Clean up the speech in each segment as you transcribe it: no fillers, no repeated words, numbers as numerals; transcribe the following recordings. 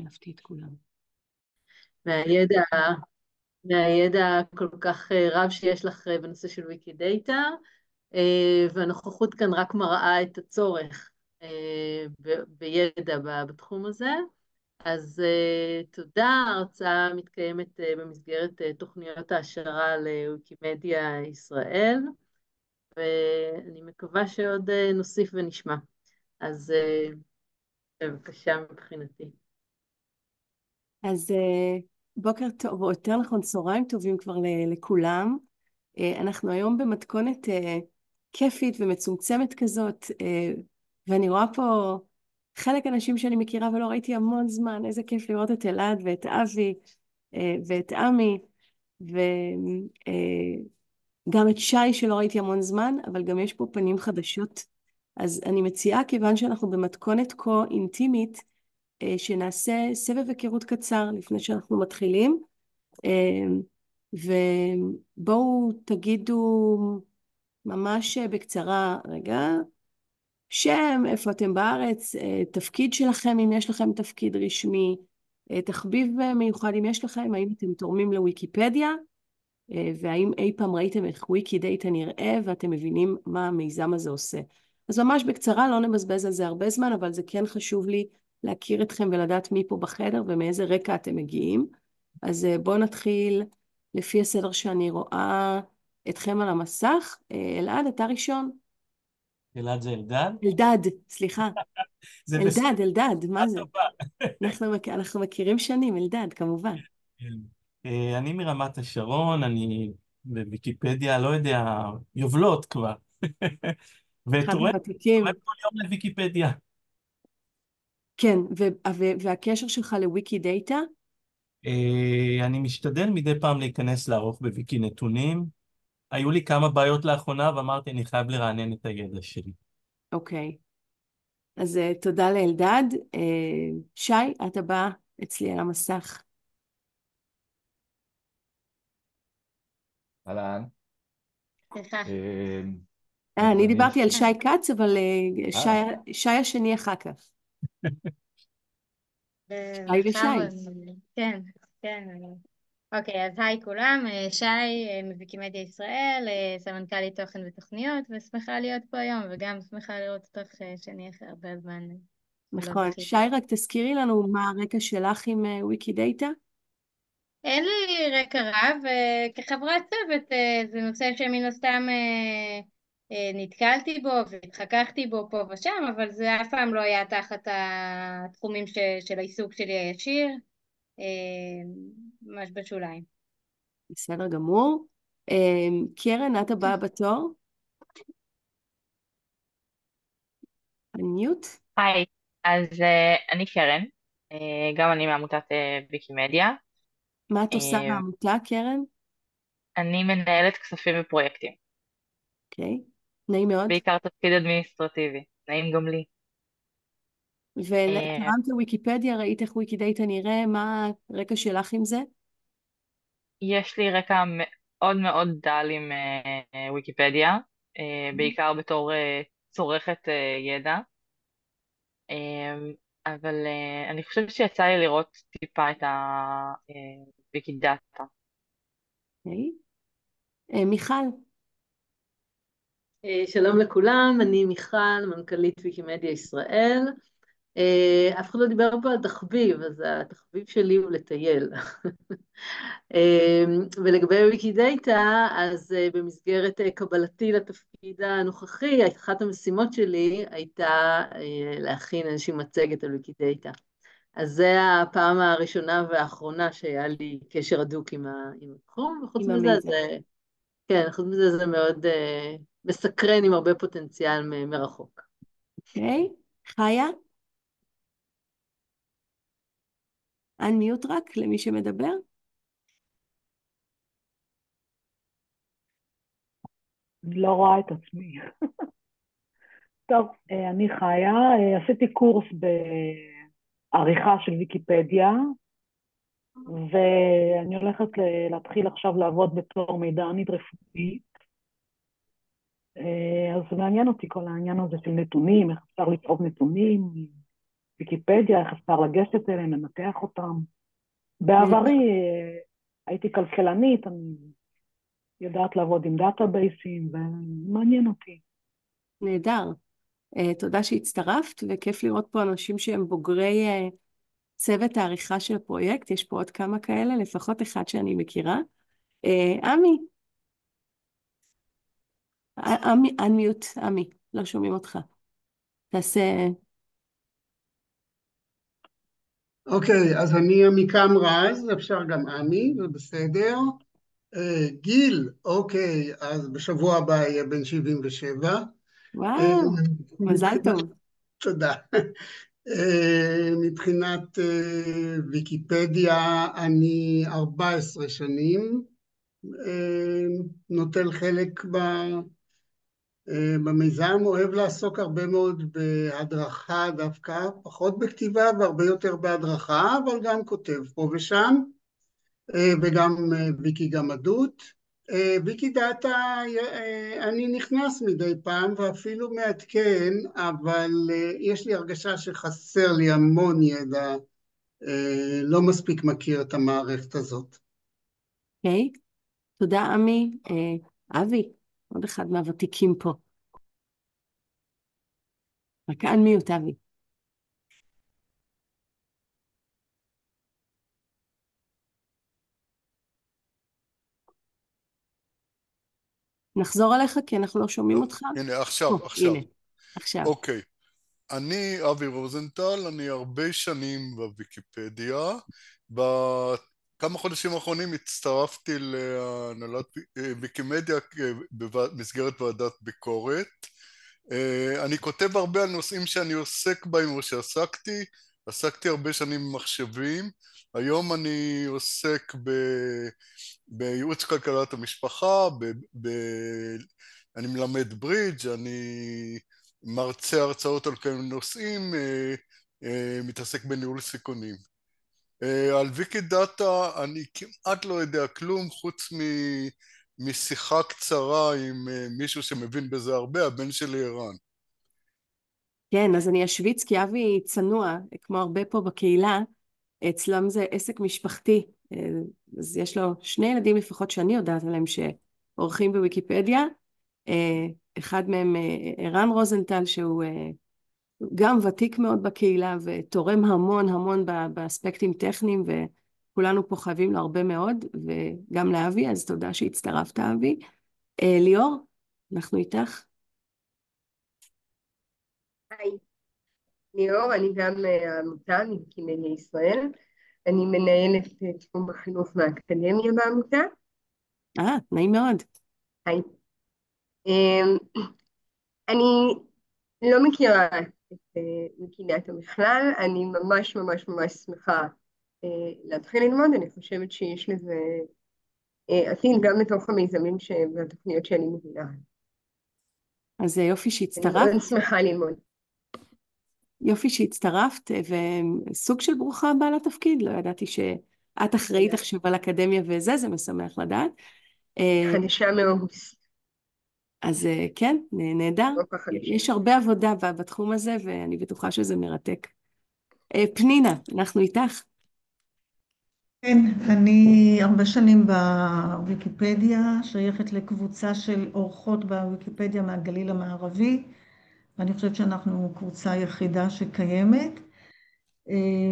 אהבתי את כולם. מהידע, מהידע כל כך רב שיש לך בנושא של ויקידאטה, והנוכחות כאן רק מראה את הצורך בידע בתחום הזה. אז תודה, ההרצאה מתקיימת במסגרת תוכניות העשרה לוויקימדיה ישראל, ואני מקווה שעוד נוסיף ונשמע. אז בבקשה מבחינתי. אז בוקר טוב, או יותר נכון צהריים טובים כבר לכולם. אנחנו היום במתכונת כיפית ומצומצמת כזאת, ואני רואה פה חלק אנשים שאני מכירה ולא ראיתי המון זמן. איזה כיף לראות את אלעד ואת אבי ואת עמי, וגם את שי שלא ראיתי המון זמן, אבל גם יש פה פנים חדשות. אז אני מציעה, כיוון שאנחנו במתכונת כה אינטימית, שנעשה סבב היכרות קצר לפני שאנחנו מתחילים, ובואו תגידו ממש בקצרה, רגע, שם, איפה אתם בארץ, תפקיד שלכם אם יש לכם תפקיד רשמי, תחביב מיוחד אם יש לכם, האם אתם תורמים לוויקיפדיה, והאם אי פעם ראיתם איך ויקידאטה נראה ואתם מבינים מה המיזם הזה עושה. אז ממש בקצרה, לא נבזבז על זה הרבה זמן, אבל זה כן חשוב לי להכיר אתכם ולדעת מי פה בחדר ומאיזה רקע אתם מגיעים. אז בואו נתחיל לפי הסדר שאני רואה אתכם על המסך. אלעד, אתה ראשון. אלעד זה אלדד? אלדד, סליחה. זה בסדר. אלדד, מה זה? טובה. אנחנו מכירים שנים, אלדד, כמובן. אני מרמת השרון, אני בוויקיפדיה, לא יודע, יובלות כבר. אחד ותורם הוותיקים. כל יום לוויקיפדיה. כן, והקשר שלך לוויקידאטה? אני משתדל מדי פעם להיכנס לערוך בוויקי נתונים. היו לי כמה בעיות לאחרונה ואמרתי, אני חייב לרענן את הידע שלי. אוקיי. אז תודה לאלדד. שי, את הבאה אצלי על המסך. אהלן. סליחה. אז אני אני... דיברתי על שי כץ, אבל אה, שי השני אחר כך. שי ושי. בכבוד. כן, כן. אוקיי, אז היי כולם, שי מוויקימדיה ישראל, סמנכ"לית תוכן ותוכניות, ושמחה להיות פה היום, וגם שמחה לראות אותך שני אחרי הרבה זמן. לא נכון. זכיתי. שי, רק תזכירי לנו מה הרקע שלך עם ויקידאטה? אין לי רקע רב, כחברת צוות זה נושא שמן הסתם נתקלתי בו והתחככתי בו פה ושם, אבל זה אף פעם לא היה תחת התחומים של העיסוק שלי הישיר, ממש בשוליים. בסדר גמור. קרן, את הבאה בתור. אנמיוט. היי, אז אני קרן, גם אני מעמותת ויקימדיה. מה את עושה אה, בעמותה, קרן? אני מנהלת כספים ופרויקטים, אוקיי. נעים מאוד. בעיקר תפקיד אדמיניסטרטיבי, נעים גם לי. אה, וקראת לוויקיפדיה, ראית איך ויקידאטה נראה, מה הרקע שלך עם זה? יש לי רקע מאוד מאוד דל עם ויקיפדיה, בעיקר בתור צורכת ידע, אה, אבל אני חושבת שיצא לי לראות טיפה את הוויקידאטה. אוקיי. מיכל. שלום לכולם, אני מיכל, מנכ"לית ויקימדיה ישראל. אף אחד לא דיבר פה על תחביב, אז התחביב שלי הוא לטייל. ולגבי ויקידאטה, אז במסגרת קבלתי לתפקיד הנוכחי, אחת המשימות שלי הייתה להכין איזושהי מצגת על ויקידאטה. אז זה הפעם הראשונה והאחרונה שהיה לי קשר הדוק עם התחום, וחוץ עם מזה, המיזם. כן, חוץ מזה זה מאוד מסקרן עם הרבה פוטנציאל מרחוק. אוקיי. חיה? אנמיוט רק למי שמדבר. לא רואה את עצמי. טוב, אני חיה, עשיתי קורס בעריכה של ויקיפדיה, ואני הולכת להתחיל עכשיו לעבוד בתור מידענית רפואית. אז מעניין אותי כל העניין הזה של נתונים, איך אפשר לצרוך נתונים, ויקיפדיה, איך אפשר לגשת אליהם, לנתח אותם. נהדר. בעברי הייתי כלכלנית, אני יודעת לעבוד עם דאטאבייסים, ומעניין אותי. נהדר. תודה שהצטרפת, וכיף לראות פה אנשים שהם בוגרי צוות העריכה של הפרויקט. יש פה עוד כמה כאלה, לפחות אחד שאני מכירה. עמי, unmute, עמי, לא שומעים אותך. תעשה... אוקיי, אז אני עמיקם רז, אפשר גם עמי, זה בסדר. גיל, אוקיי, אז בשבוע הבא יהיה בן 77. וואו, מזל טוב. תודה. מבחינת ויקיפדיה, אני 14 שנים, נוטל חלק במיזם, אוהב לעסוק הרבה מאוד בהדרכה דווקא, פחות בכתיבה והרבה יותר בהדרכה, אבל גם כותב פה ושם, וגם ויקי גמדות. ויקי דאטה, אני נכנס מדי פעם ואפילו מעדכן, אבל יש לי הרגשה שחסר לי המון ידע, לא מספיק מכיר את המערכת הזאת. אוקיי, תודה עמי. אבי, עוד אחד מהוותיקים פה. רק unmute, אבי. נחזור עליך כי אנחנו לא שומעים לא, אותך. הנה, עכשיו. הנה, עכשיו. אוקיי. אני אבי רוזנטל, אני הרבה שנים בוויקיפדיה. בכמה חודשים האחרונים הצטרפתי להנהלת ויקימדיה במסגרת ועדת ביקורת. אני כותב הרבה על נושאים שאני עוסק בהם או עסקתי הרבה שנים במחשבים. היום אני עוסק בייעוץ כלכלת המשפחה, אני מלמד ברידג', אני מרצה הרצאות על כאלה נושאים, מתעסק בניהול סיכונים. על ויקי דאטה אני כמעט לא יודע כלום, חוץ משיחה קצרה עם מישהו שמבין בזה הרבה, הבן שלי ערן. כן, אז אני אשוויץ כי אבי צנוע, כמו הרבה פה בקהילה, אצלם זה עסק משפחתי, אז יש לו 2 ילדים לפחות שאני יודעת עליהם שעורכים בוויקיפדיה, אחד מהם ערן רוזנטל שהוא גם ותיק מאוד בקהילה ותורם המון המון באספקטים טכניים וכולנו פה חייבים לו הרבה מאוד וגם לאבי, אז תודה שהצטרפת אבי. ליאור, אנחנו איתך. היי, ליאור, אני גם העמותה מוויקימדיה ישראל. אני מנהלת תחום החינוך והאקדמיה בעמותה. נעים מאוד. היי. אני לא מכירה את ויקי דאטה בכלל, אני ממש ממש ממש שמחה להתחיל ללמוד, אני חושבת שיש לזה עתיד גם בתוך המיזמים והתוכניות שאני מבינה. אז יופי שהצטרפת. אני מאוד שמחה ללמוד. יופי שהצטרפת, וסוג של ברוכה הבאה לתפקיד, לא ידעתי שאת אחראית עכשיו על אקדמיה וזה, זה משמח לדעת. חדשה מאוגוסט. אז כן, נהדר. יש הרבה עבודה בתחום הזה, ואני בטוחה שזה מרתק. פנינה, אנחנו איתך. כן, אני הרבה שנים בוויקיפדיה, שייכת לקבוצה של אורחות בוויקיפדיה מהגליל המערבי, ואני חושבת שאנחנו קבוצה יחידה שקיימת.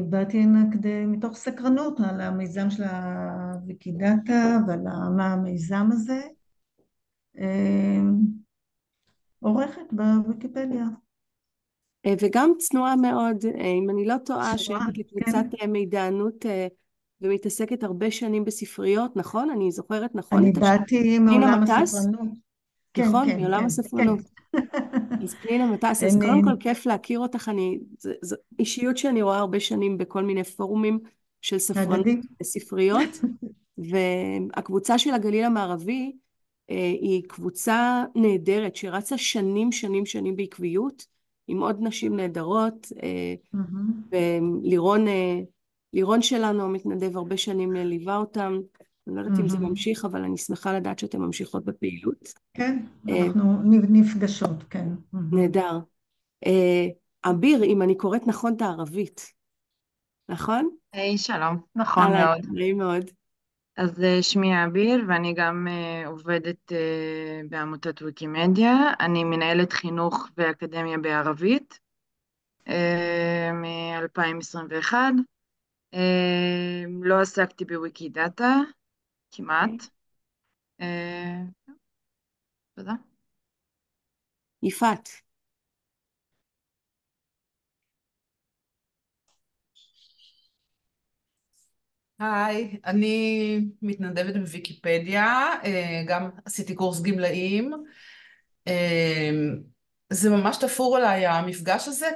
באתי הנה מתוך סקרנות על המיזם של הוויקידאטה ועל מה המיזם הזה. עורכת בוויקיפדיה. וגם צנועה מאוד, אם אני לא טועה, שייכת לקבוצת מידענות ומתעסקת הרבה שנים בספריות, נכון? אני זוכרת נכון? אני באתי מעולם הספרנות. נכון, מעולם הספרנות. אז פנינה מטס, אז קודם כל כיף להכיר אותך, זו אישיות שאני רואה הרבה שנים בכל מיני פורומים של ספרנות וספריות, והקבוצה של הגליל המערבי היא קבוצה נהדרת שרצה שנים שנים שנים בעקביות, עם עוד נשים נהדרות, ולירון שלנו מתנדב הרבה שנים ליווה אותם, אני לא יודעת אם זה ממשיך, אבל אני שמחה לדעת שאתם ממשיכות בפעילות. כן, אנחנו נפגשות, כן. נהדר. אביר, אם אני קוראת נכון את הערבית, נכון? היי, שלום. נכון אהלן, מאוד. נעים מאוד. אז שמי אביר, ואני גם עובדת בעמותת ויקימדיה. אני מנהלת חינוך ואקדמיה בערבית מ-2021. לא עסקתי בוויקידאטה, כמעט. תודה. יפעת. היי, אני מתנדבת בוויקיפדיה, גם עשיתי קורס גמלאים. זה ממש תפור עליי המפגש הזה,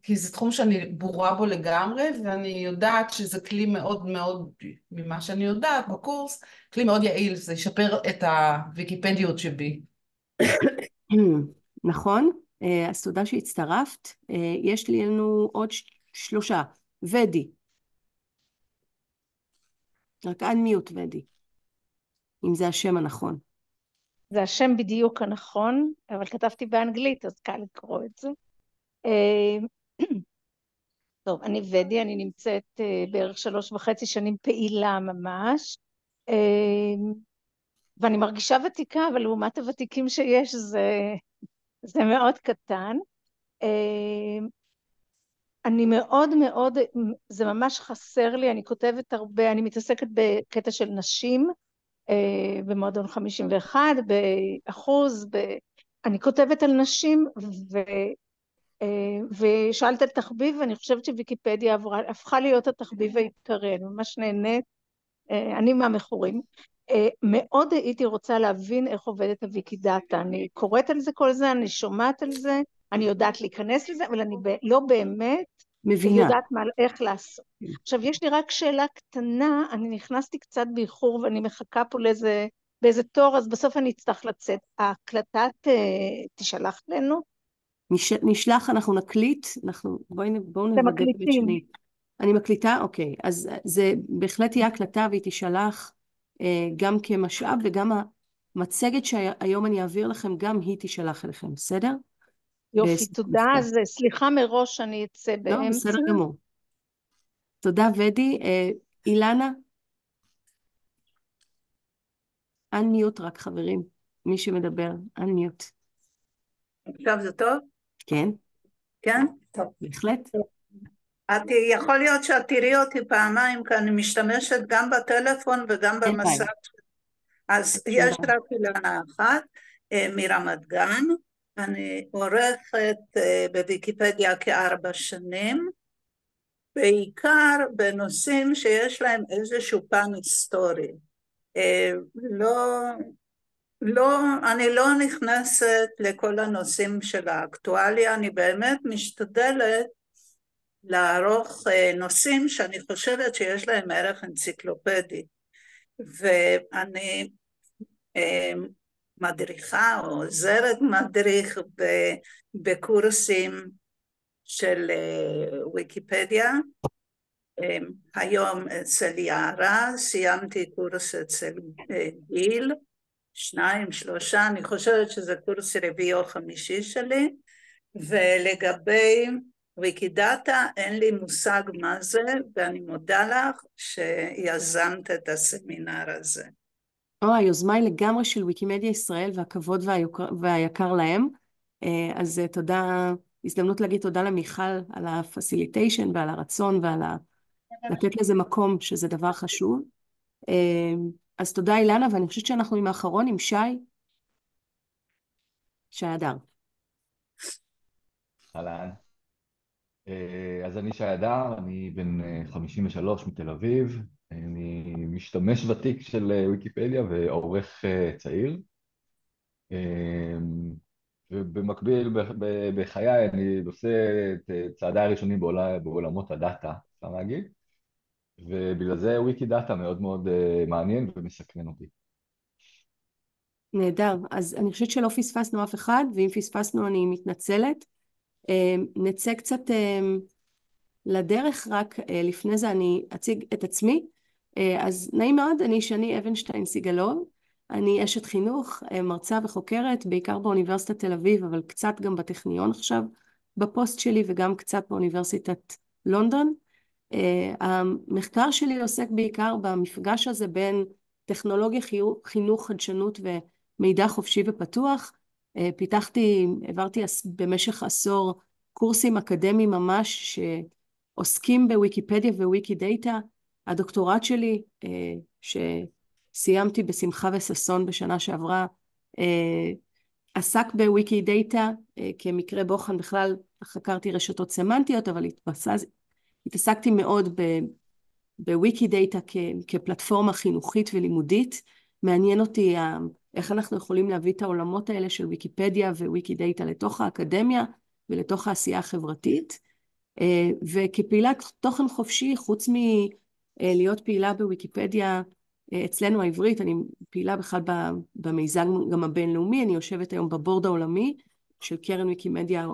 כי זה תחום שאני בורה בו לגמרי, ואני יודעת שזה כלי מאוד מאוד, ממה שאני יודעת בקורס, כלי מאוד יעיל, זה ישפר את הוויקיפדיות שבי. נכון, אז תודה שהצטרפת. יש לנו עוד 3. ודי. רק unmute ודי, אם זה השם הנכון. זה השם בדיוק הנכון, אבל כתבתי באנגלית, אז קל לקרוא את זה. טוב, אני ודי, אני נמצאת בערך 3.5 שנים פעילה ממש, ואני מרגישה ותיקה, אבל לעומת הוותיקים שיש זה מאוד קטן. אני מאוד מאוד, זה ממש חסר לי, אני כותבת הרבה, אני מתעסקת בקטע של נשים, במועדון 51, באחוז, אני כותבת על נשים, ושאלת על תחביב, ואני חושבת שוויקיפדיה הפכה להיות התחביב העיקרי, אני ממש נהנית, אני מהמכורים. מאוד הייתי רוצה להבין איך עובדת הוויקידאטה, אני קוראת על זה כל זה, אני שומעת על זה, אני יודעת להיכנס לזה, אבל אני לא באמת מבינה. יודעת איך לעשות. עכשיו, יש לי רק שאלה קטנה, אני נכנסתי קצת באיחור ואני מחכה פה באיזה תור, אז בסוף אני אצטרך לצאת. ההקלטה תשלח לנו? נשלח, אנחנו נקליט, בואו נוודא בשני. אני מקליטה? אוקיי. אז זה בהחלט תהיה הקלטה והיא תשלח גם כמשאב, וגם המצגת שהיום אני אעביר לכם, גם היא תשלח אליכם, בסדר? יופי, תודה. אז סליחה מראש שאני אצא באמצע. לא, בסדר גמור. תודה ודי. אילנה? unmute רק חברים, מי שמדבר, unmute. עכשיו זה טוב? כן. כן? טוב. בהחלט. יכול להיות שאת תראי אותי פעמיים, כי אני משתמשת גם בטלפון וגם במסך. אז יש רק אילנה אחת, מרמת גן. אני עורכת בוויקיפדיה כ4 שנים, בעיקר בנושאים שיש להם איזשהו פן היסטורי. אני לא נכנסת לכל הנושאים של האקטואליה, אני באמת משתדלת לערוך נושאים שאני חושבת שיש להם ערך אנציקלופדי, ואני מדריכה או עוזרת מדריך בקורסים של ויקיפדיה. היום אצל יערה, סיימתי קורס אצל גיל, 2, 3, אני חושבת שזה קורס 4 או 5 שלי, ולגבי ויקידאטה אין לי מושג מה זה, ואני מודה לך שיזמת את הסמינר הזה. היוזמה היא לגמרי של ויקימדיה ישראל, והכבוד והיקר להם, אז תודה, הזדמנות להגיד תודה למיכל על הפסיליטיישן ועל הרצון ועל לתת לזה מקום, שזה דבר חשוב. אז תודה אילנה, ואני חושבת שאנחנו עם האחרון, עם שי הדר. אהלן. אז אני שי הדר, אני בן 53 מתל אביב, אני משתמש ותיק של ויקיפדיה ועורך צעיר, ובמקביל בחיי אני עושה את צעדיי הראשונים בעולמות הדאטה, אפשר להגיד, ובגלל זה ויקידאטה מאוד מאוד מעניין ומסקרן אותי. נהדר, אז אני חושבת שלא פספסנו אף אחד, ואם פספסנו אני מתנצלת. נצא קצת לדרך, רק לפני זה אני אציג את עצמי. אז נעים מאוד, אני שני אבנשטיין סיגלוב, אני אשת חינוך, מרצה וחוקרת, בעיקר באוניברסיטת תל אביב, אבל קצת גם בטכניון עכשיו, בפוסט שלי וגם קצת באוניברסיטת לונדון. המחקר שלי עוסק בעיקר במפגש הזה בין טכנולוגיה, חינוך, חדשנות ומידע חופשי ופתוח. העברתי במשך עשור קורסים אקדמיים ממש שעוסקים בוויקיפדיה וויקי דאטה. הדוקטורט שלי שסיימתי בשמחה וששון בשנה שעברה עסק בוויקי דאטה כמקרה בוחן. בכלל חקרתי רשתות סמנטיות, אבל התעסקתי מאוד בוויקי דאטה כפלטפורמה חינוכית ולימודית. מעניין אותי איך אנחנו יכולים להביא את העולמות האלה של ויקיפדיה וויקי דאטה לתוך האקדמיה ולתוך העשייה החברתית. וכפעילת תוכן חופשי, חוץ מלהיות פעילה בוויקיפדיה אצלנו העברית, אני פעילה בכלל במיזם גם הבינלאומי. אני יושבת היום בבורד העולמי של קרן ויקימדיה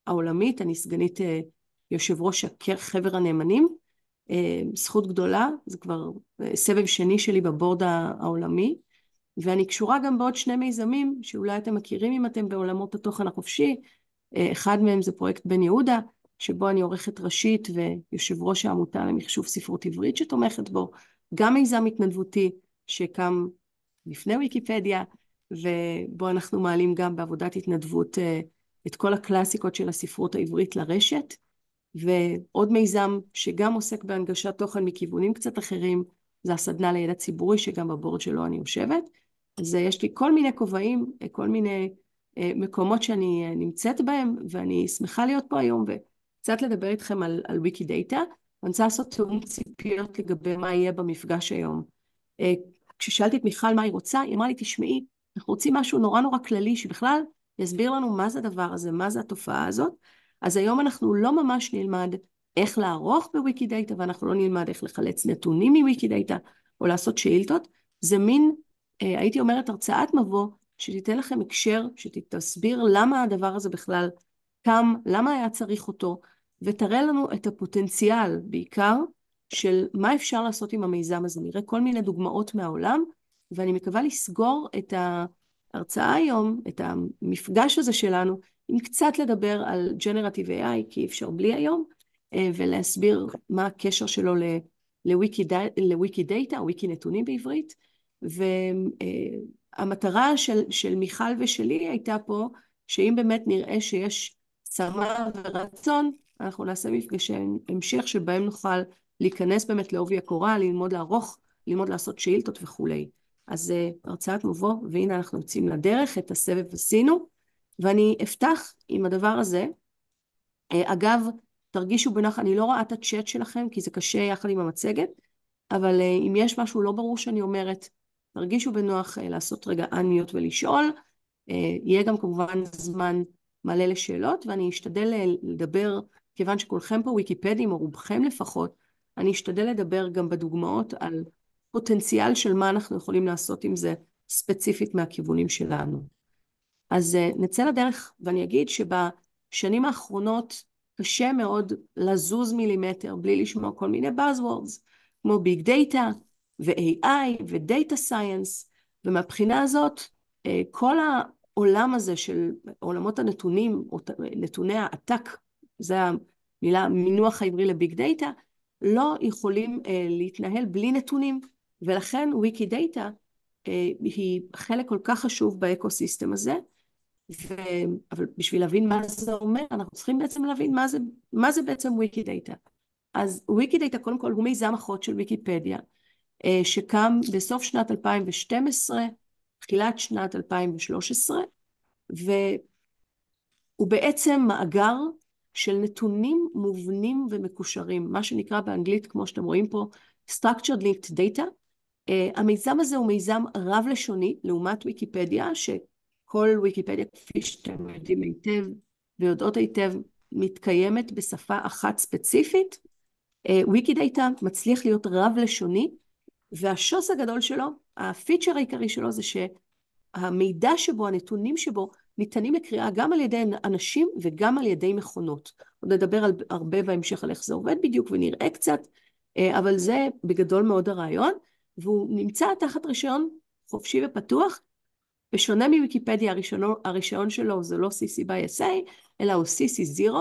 העולמית. אני סגנית יושב ראש חבר הנאמנים. זכות גדולה, זה כבר סבב שני שלי בבורד העולמי, ואני קשורה גם בעוד שני מיזמים שאולי אתם מכירים אם אתם בעולמות התוכן החופשי. אחד מהם זה פרויקט בן יהודה, שבו אני עורכת ראשית ויושב ראש העמותה למחשוב ספרות עברית שתומכת בו. גם מיזם התנדבותי שקם לפני ויקיפדיה, ובו אנחנו מעלים גם בעבודת התנדבות את כל הקלאסיקות של הספרות העברית לרשת. ועוד מיזם שגם עוסק בהנגשת תוכן מכיוונים קצת אחרים, זה הסדנה לידע ציבורי, שגם בבורד שלו אני יושבת. אז יש לי כל מיני כובעים, כל מיני מקומות שאני נמצאת בהם, ואני שמחה להיות פה היום וקצת לדבר איתכם על ויקי דאטה. אני רוצה לעשות תאום ציפיות לגבי מה יהיה במפגש היום. כששאלתי את מיכל מה היא רוצה, היא אמרה לי, תשמעי, אנחנו רוצים משהו נורא נורא כללי, שבכלל יסביר לנו מה זה הדבר הזה, מה זה התופעה הזאת. אז היום אנחנו לא ממש נלמד איך לערוך בוויקי דאטה, ואנחנו לא נלמד איך לחלץ נתונים מוויקי דאטה, או לעשות שאילתות. זה מין, הייתי אומרת, הרצאת מבוא, שתיתן לכם הקשר, שתסביר למה הדבר הזה בכלל קם, למה היה צריך אותו, ותראה לנו את הפוטנציאל בעיקר של מה אפשר לעשות עם המיזם הזה. נראה כל מיני דוגמאות מהעולם, ואני מקווה לסגור את ההרצאה היום, את המפגש הזה שלנו, עם קצת לדבר על Generative AI, כי אפשר בלי היום, ולהסביר מה הקשר שלו לוויקי דאטה, או וויקי נתונים בעברית. והמטרה של מיכל ושלי הייתה פה, שאם באמת נראה שיש צמא ורצון, אנחנו נעשה מפגשי המשך שבהם נוכל להיכנס באמת לעובי הקורה, ללמוד לערוך, ללמוד לעשות שאילתות וכו'. אז הרצאת מבוא, והנה אנחנו יוצאים לדרך, את הסבב עשינו, ואני אפתח עם הדבר הזה. אגב, תרגישו בנוח, אני לא רואה את הצ'אט שלכם, כי זה קשה יחד עם המצגת, אבל אם יש משהו לא ברור שאני אומרת, תרגישו בנוח לעשות רגע unmute ולשאול. יהיה גם כמובן זמן מלא לשאלות, ואני אשתדל לדבר, כיוון שכולכם פה ויקיפדים, או רובכם לפחות, אני אשתדל לדבר גם בדוגמאות על פוטנציאל של מה אנחנו יכולים לעשות עם זה, ספציפית מהכיוונים שלנו. אז נצא לדרך, ואני אגיד שבשנים האחרונות קשה מאוד לזוז מילימטר, בלי לשמוע כל מיני buzzwords, כמו ביג דאטה, ו-AI, ודאטה סייאנס, ומהבחינה הזאת, כל העולם הזה של עולמות הנתונים, או נתוני העתק, זה המילה, מינוח העברי לביג דאטה, לא יכולים להתנהל בלי נתונים, ולכן ויקי דאטה היא חלק כל כך חשוב באקוסיסטם הזה, אבל בשביל להבין מה זה אומר, אנחנו צריכים בעצם להבין מה זה בעצם ויקי דאטה. אז ויקי דאטה קודם כל הוא מיזם אחות של ויקיפדיה, שקם בסוף שנת 2012, תחילת שנת 2013, והוא בעצם מאגר של נתונים מובנים ומקושרים, מה שנקרא באנגלית, כמו שאתם רואים פה, Structured Linked Data. המיזם הזה הוא מיזם רב לשוני, לעומת ויקיפדיה, שכל ויקיפדיה, כפי שאתם יודעים היטב ויודעות היטב, מתקיימת בשפה אחת ספציפית. ויקי דאטה מצליח להיות רב לשוני, והשוס הגדול שלו, הפיצ'ר העיקרי שלו, זה שהמידע שבו, הנתונים שבו, ניתנים לקריאה גם על ידי אנשים וגם על ידי מכונות. עוד נדבר הרבה בהמשך על איך זה עובד בדיוק ונראה קצת, אבל זה בגדול מאוד הרעיון, והוא נמצא תחת רישיון חופשי ופתוח, בשונה מוויקיפדיה, הרישיון שלו זה לא CC by SA, אלא הוא CC0,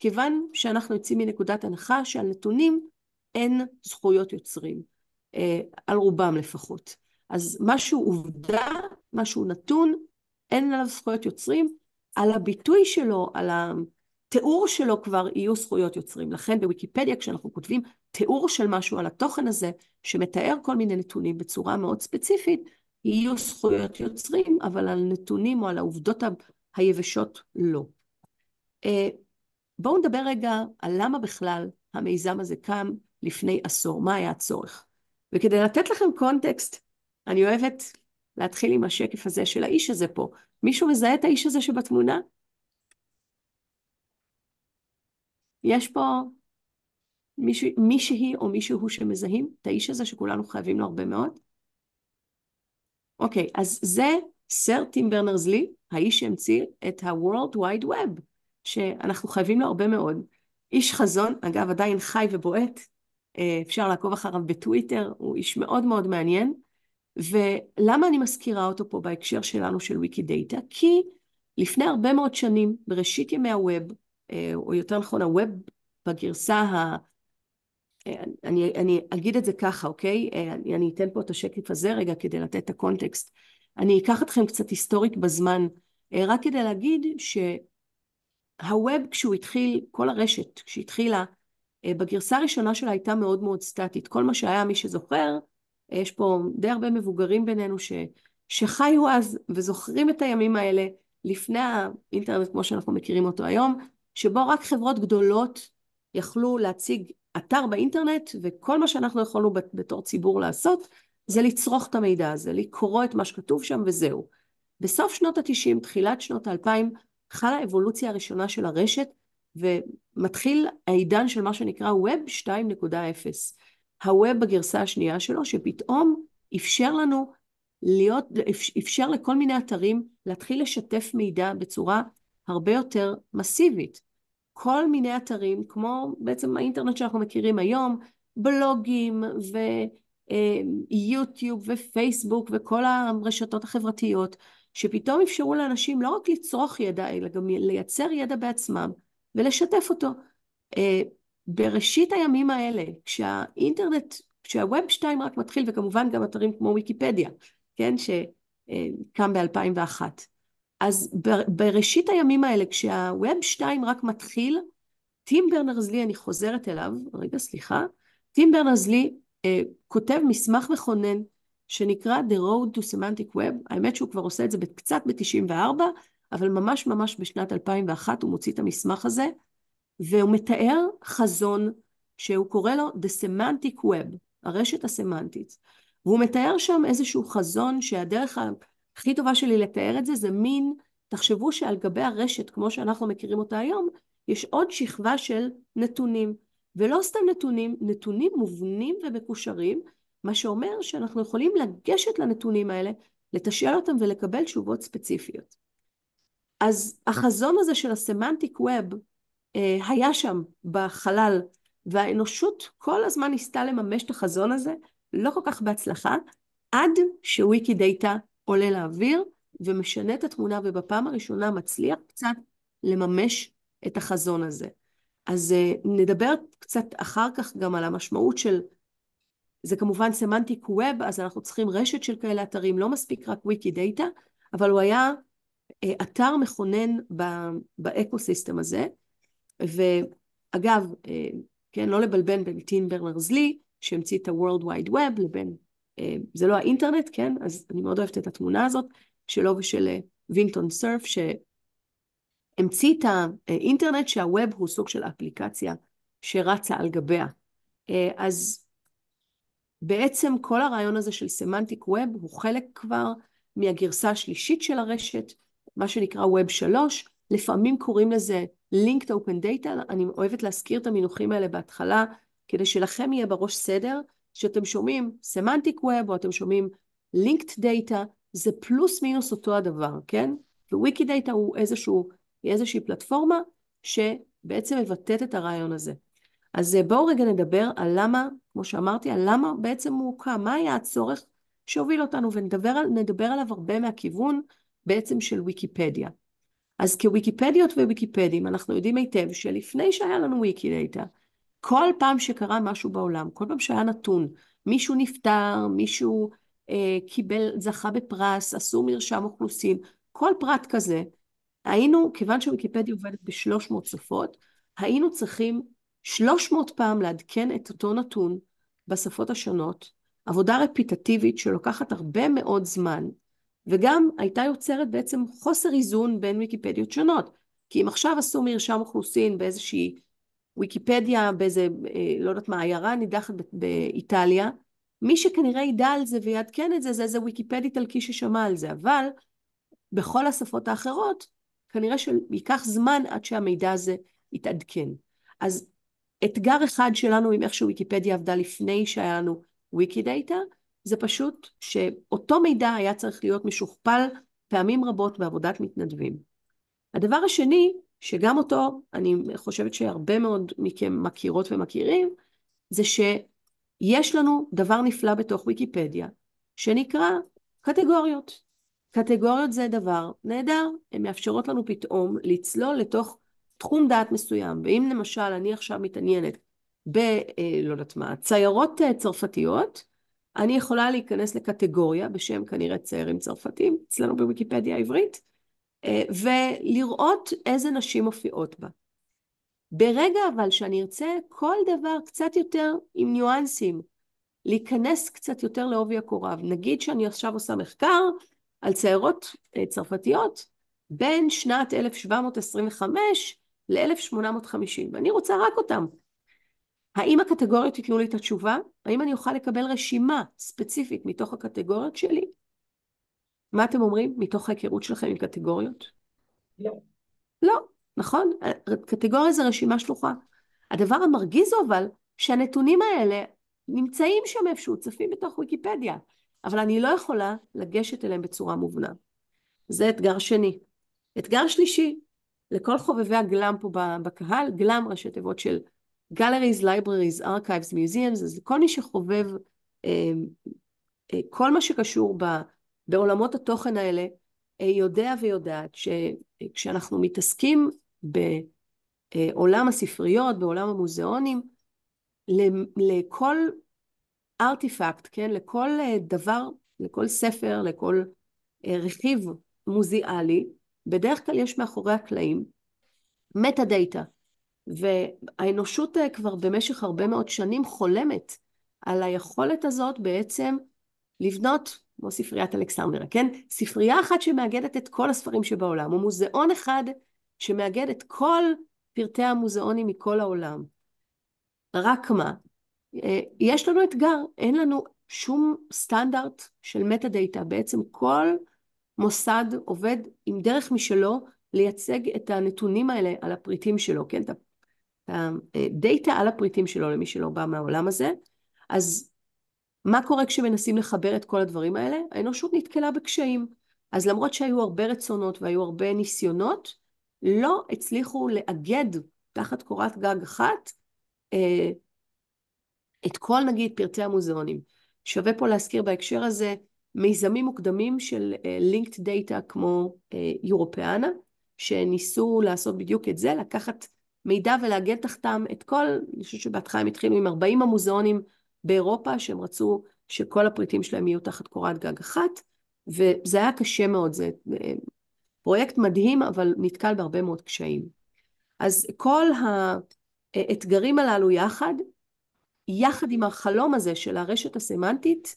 כיוון שאנחנו יוצאים מנקודת הנחה שעל נתונים אין זכויות יוצרים, על רובם לפחות. אז משהו עובדה, משהו נתון, אין עליו זכויות יוצרים, על הביטוי שלו, על התיאור שלו כבר יהיו זכויות יוצרים. לכן בוויקיפדיה כשאנחנו כותבים תיאור של משהו על התוכן הזה, שמתאר כל מיני נתונים בצורה מאוד ספציפית, יהיו זכויות יוצרים, אבל על נתונים או על העובדות היבשות לא. בואו נדבר רגע על למה בכלל המיזם הזה קם לפני עשור, מה היה הצורך. וכדי לתת לכם קונטקסט, אני אוהבת להתחיל עם השקף הזה של האיש הזה פה. מישהו מזהה את האיש הזה שבתמונה? יש פה מישהי או מישהו שמזהים את האיש הזה שכולנו חייבים לו הרבה מאוד? אוקיי, אז זה סר טים ברנרס-לי, האיש שהמציא את ה-World Wide Web, שאנחנו חייבים לו הרבה מאוד. איש חזון, אגב עדיין חי ובועט, אפשר לעקוב אחריו בטוויטר, הוא איש מאוד מאוד מעניין. ולמה אני מזכירה אותו פה בהקשר שלנו של ויקידאטה? כי לפני הרבה מאוד שנים, בראשית ימי הווב, או יותר נכון הווב בגרסה אני אגיד את זה ככה, אוקיי? אני אתן פה את השקף הזה רגע כדי לתת את הקונטקסט. אני אקח אתכם קצת היסטורית בזמן, רק כדי להגיד שהווב כשהוא התחיל, כל הרשת כשהתחילה, בגרסה הראשונה שלה הייתה מאוד מאוד סטטית. כל מה שהיה, מי שזוכר, יש פה די הרבה מבוגרים בינינו שחיו אז וזוכרים את הימים האלה לפני האינטרנט כמו שאנחנו מכירים אותו היום, שבו רק חברות גדולות יכלו להציג אתר באינטרנט, וכל מה שאנחנו יכולנו בתור ציבור לעשות, זה לצרוך את המידע הזה, לקרוא את מה שכתוב שם וזהו. בסוף שנות ה-90, תחילת שנות ה-2000, חלה האבולוציה הראשונה של הרשת, ומתחיל העידן של מה שנקרא Web 2.0. הווב בגרסה השנייה שלו, שפתאום אפשר לכל מיני אתרים להתחיל לשתף מידע בצורה הרבה יותר מסיבית. כל מיני אתרים, כמו בעצם האינטרנט שאנחנו מכירים היום, בלוגים ויוטיוב ופייסבוק וכל הרשתות החברתיות, שפתאום אפשרו לאנשים לא רק לצרוך ידע, אלא גם לייצר ידע בעצמם ולשתף אותו. בראשית הימים האלה, כשהווב 2 רק מתחיל, וכמובן גם אתרים כמו ויקיפדיה, כן, שקם ב-2001, אז בראשית הימים האלה, כשהווב 2 רק מתחיל, טים ברנרס-לי, אני חוזרת אליו, רגע סליחה, טים ברנרס-לי כותב מסמך מכונן, שנקרא The Road to Semantic Web, האמת שהוא כבר עושה את זה קצת ב-94, אבל ממש ממש בשנת 2001 הוא מוציא את המסמך הזה, והוא מתאר חזון שהוא קורא לו The Semantic Web, הרשת הסמנטית. והוא מתאר שם איזשהו חזון שהדרך הכי טובה שלי לתאר את זה, זה מין, תחשבו שעל גבי הרשת, כמו שאנחנו מכירים אותה היום, יש עוד שכבה של נתונים, ולא סתם נתונים, נתונים מובנים ומקושרים, מה שאומר שאנחנו יכולים לגשת לנתונים האלה, לתשאל אותם ולקבל תשובות ספציפיות. אז החזון הזה של הסמנטיק ווב, היה שם בחלל, והאנושות כל הזמן ניסתה לממש את החזון הזה, לא כל כך בהצלחה, עד שוויקידאטה עולה לאוויר, ומשנה את התמונה, ובפעם הראשונה מצליח קצת לממש את החזון הזה. אז נדבר קצת אחר כך גם על המשמעות של, זה כמובן סמנטיק ווב, אז אנחנו צריכים רשת של כאלה אתרים, לא מספיק רק ויקידאטה, אבל הוא היה אתר מכונן באקוסיסטם הזה, ואגב, כן, לא לבלבן בין טים ברנרס-לי, שהמציא את ה-World Wide Web, לבין, זה לא האינטרנט, כן, אז אני מאוד אוהבת את התמונה הזאת, שלו ושל וינטון סרף, שהמציא את האינטרנט, שהווב הוא סוג של אפליקציה, שרצה על גביה. אז בעצם כל הרעיון הזה של סמנטיק ווב, הוא חלק כבר מהגרסה השלישית של הרשת, מה שנקרא ווב 3, לפעמים קוראים לזה Linked Open Data, אני אוהבת להזכיר את המינוחים האלה בהתחלה, כדי שלכם יהיה בראש סדר, שאתם שומעים Semantic Web, או אתם שומעים Linked Data, זה פלוס מינוס אותו הדבר, כן? וויקידאטה הוא איזושהי פלטפורמה, שבעצם מבטאת את הרעיון הזה. אז בואו רגע נדבר על למה, כמו שאמרתי, על למה בעצם הוא הוקם, מה היה הצורך שהוביל אותנו, ונדבר עליו הרבה מהכיוון בעצם של ויקיפדיה. אז כוויקיפדיות וויקיפדים, אנחנו יודעים היטב שלפני שהיה לנו ויקידאטה, כל פעם שקרה משהו בעולם, כל פעם שהיה נתון, מישהו נפטר, מישהו זכה בפרס, עשו מרשם אוכלוסין, כל פרט כזה, כיוון שוויקיפדיה עובדת ב300 שפות, היינו צריכים 300 פעם לעדכן את אותו נתון בשפות השונות, עבודה רפיטטיבית שלוקחת הרבה מאוד זמן, וגם הייתה יוצרת בעצם חוסר איזון בין ויקיפדיות שונות, כי אם עכשיו עשו מרשם אוכלוסין באיזושהי ויקיפדיה, באיזה, לא יודעת מה, עיירה נידחת באיטליה, מי שכנראה ידע על זה ויעדכן את זה, זה איזה ויקיפד איטלקי ששמע על זה, אבל בכל השפות האחרות, כנראה שיקח זמן עד שהמידע הזה יתעדכן. אז אתגר אחד שלנו עם איך שוויקיפדיה עבדה לפני שהיה לנו ויקידאטה, זה פשוט שאותו מידע היה צריך להיות משוכפל פעמים רבות בעבודת מתנדבים. הדבר השני, שגם אותו אני חושבת שהרבה מאוד מכם מכירות ומכירים, זה שיש לנו דבר נפלא בתוך ויקיפדיה, שנקרא קטגוריות. קטגוריות זה דבר נהדר, הן מאפשרות לנו פתאום לצלול לתוך תחום דעת מסוים, ואם למשל אני עכשיו מתעניינת לא יודעת מה, ציירות צרפתיות, אני יכולה להיכנס לקטגוריה בשם כנראה ציירים צרפתים, אצלנו בוויקיפדיה העברית, ולראות איזה נשים מופיעות בה. ברגע אבל שאני ארצה כל דבר קצת יותר עם ניואנסים, להיכנס קצת יותר לעובי הקורה, נגיד שאני עכשיו עושה מחקר על ציירות צרפתיות בין שנת 1725 ל-1850, ואני רוצה רק אותם. האם הקטגוריות ייתנו לי את התשובה? האם אני אוכל לקבל רשימה ספציפית מתוך הקטגוריות שלי? מה אתם אומרים מתוך ההיכרות שלכם עם קטגוריות? לא. לא, נכון? קטגוריה זה רשימה שלוחה. הדבר המרגיז אבל, שהנתונים האלה נמצאים שם איפשהו, צפים בתוך ויקיפדיה, אבל אני לא יכולה לגשת אליהם בצורה מובנה. זה אתגר שני. אתגר שלישי, לכל חובבי הגלם פה בקהל, גלם ראשי תיבות של Galleries, Libraries, Archives, Museums, אז כל מי שחובב כל מה שקשור בעולמות התוכן האלה, יודע ויודעת שכשאנחנו מתעסקים בעולם הספריות, בעולם המוזיאונים, לכל ארטיפקט, כן? לכל דבר, לכל ספר, לכל רכיב מוזיאלי, בדרך כלל יש מאחורי הקלעים מטה דאטה, והאנושות כבר במשך הרבה מאוד שנים חולמת על היכולת הזאת בעצם לבנות, כמו ספריית אלכסנדריה, כן? ספרייה אחת שמאגדת את כל הספרים שבעולם, או מוזיאון אחד שמאגד את כל פרטי המוזיאונים מכל העולם. רק מה? יש לנו אתגר, אין לנו שום סטנדרט של מטה דאטה, בעצם כל מוסד עובד עם דרך משלו לייצג את הנתונים האלה על הפריטים שלו, כן? את הדאטה על הפריטים שלו למי שלא בא מהעולם הזה. אז מה קורה כשמנסים לחבר את כל הדברים האלה? האנושות נתקלה בקשיים. אז למרות שהיו הרבה רצונות והיו הרבה ניסיונות, לא הצליחו לאגד תחת קורת גג אחת את כל נגיד פרטי המוזיאונים. שווה פה להזכיר בהקשר הזה מיזמים מוקדמים של linked data כמו יורופאנה, שניסו לעשות בדיוק את זה, לקחת מידע ולאגד תחתם את כל, אני חושבת שבהתחלה הם התחילו עם 40 המוזיאונים באירופה, שהם רצו שכל הפריטים שלהם יהיו תחת קורת גג אחת, וזה היה קשה מאוד, זה פרויקט מדהים, אבל נתקל בהרבה מאוד קשיים. אז כל האתגרים הללו יחד עם החלום הזה של הרשת הסמנטית,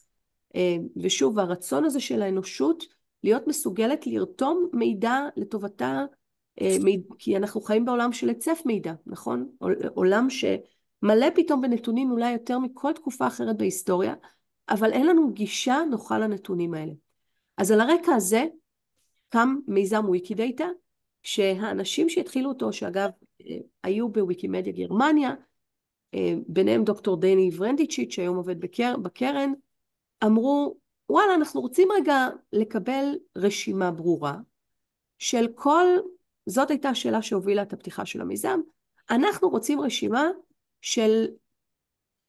ושוב, הרצון הזה של האנושות להיות מסוגלת לרתום מידע לטובתה, כי אנחנו חיים בעולם של היצף מידע, נכון? עולם שמלא פתאום בנתונים אולי יותר מכל תקופה אחרת בהיסטוריה, אבל אין לנו גישה נוחה לנתונים האלה. אז על הרקע הזה קם מיזם ויקידאטה, שהאנשים שהתחילו אותו, שאגב היו בוויקימדיה גרמניה, ביניהם דוקטור דני ורנדיצ'יץ' שהיום עובד בקרן, אמרו, וואלה, אנחנו רוצים רגע לקבל רשימה ברורה של כל, זאת הייתה השאלה שהובילה את הפתיחה של המיזם, אנחנו רוצים רשימה של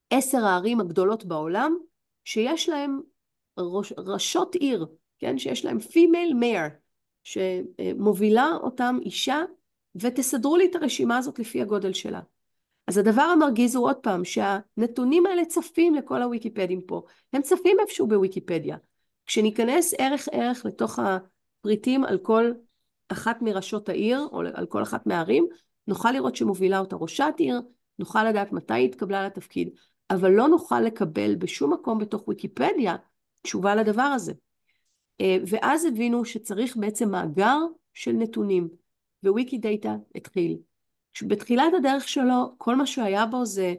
10 הערים הגדולות בעולם, שיש להם ראשות עיר, כן? שיש להם female mayor, שמובילה אותם אישה, ותסדרו לי את הרשימה הזאת לפי הגודל שלה. אז הדבר המרגיז הוא עוד פעם, שהנתונים האלה צפים לכל הוויקיפדים פה, הם צפים איפשהו בוויקיפדיה. כשניכנס ערך לתוך הפריטים על כל אחת מראשות העיר, או על כל אחת מהערים, נוכל לראות שמובילה אותה ראשת עיר, נוכל לדעת מתי היא התקבלה לתפקיד, אבל לא נוכל לקבל בשום מקום בתוך ויקיפדיה תשובה לדבר הזה. ואז הבינו שצריך בעצם מאגר של נתונים, וויקידאטה התחיל. בתחילת הדרך שלו, כל מה שהיה בו זה,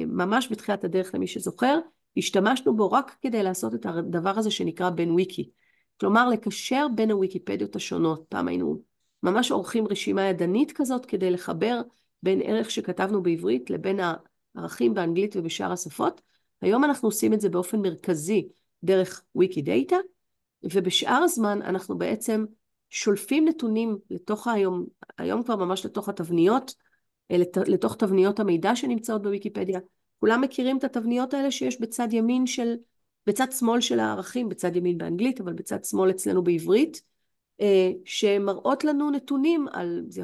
ממש בתחילת הדרך למי שזוכר, השתמשנו בו רק כדי לעשות את הדבר הזה שנקרא בין וויקי. כלומר, לקשר בין הוויקיפדיות השונות. פעם היינו ממש עורכים רשימה ידנית כזאת כדי לחבר בין ערך שכתבנו בעברית לבין הערכים באנגלית ובשאר השפות. היום אנחנו עושים את זה באופן מרכזי דרך ויקידאטה, ובשאר הזמן אנחנו בעצם שולפים נתונים לתוך היום כבר ממש לתוך התבניות, לתוך תבניות המידע שנמצאות בוויקיפדיה. כולם מכירים את התבניות האלה שיש בצד שמאל של הערכים, בצד ימין באנגלית, אבל בצד שמאל אצלנו בעברית, שמראות לנו נתונים על, זה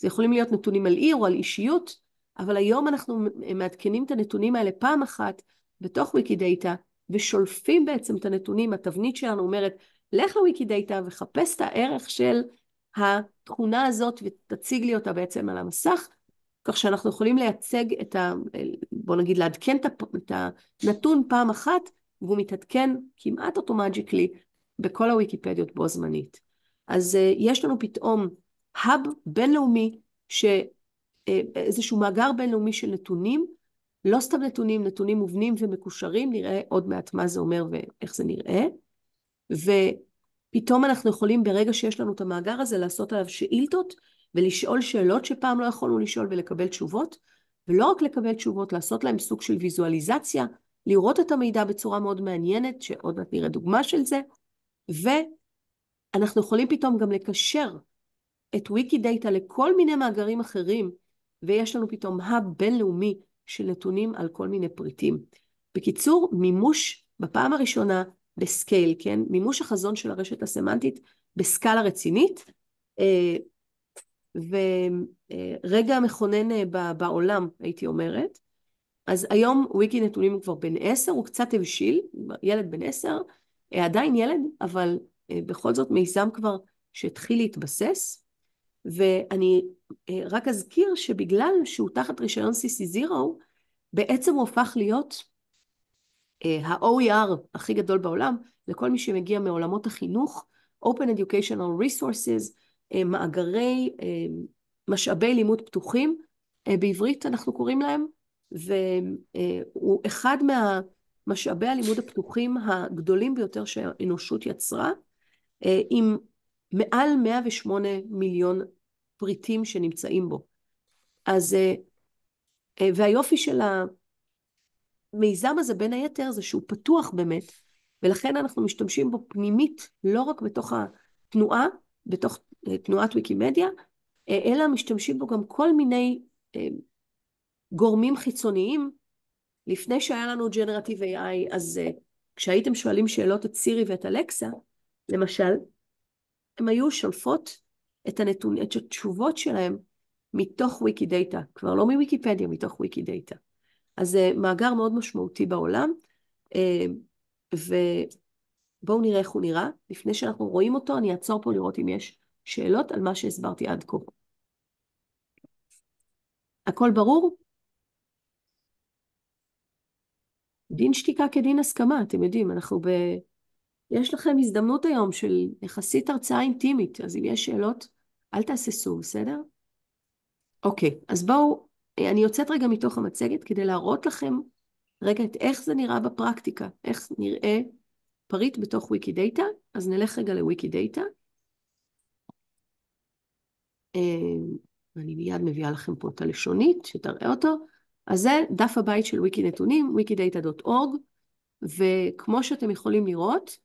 יכולים להיות נתונים על עיר או על אישיות, אבל היום אנחנו מעדכנים את הנתונים האלה פעם אחת בתוך ויקידאטה, ושולפים בעצם את הנתונים. התבנית שלנו אומרת, לך לוויקידאטה וחפש את הערך של התכונה הזאת ותציג לי אותה בעצם על המסך, כך שאנחנו יכולים לייצג בוא נגיד לעדכן את הנתון פעם אחת, והוא מתעדכן כמעט אוטומטיקלי בכל הוויקיפדיות בו זמנית. אז יש לנו פתאום האב בינלאומי, איזשהו מאגר בינלאומי של נתונים, לא סתם נתונים מובנים ומקושרים, נראה עוד מעט מה זה אומר ואיך זה נראה, ופתאום אנחנו יכולים ברגע שיש לנו את המאגר הזה לעשות עליו שאילתות, ולשאול שאלות שפעם לא יכולנו לשאול ולקבל תשובות, ולא רק לקבל תשובות, לעשות להם סוג של ויזואליזציה, לראות את המידע בצורה מאוד מעניינת, שעוד מעט נראה דוגמה של זה, ואנחנו יכולים פתאום גם לקשר את ויקידאטה לכל מיני מאגרים אחרים, ויש לנו פתאום האב בינלאומי של נתונים על כל מיני פריטים. בקיצור, מימוש בפעם הראשונה בסקייל, כן? מימוש החזון של הרשת הסמנטית בסקאלה רצינית, ורגע מכונן בעולם, הייתי אומרת. אז היום וויקי נתונים הוא כבר בן 10, הוא קצת הבשיל, ילד בן 10, עדיין ילד, אבל בכל זאת מיזם כבר שהתחיל להתבסס, ואני רק אזכיר שבגלל שהוא תחת רישיון CC0, בעצם הוא הפך להיות ה-OER הכי גדול בעולם, לכל מי שמגיע מעולמות החינוך, Open Educational Resources, מאגרי, משאבי לימוד פתוחים, בעברית אנחנו קוראים להם, והוא אחד מהמשאבי הלימוד הפתוחים הגדולים ביותר שהאנושות יצרה, עם מעל 108 מיליון פריטים שנמצאים בו. אז, והיופי של המיזם הזה בין היתר זה שהוא פתוח באמת, ולכן אנחנו משתמשים בו פנימית, לא רק בתוך התנועה, בתוך תנועת ויקימדיה, אלא משתמשים בו גם כל מיני גורמים חיצוניים. לפני שהיה לנו Generative AI, אז כשהייתם שואלים שאלות את סירי ואת אלקסה, למשל, הם היו שולפות את התשובות שלהם מתוך ויקידאטה, כבר לא מוויקיפדיה, מתוך ויקידאטה. אז זה מאגר מאוד משמעותי בעולם, ובואו נראה איך הוא נראה. לפני שאנחנו רואים אותו, אני אעצור פה לראות אם יש שאלות על מה שהסברתי עד כה. הכל ברור? דין שתיקה כדין הסכמה, אתם יודעים, יש לכם הזדמנות היום של יחסית הרצאה אינטימית, אז אם יש שאלות, אל תעשסו, בסדר? אוקיי, אז בואו, אני יוצאת רגע מתוך המצגת כדי להראות לכם רגע את איך זה נראה בפרקטיקה, איך נראה פריט בתוך ויקידאטה. אז נלך רגע לוויקידאטה. אני מיד מביאה לכם פה את הלשונית שתראה אותו. אז זה דף הבית של ויקי נתונים, wikidata.org, וכמו שאתם יכולים לראות,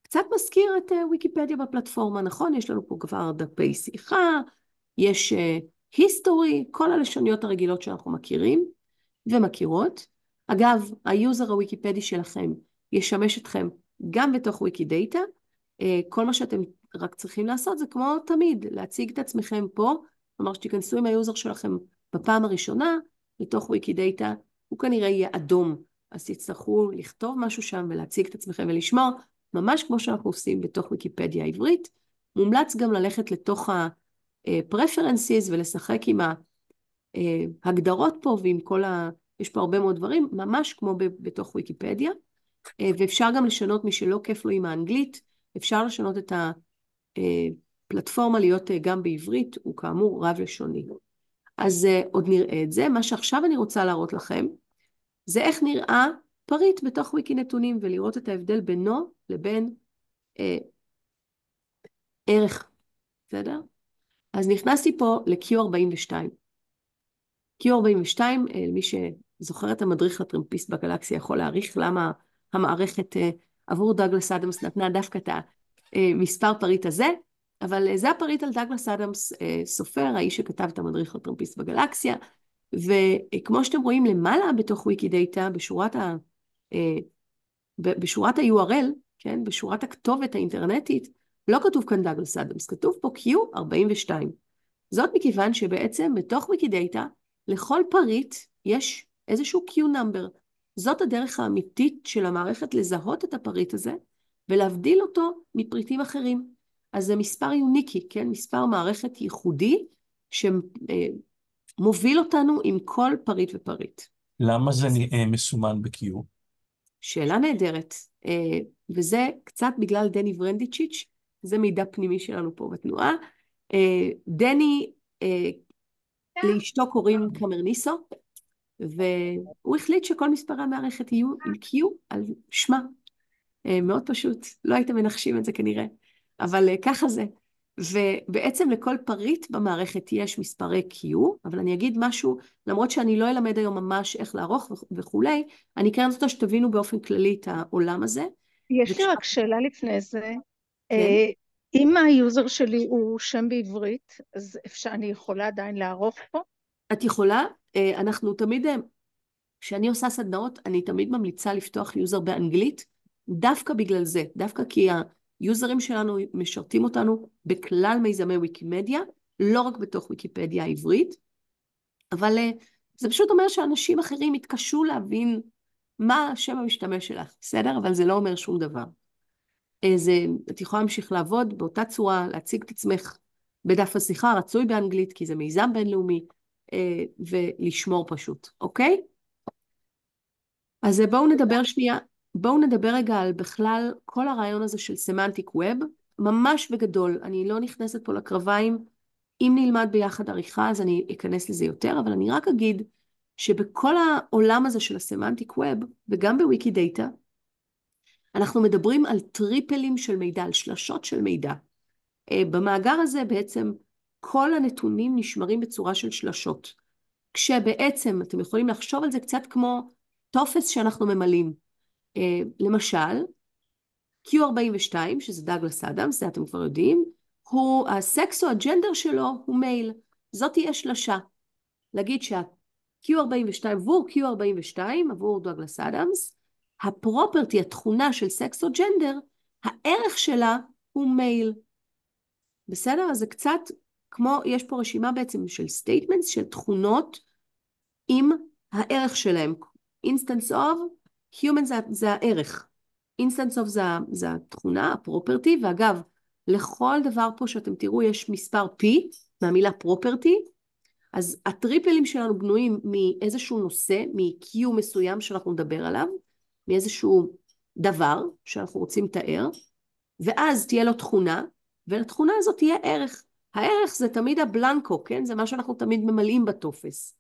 קצת מזכיר את ויקיפדיה בפלטפורמה, נכון? יש לנו פה כבר דפי שיחה, יש היסטורי, כל הלשוניות הרגילות שאנחנו מכירים ומכירות. אגב, היוזר הוויקיפדי שלכם ישמש אתכם גם בתוך ויקידאטה, כל מה שאתם רק צריכים לעשות זה כמו תמיד, להציג את עצמכם פה, כלומר שתיכנסו עם היוזר שלכם בפעם הראשונה לתוך ויקידאטה, הוא כנראה יהיה אדום, אז תצטרכו לכתוב משהו שם ולהציג את עצמכם ולשמור, ממש כמו שאנחנו עושים בתוך ויקיפדיה העברית. מומלץ גם ללכת לתוך ה-preferences ולשחק עם ההגדרות פה ועם כל יש פה הרבה מאוד דברים, ממש כמו בתוך ויקיפדיה, ואפשר גם לשנות מי שלא כיף לו עם האנגלית, אפשר לשנות את הפלטפורמה להיות גם בעברית, הוא כאמור רב לשוני. אז עוד נראה את זה. מה שעכשיו אני רוצה להראות לכם, זה איך נראה פריט בתוך ויקי נתונים, ולראות את ההבדל בינו לבין ערך, בסדר? אז נכנסתי פה ל-Q42. Q42, מי שזוכר את המדריך לטרמפיסט בגלקסיה יכול להעריך למה המערכת עבור דאגלס אדמס נתנה דווקא את המספר פריט הזה, אבל זה הפריט על דאגלס אדמס, סופר, האיש שכתב את המדריך לטרמפיסט בגלקסיה, וכמו שאתם רואים למעלה בתוך ויקידאטה, בשורת ה-URL, כן, בשורת הכתובת האינטרנטית, לא כתוב כאן דאגלס אדמס, כתוב פה Q42. זאת מכיוון שבעצם בתוך ויקידאטה, לכל פריט יש איזשהו Q-number. זאת הדרך האמיתית של המערכת לזהות את הפריט הזה, ולהבדיל אותו מפריטים אחרים. אז זה מספר יוניקי, כן? מספר מערכת ייחודי, שמוביל אותנו עם כל פריט ופריט. למה זה מסומן ב-Q? שאלה נהדרת, וזה קצת בגלל דני ורנדיצ'יץ', זה מידע פנימי שלנו פה בתנועה. דני, לאשתו קוראים קמרניסו, והוא החליט שכל מספרי המערכת יהיו עם Q על שמה. מאוד פשוט, לא הייתם מנחשים את זה כנראה, אבל ככה זה. ובעצם לכל פריט במערכת יש מספרי Q, אבל אני אגיד משהו, למרות שאני לא אלמד היום ממש איך לערוך וכולי, אני כן רוצה שתבינו באופן כללי את העולם הזה. יש לי רק שאלה לפני זה. אם היוזר שלי הוא שם בעברית, אז אני יכולה עדיין לערוך פה? את יכולה, אנחנו תמיד, כשאני עושה סדנאות, אני תמיד ממליצה לפתוח יוזר באנגלית, דווקא בגלל זה, דווקא כי היוזרים שלנו משרתים אותנו בכלל מיזמי ויקימדיה, לא רק בתוך ויקיפדיה העברית, אבל זה פשוט אומר שאנשים אחרים יתקשו להבין מה שם המשתמש שלך, בסדר? אבל זה לא אומר שום דבר. את יכולה להמשיך לעבוד באותה צורה, להציג את עצמך בדף השיחה, רצוי באנגלית, כי זה מיזם בינלאומי, ולשמור פשוט, אוקיי? אז בואו נדבר שנייה, בואו נדבר רגע על בכלל כל הרעיון הזה של סמנטיק ווב, ממש בגדול, אני לא נכנסת פה לקרביים, אם נלמד ביחד עריכה אז אני אכנס לזה יותר, אבל אני רק אגיד שבכל העולם הזה של הסמנטיק ווב, וגם בוויקידאטה, אנחנו מדברים על טריפלים של מידע, על שלשות של מידע. במאגר הזה בעצם כל הנתונים נשמרים בצורה של שלשות, כשבעצם אתם יכולים לחשוב על זה קצת כמו טופס שאנחנו ממלאים. למשל, Q42, שזה דאגלס אדמס, זה אתם כבר יודעים, הסקס או הג'נדר שלו הוא מייל. זאת תהיה שלשה. להגיד שה-Q42 עבור Q42, עבור דאגלס אדמס, הפרופרטי, התכונה של סקס או ג'נדר, הערך שלה הוא מייל. בסדר? אז זה קצת כמו, יש פה רשימה בעצם של statements, של תכונות עם הערך שלהם. instance of, human זה הערך. instance of זה התכונה, הפרופרטי, ואגב, לכל דבר פה שאתם תראו יש מספר P, מהמילה פרופרטי, אז הטריפלים שלנו בנויים מאיזשהו נושא, מ-Q מסוים שאנחנו נדבר עליו, מאיזשהו דבר שאנחנו רוצים לתאר, ואז תהיה לו תכונה, ולתכונה הזאת תהיה ערך. הערך זה תמיד הבלנקו, כן? זה מה שאנחנו תמיד ממלאים בטופס.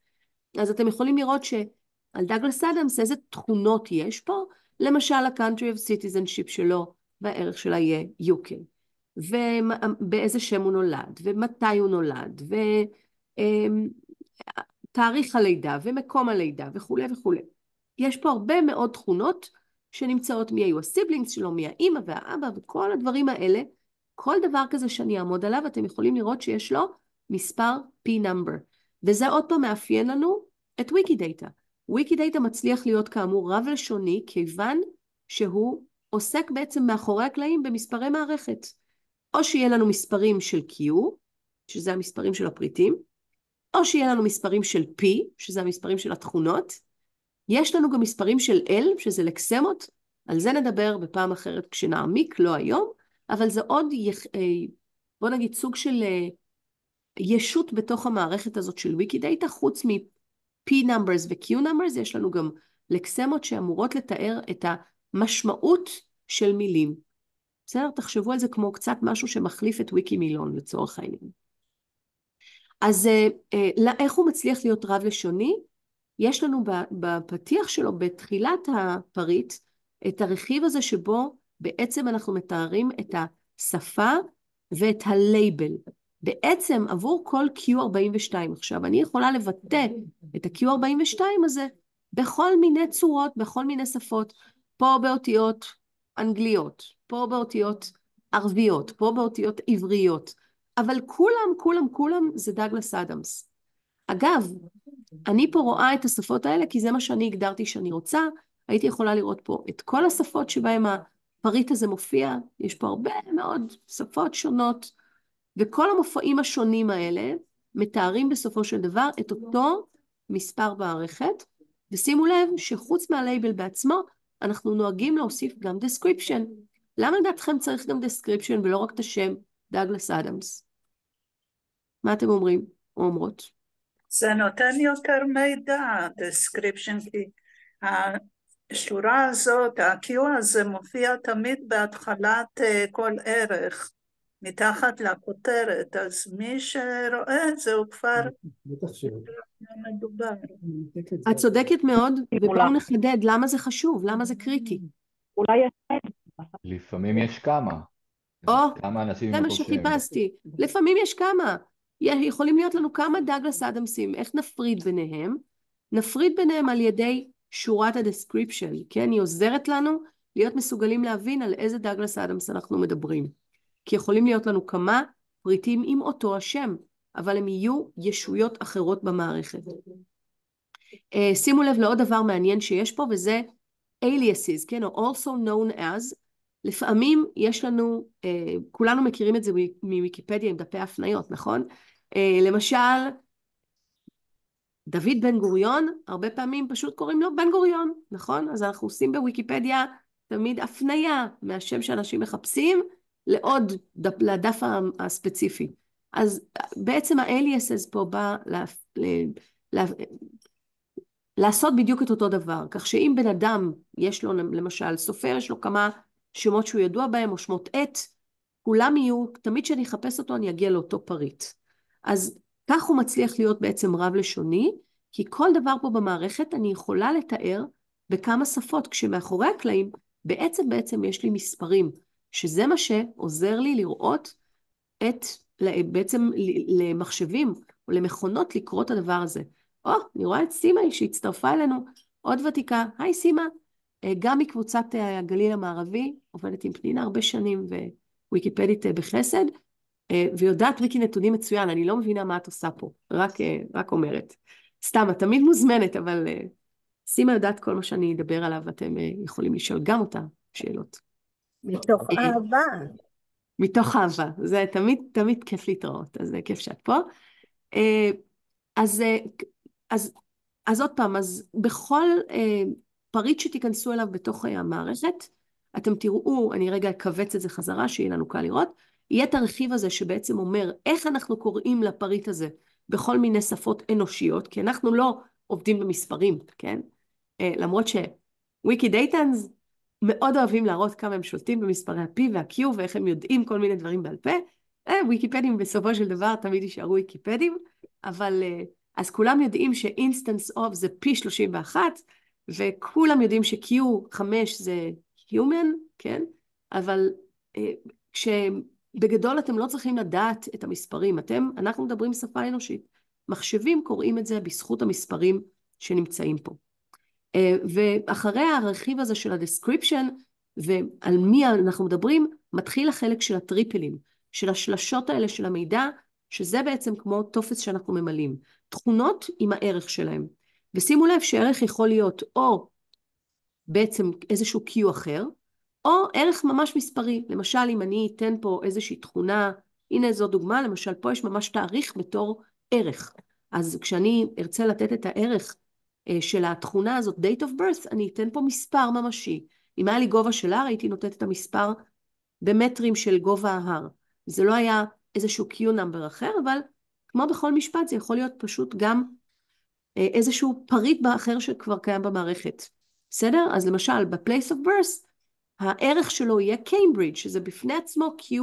אז אתם יכולים לראות שעל דאגלס אדמס איזה תכונות יש פה, למשל ה-country of citizenship שלו, והערך שלה יהיה UK. ובאיזה שם הוא נולד, ומתי הוא נולד, ותאריך הלידה, ומקום הלידה, וכו' וכו'. יש פה הרבה מאוד תכונות שנמצאות מי היו הסיבלינגס שלו, מי האמא והאבא, וכל הדברים האלה, כל דבר כזה שאני אעמוד עליו, אתם יכולים לראות שיש לו מספר P-number. וזה עוד פעם מאפיין לנו את ויקידאטה. ויקידאטה מצליח להיות כאמור רב לשוני, כיוון שהוא עוסק בעצם מאחורי הקלעים במספרי מערכת. או שיהיה לנו מספרים של Q, שזה המספרים של הפריטים, או שיהיה לנו מספרים של P, שזה המספרים של התכונות. יש לנו גם מספרים של L, שזה לקסמות, על זה נדבר בפעם אחרת כשנעמיק, לא היום, אבל זה עוד, בוא נגיד, סוג של ישות בתוך המערכת הזאת של ויקידאטה, חוץ מ-P numbers ו-Q numbers, יש לנו גם לקסמות שאמורות לתאר את המשמעות של מילים. בסדר? תחשבו על זה כמו קצת משהו שמחליף את ויקי מילון לצורך העניין. אז איך הוא מצליח להיות רב לשוני? יש לנו בפתיח שלו, בתחילת הפריט, את הרכיב הזה שבו בעצם אנחנו מתארים את השפה ואת הלייבל. בעצם עבור כל Q42 עכשיו, אני יכולה לבטא את ה-Q42 הזה בכל מיני צורות, בכל מיני שפות, פה באותיות אנגליות, פה באותיות ערביות, פה באותיות עבריות, אבל כולם זה דאגלס אדמס. אגב, אני פה רואה את השפות האלה כי זה מה שאני הגדרתי שאני רוצה, הייתי יכולה לראות פה את כל השפות שבהם הפריט הזה מופיע, יש פה הרבה מאוד שפות שונות, וכל המופעים השונים האלה מתארים בסופו של דבר את אותו מספר מערכת, ושימו לב שחוץ מהלייבל בעצמו, אנחנו נוהגים להוסיף גם description. למה לדעתכם צריך גם description ולא רק את השם דאגלס אדמס? מה אתם אומרים או אומרות? זה נותן יותר מידע, description, כי השורה הזאת, ה-Q הזה מופיע תמיד בהתחלת כל ערך, מתחת לכותרת, אז מי שרואה את זה הוא כבר מדובר. את צודקת מאוד, ובואו נחדד למה זה חשוב, למה זה קריטי. אולי לפעמים יש כמה. כמה אנשים זה מה שחיפשתי. לפעמים יש כמה. יכולים להיות לנו כמה דאגלס אדמסים. איך נפריד ביניהם? נפריד ביניהם על ידי שורת הדסקריפשן, כן? היא עוזרת לנו להיות מסוגלים להבין על איזה דאגלס אדמס אנחנו מדברים. כי יכולים להיות לנו כמה פריטים עם אותו השם, אבל הם יהיו ישויות אחרות במערכת. שימו לב לעוד דבר מעניין שיש פה, וזה aliases, כן? או also known as. לפעמים יש לנו, כולנו מכירים את זה מוויקיפדיה עם דפי הפניות, נכון? למשל, דוד בן גוריון, הרבה פעמים פשוט קוראים לו בן גוריון, נכון? אז אנחנו עושים בוויקיפדיה תמיד הפניה מהשם שאנשים מחפשים, לעוד לדף הספציפי. אז בעצם ה-aliases פה בא לעשות בדיוק את אותו דבר, כך שאם בן אדם יש לו למשל סופר, יש לו כמה שמות שהוא ידוע בהם או שמות עת, כולם יהיו, תמיד שאני אחפש אותו אני אגיע לאותו פריט. אז כך הוא מצליח להיות בעצם רב לשוני, כי כל דבר פה במערכת אני יכולה לתאר בכמה שפות, כשמאחורי הקלעים בעצם יש לי מספרים, שזה מה שעוזר לי לראות בעצם למחשבים או למכונות לקרוא את הדבר הזה. אני רואה את סימה שהצטרפה אלינו, עוד ותיקה. היי סימה, גם מקבוצת הגליל המערבי, עובדת עם פנינה הרבה שנים וויקיפדית בחסד, ויודעת ויקי נתונים מצוין, אני לא מבינה מה את עושה פה, רק אומרת. סתם, את תמיד מוזמנת, אבל סימה יודעת כל מה שאני אדבר עליו, ואתם יכולים לשאול גם אותה שאלות. מתוך אהבה. מתוך אהבה, זה תמיד כיף להתראות, אז כיף שאת פה. אז עוד פעם, אז בכל פריט שתיכנסו אליו בתוך המערכת, אתם תראו, אני רגע אקבץ את זה חזרה, שיהיה לנו קל לראות, יהיה את הרכיב הזה שבעצם אומר איך אנחנו קוראים לפריט הזה בכל מיני שפות אנושיות, כי אנחנו לא עובדים במספרים, כן? למרות שוויקידאטאנס מאוד אוהבים להראות כמה הם שולטים במספרי ה-P וה-Q ואיך הם יודעים כל מיני דברים בעל פה. וויקיפדים בסופו של דבר תמיד יישארו וויקיפדים, אבל אז כולם יודעים ש-instance of זה P31, וכולם יודעים ש-Q5 זה human, כן? אבל כשבגדול אתם לא צריכים לדעת את המספרים, אנחנו מדברים שפה אנושית. מחשבים קוראים את זה בזכות המספרים שנמצאים פה. ואחרי הרכיב הזה של ה-description, ועל מי אנחנו מדברים, מתחיל החלק של הטריפלים, של השלשות האלה של המידע, שזה בעצם כמו טופס שאנחנו ממלאים. תכונות עם הערך שלהם. ושימו לב שערך יכול להיות או בעצם איזשהו Q אחר, או ערך ממש מספרי. למשל, אם אני אתן פה איזושהי תכונה, הנה זו דוגמה, למשל פה יש ממש תאריך בתור ערך. אז כשאני ארצה לתת את הערך של התכונה הזאת, date of birth, אני אתן פה מספר ממשי. אם היה לי גובה של הר, הייתי נותנת את המספר במטרים של גובה ההר. זה לא היה איזשהו Q-number אחר, אבל כמו בכל משפט, זה יכול להיות פשוט גם איזשהו פריט אחר שכבר קיים במערכת. בסדר? אז למשל, ב-place of birth, הערך שלו יהיה קיימברידג', שזה בפני עצמו Q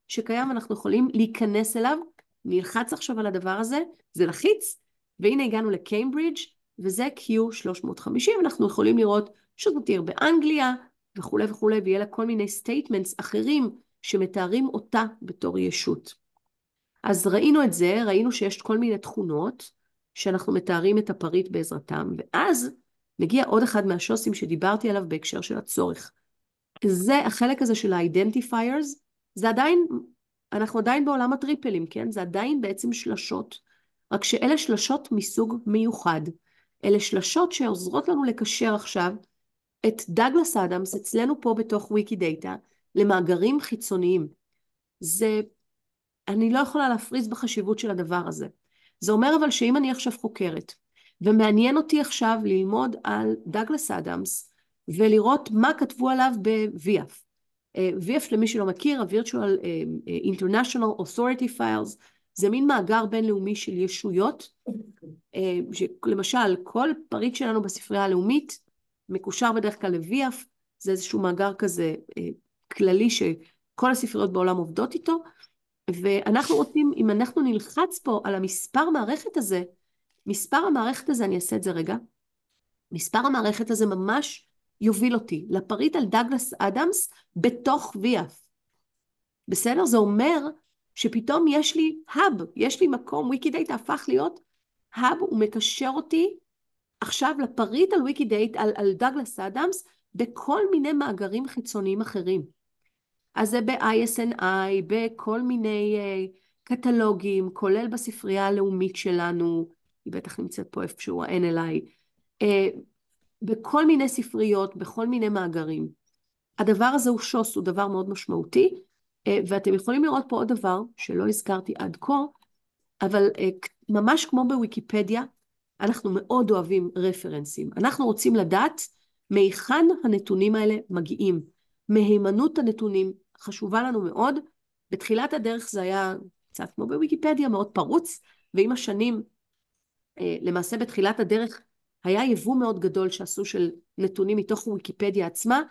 שקיים, אנחנו יכולים להיכנס אליו, נלחץ עכשיו על הדבר הזה, זה לחיץ, והנה הגענו לקיימברידג', וזה Q350, אנחנו יכולים לראות שזאת תהיה באנגליה, וכו' וכו', ויהיה לה כל מיני סטייטמנטס אחרים, שמתארים אותה בתור ישות. אז ראינו את זה, ראינו שיש כל מיני תכונות, שאנחנו מתארים את הפריט בעזרתם, ואז נגיע עוד אחד מהשוסים שדיברתי עליו בהקשר של הצורך. זה החלק הזה של ה-identifiers, זה עדיין, אנחנו עדיין בעולם הטריפלים, כן? זה עדיין בעצם שלשות, רק שאלה שלשות מסוג מיוחד. אלה שלשות שעוזרות לנו לקשר עכשיו את דאגלס אדמס אצלנו פה בתוך ויקידאטה למאגרים חיצוניים. זה, אני לא יכולה להפריז בחשיבות של הדבר הזה. זה אומר אבל שאם אני עכשיו חוקרת, ומעניין אותי עכשיו ללמוד על דאגלס אדמס, ולראות מה כתבו עליו ב-VIAF. VIAF למי שלא מכיר, ה-Virtual International Authority Files, זה מין מאגר בינלאומי של ישויות, למשל כל פריט שלנו בספרייה הלאומית, מקושר בדרך כלל ל-VIAF, זה איזשהו מאגר כזה כללי שכל הספריות בעולם עובדות איתו, ואנחנו רוצים, אם אנחנו נלחץ פה על המספר מערכת הזה, מספר המערכת הזה, אני אעשה את זה רגע, מספר המערכת הזה ממש יוביל אותי לפריט על דאגלס אדמס בתוך VIAF. בסדר? זה אומר שפתאום יש לי hub, יש לי מקום, ויקידאטה הפך להיות hub, הוא מקשר אותי עכשיו לפריט על ויקידאטה, על דאגלס אדמס, בכל מיני מאגרים חיצוניים אחרים. אז זה ב-ISNI, בכל מיני קטלוגים, כולל בספרייה הלאומית שלנו, היא בטח נמצאת פה איפשהו, ה-NLI, בכל מיני ספריות, בכל מיני מאגרים. הדבר הזה הוא שוס, הוא דבר מאוד משמעותי, ואתם יכולים לראות פה עוד דבר שלא הזכרתי עד כה, אבל ממש כמו בוויקיפדיה, אנחנו מאוד אוהבים רפרנסים. אנחנו רוצים לדעת מהיכן הנתונים האלה מגיעים. מהימנות הנתונים חשובה לנו מאוד. בתחילת הדרך זה היה קצת כמו בוויקיפדיה, מאוד פרוץ, ועם השנים, למעשה בתחילת הדרך, היה יבוא מאוד גדול שעשו של נתונים מתוך ויקיפדיה עצמה,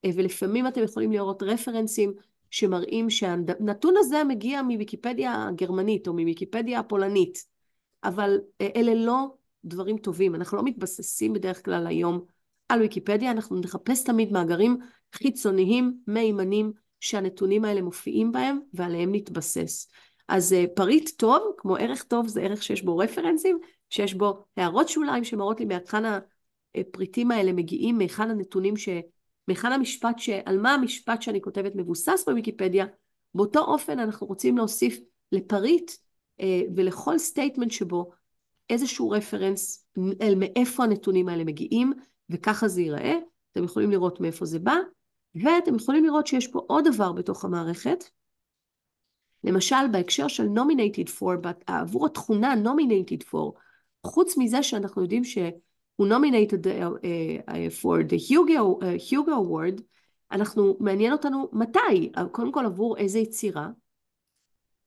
ולפעמים אתם יכולים לראות רפרנסים שמראים שהנתון הזה מגיע מוויקיפדיה הגרמנית או מוויקיפדיה הפולנית, אבל אלה לא דברים טובים, אנחנו לא מתבססים בדרך כלל היום על ויקיפדיה, אנחנו נחפש תמיד מאגרים חיצוניים, מהימנים, שהנתונים האלה מופיעים בהם ועליהם נתבסס. אז פריט טוב, כמו ערך טוב, זה ערך שיש בו רפרנסים, שיש בו הערות שוליים שמראות לי מהיכן הפריטים האלה מגיעים, מהיכן הנתונים מהיכן המשפט על מה המשפט שאני כותבת מבוסס בוויקיפדיה, באותו אופן אנחנו רוצים להוסיף לפריט ולכל סטייטמנט שבו איזשהו רפרנס אל מאיפה הנתונים האלה מגיעים, וככה זה ייראה. אתם יכולים לראות מאיפה זה בא, ואתם יכולים לראות שיש פה עוד דבר בתוך המערכת, למשל בהקשר של nominated for, עבור התכונה nominated for, חוץ מזה שאנחנו יודעים שהוא nominated for the Hugo Award, אנחנו מעניין אותנו מתי, קודם כל עבור איזה יצירה,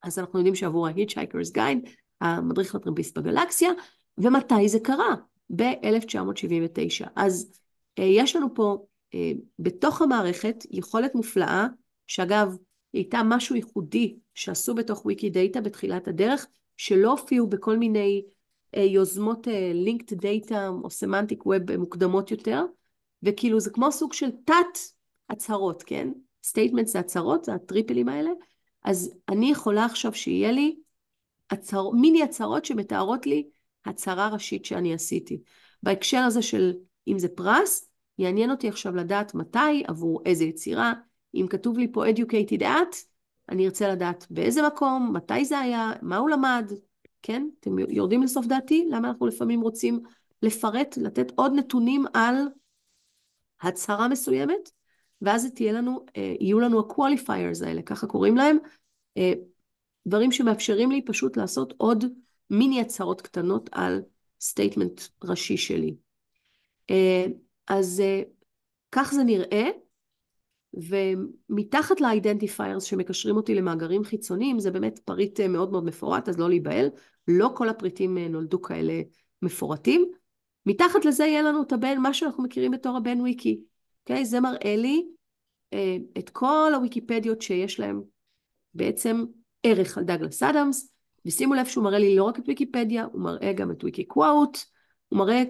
אז אנחנו יודעים שעבור ה-Hitchhiker's Guide, המדריך לטרמפיסט בגלקסיה, ומתי זה קרה? ב-1979. אז יש לנו פה בתוך המערכת יכולת מופלאה, שאגב הייתה משהו ייחודי שעשו בתוך ויקידאטה בתחילת הדרך, שלא הופיעו בכל מיני יוזמות linked data או semantic web מוקדמות יותר, וכאילו זה כמו סוג של תת הצהרות, כן? statements זה הצהרות, זה הטריפלים האלה, אז אני יכולה עכשיו שיהיה לי מיני הצהרות שמתארות לי הצהרה ראשית שאני עשיתי. בהקשר הזה של אם זה פרס, יעניין אותי עכשיו לדעת מתי, עבור איזה יצירה, אם כתוב לי פה educated at, אני ארצה לדעת באיזה מקום, מתי זה היה, מה הוא למד, כן? אתם יורדים לסוף דעתי? למה אנחנו לפעמים רוצים לפרט, לתת עוד נתונים על הצהרה מסוימת? ואז יהיו לנו ה-qualifiers האלה, ככה קוראים להם, דברים שמאפשרים לי פשוט לעשות עוד מיני הצהרות קטנות על סטייטמנט ראשי שלי. אז כך זה נראה, ומתחת ל-identifiers שמקשרים אותי למאגרים חיצוניים, זה באמת פריט מאוד מאוד מפורט, אז לא להיבהל, לא כל הפריטים נולדו כאלה מפורטים. מתחת לזה יהיה לנו את הבן, מה שאנחנו מכירים בתור הבן וויקי. Okay? זה מראה לי את כל הוויקיפדיות שיש להם בעצם ערך על דאגלס אדמס, ושימו לב שהוא מראה לי לא רק את ויקיפדיה, הוא מראה גם את ויקי קוואוט, הוא מראה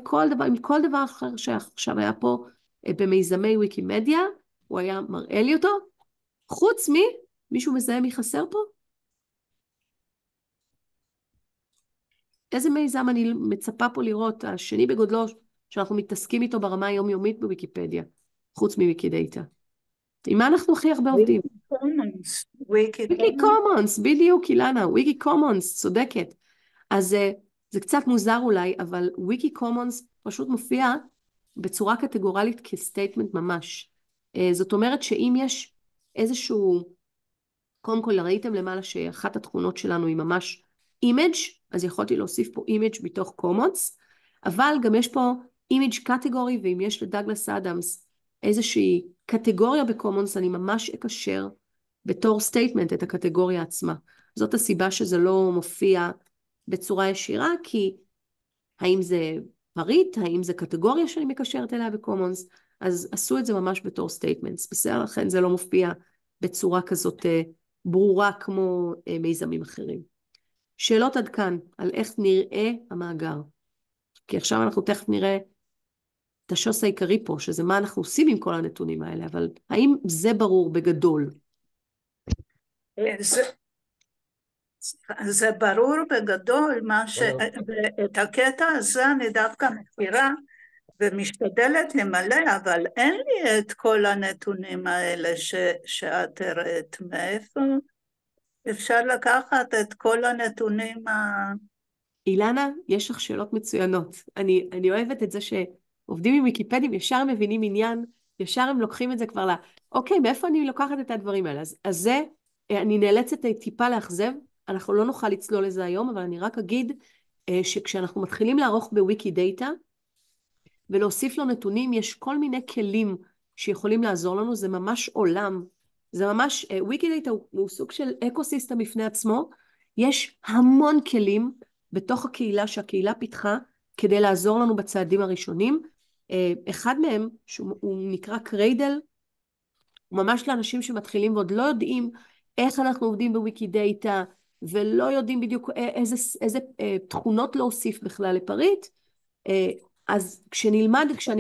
כל דבר אחר שעכשיו היה פה במיזמי ויקימדיה, הוא היה מראה לי אותו, חוץ מישהו מזהה מי חסר פה? איזה מיזם אני מצפה פה לראות, השני בגודלו, שאנחנו מתעסקים איתו ברמה היומיומית בוויקיפדיה, חוץ מוויקידאטה. עם מה אנחנו הכי הרבה עובדים? וויקי קומונס, בדיוק אילנה, וויקי קומונס, צודקת. אז זה קצת מוזר אולי, אבל וויקי קומונס פשוט מופיע בצורה קטגורלית כסטייטמנט ממש. זאת אומרת שאם יש איזשהו, קודם כל ראיתם למעלה שאחת התכונות שלנו היא ממש אימג', אז יכולתי להוסיף פה אימג' בתוך קומונס, אבל גם יש פה אימג' קטגורי, ואם יש לדאגלס אדמס איזושהי קטגוריה בקומונס, אני ממש אקשר בתור סטייטמנט את הקטגוריה עצמה. זאת הסיבה שזה לא מופיע בצורה ישירה, כי האם זה פריט, האם זה קטגוריה שאני מקשרת אליה בקומונס, אז עשו את זה ממש בתור סטייטמנטס, בסדר, לכן זה לא מופיע בצורה כזאת ברורה כמו מיזמים אחרים. שאלות עד כאן על איך נראה המאגר, כי עכשיו אנחנו תכף נראה את השוס העיקרי פה, שזה מה אנחנו עושים עם כל הנתונים האלה, אבל האם זה ברור בגדול? זה ברור בגדול, את הקטע הזה אני דווקא מכירה ומשתדלת למלא, אבל אין לי את כל הנתונים האלה שאת הראית. מאיפה אפשר לקחת את כל הנתונים אילנה, יש לך שאלות מצוינות. אני אוהבת את זה שעובדים עם ויקיפדים, ישר הם מבינים עניין, ישר הם לוקחים את זה כבר אוקיי, מאיפה אני לוקחת את הדברים האלה? אז זה, אני נאלצת טיפה לאכזב, אנחנו לא נוכל לצלול לזה היום, אבל אני רק אגיד שכשאנחנו מתחילים לערוך בוויקידאטה, ולהוסיף לו נתונים, יש כל מיני כלים שיכולים לעזור לנו, זה ממש עולם, זה ממש, ויקידאטה הוא סוג של אקוסיסטם בפני עצמו, יש המון כלים בתוך הקהילה שהקהילה פיתחה, כדי לעזור לנו בצעדים הראשונים, אחד מהם, שהוא נקרא קריידל, הוא ממש לאנשים שמתחילים ועוד לא יודעים איך אנחנו עובדים בוויקידאטה, ולא יודעים בדיוק איזה תכונות להוסיף בכלל לפריט, אז כשאני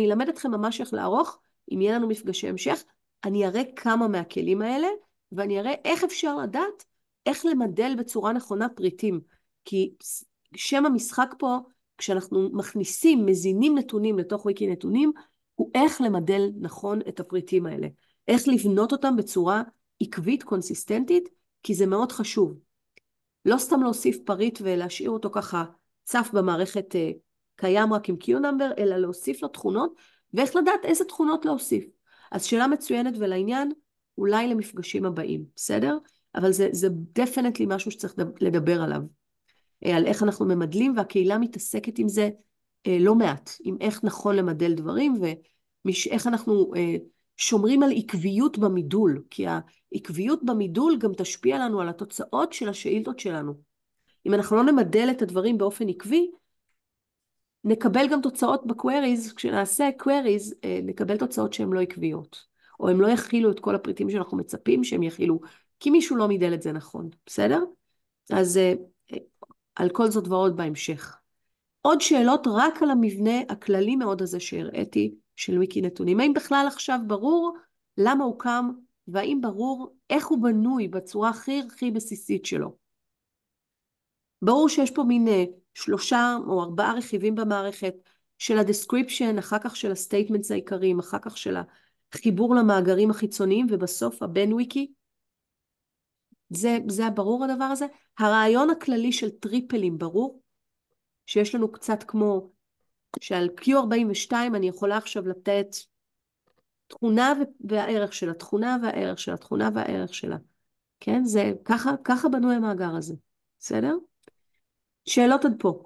אלמד אתכם ממש איך לערוך, אם יהיה לנו מפגשי המשך, אני אראה כמה מהכלים האלה, ואני אראה איך אפשר לדעת, איך למדל בצורה נכונה פריטים, כי שם המשחק פה, כשאנחנו מכניסים, מזינים נתונים לתוך ויקי נתונים, הוא איך למדל נכון את הפריטים האלה, איך לבנות אותם בצורה עקבית, קונסיסטנטית, כי זה מאוד חשוב. לא סתם להוסיף פריט ולהשאיר אותו ככה צף במערכת קיים רק עם Q-Number, אלא להוסיף לו תכונות, ואיך לדעת איזה תכונות להוסיף. אז שאלה מצוינת ולעניין, אולי למפגשים הבאים, בסדר? אבל זה definitely משהו שצריך לדבר עליו. על איך אנחנו ממדלים, והקהילה מתעסקת עם זה לא מעט, עם איך נכון למדל דברים, ואיך אנחנו שומרים על עקביות במידול, כי העקביות במידול גם תשפיע לנו על התוצאות של השאילתות שלנו. אם אנחנו לא נמדל את הדברים באופן עקבי, נקבל גם תוצאות בקוויריז, כשנעשה קוויריז, נקבל תוצאות שהן לא עקביות, או הם לא יכילו את כל הפריטים שאנחנו מצפים שהם יכילו, כי מישהו לא מידל את זה נכון, בסדר? אז על כל זאת ועוד בהמשך. עוד שאלות רק על המבנה הכללי מאוד הזה שהראיתי של ויקי נתונים. האם בכלל עכשיו ברור למה הוא קם, והאם ברור איך הוא בנוי בצורה הכי בסיסית שלו? ברור שיש פה מין 3 או 4 רכיבים במערכת של הדסקריפשן, אחר כך של הסטייטמנטס העיקריים, אחר כך של החיבור למאגרים החיצוניים, ובסוף הבן ויקי. זה ברור הדבר הזה. הרעיון הכללי של טריפלים ברור, שיש לנו קצת כמו שעל Q42 אני יכולה עכשיו לתת תכונה והערך שלה, תכונה והערך שלה, תכונה והערך שלה. כן? זה ככה בנוי המאגר הזה. בסדר? שאלות עד פה.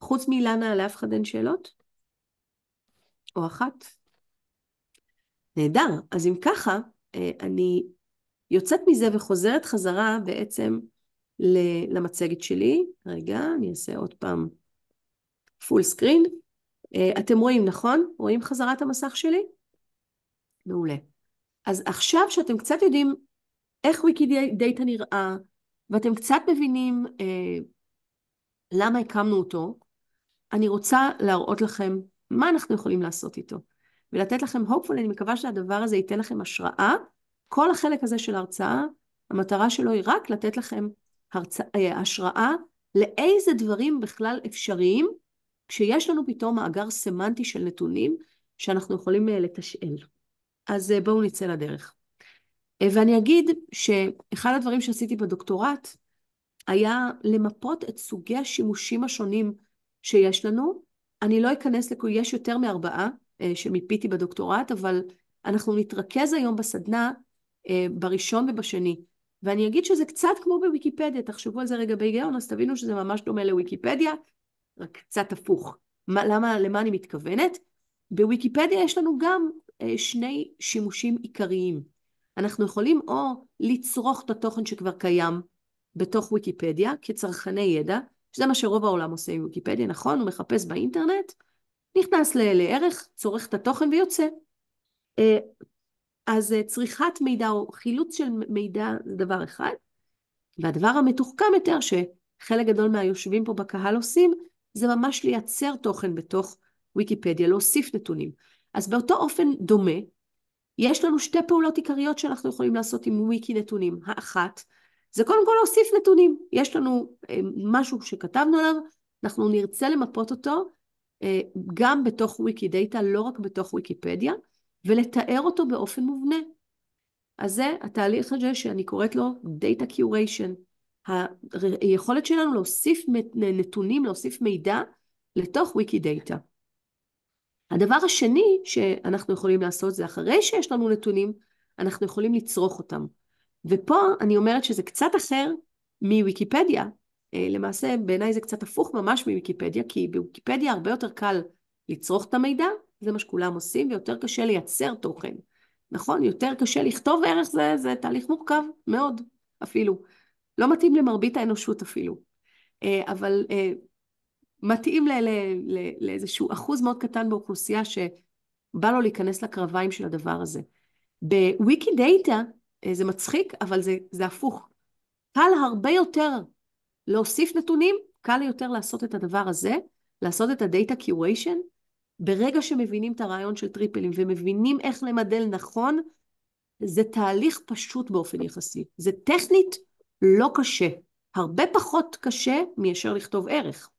חוץ מאילנה, לאף אחד אין שאלות? או אחת? נהדר. אז אם ככה, אני יוצאת מזה וחוזרת חזרה בעצם למצגת שלי. רגע, אני אעשה עוד פעם פול סקרין. אתם רואים, נכון? רואים חזרת המסך שלי? מעולה. אז עכשיו שאתם קצת יודעים איך ויקידאטה נראה, ואתם קצת מבינים למה הקמנו אותו, אני רוצה להראות לכם מה אנחנו יכולים לעשות איתו. ולתת לכם, hopefully, אני מקווה שהדבר הזה ייתן לכם השראה. כל החלק הזה של ההרצאה, המטרה שלו היא רק לתת לכם השראה לאיזה דברים בכלל אפשריים, כשיש לנו פתאום מאגר סמנטי של נתונים שאנחנו יכולים לתשאל. אז בואו נצא לדרך. ואני אגיד שאחד הדברים שעשיתי בדוקטורט היה למפות את סוגי השימושים השונים שיש לנו. אני לא אכנס יש יותר מ4 שמיפיתי בדוקטורט, אבל אנחנו נתרכז היום בסדנה בראשון ובשני. ואני אגיד שזה קצת כמו בוויקיפדיה, תחשבו על זה רגע בהיגיון, אז תבינו שזה ממש דומה לוויקיפדיה, רק קצת הפוך. למה אני מתכוונת? בוויקיפדיה יש לנו גם 2 שימושים עיקריים. אנחנו יכולים או לצרוך את התוכן שכבר קיים בתוך ויקיפדיה כצרכני ידע, שזה מה שרוב העולם עושה עם ויקיפדיה, נכון? הוא מחפש באינטרנט, נכנס לערך, צורך את התוכן ויוצא. אז צריכת מידע או חילוץ של מידע זה דבר אחד, והדבר המתוחכם יותר שחלק גדול מהיושבים פה בקהל עושים, זה ממש לייצר תוכן בתוך ויקיפדיה, להוסיף נתונים. אז באותו אופן דומה, יש לנו 2 פעולות עיקריות שאנחנו יכולים לעשות עם וויקי נתונים. האחת, זה קודם כל להוסיף נתונים. יש לנו משהו שכתבנו עליו, אנחנו נרצה למפות אותו גם בתוך ויקידאטה, לא רק בתוך ויקיפדיה, ולתאר אותו באופן מובנה. אז זה התהליך הזה שאני קוראת לו Data Curation. היכולת שלנו להוסיף נתונים, להוסיף מידע לתוך ויקידאטה. הדבר השני שאנחנו יכולים לעשות זה אחרי שיש לנו נתונים, אנחנו יכולים לצרוך אותם. ופה אני אומרת שזה קצת אחר מוויקיפדיה. למעשה בעיניי זה קצת הפוך ממש מוויקיפדיה, כי בוויקיפדיה הרבה יותר קל לצרוך את המידע, זה מה שכולם עושים, ויותר קשה לייצר תוכן. נכון? יותר קשה לכתוב ערך, זה תהליך מורכב מאוד אפילו. לא מתאים למרבית האנושות אפילו. אבל מתאים לאיזשהו אחוז מאוד קטן באוכלוסייה שבא לו להיכנס לקרביים של הדבר הזה. בוויקידאטה זה מצחיק, אבל זה הפוך. קל הרבה יותר להוסיף נתונים, קל יותר לעשות את הדבר הזה, לעשות את ה-Data Curation, ברגע שמבינים את הרעיון של טריפלים ומבינים איך למדל נכון, זה תהליך פשוט באופן יחסי. זה טכנית לא קשה, הרבה פחות קשה מאשר לכתוב ערך.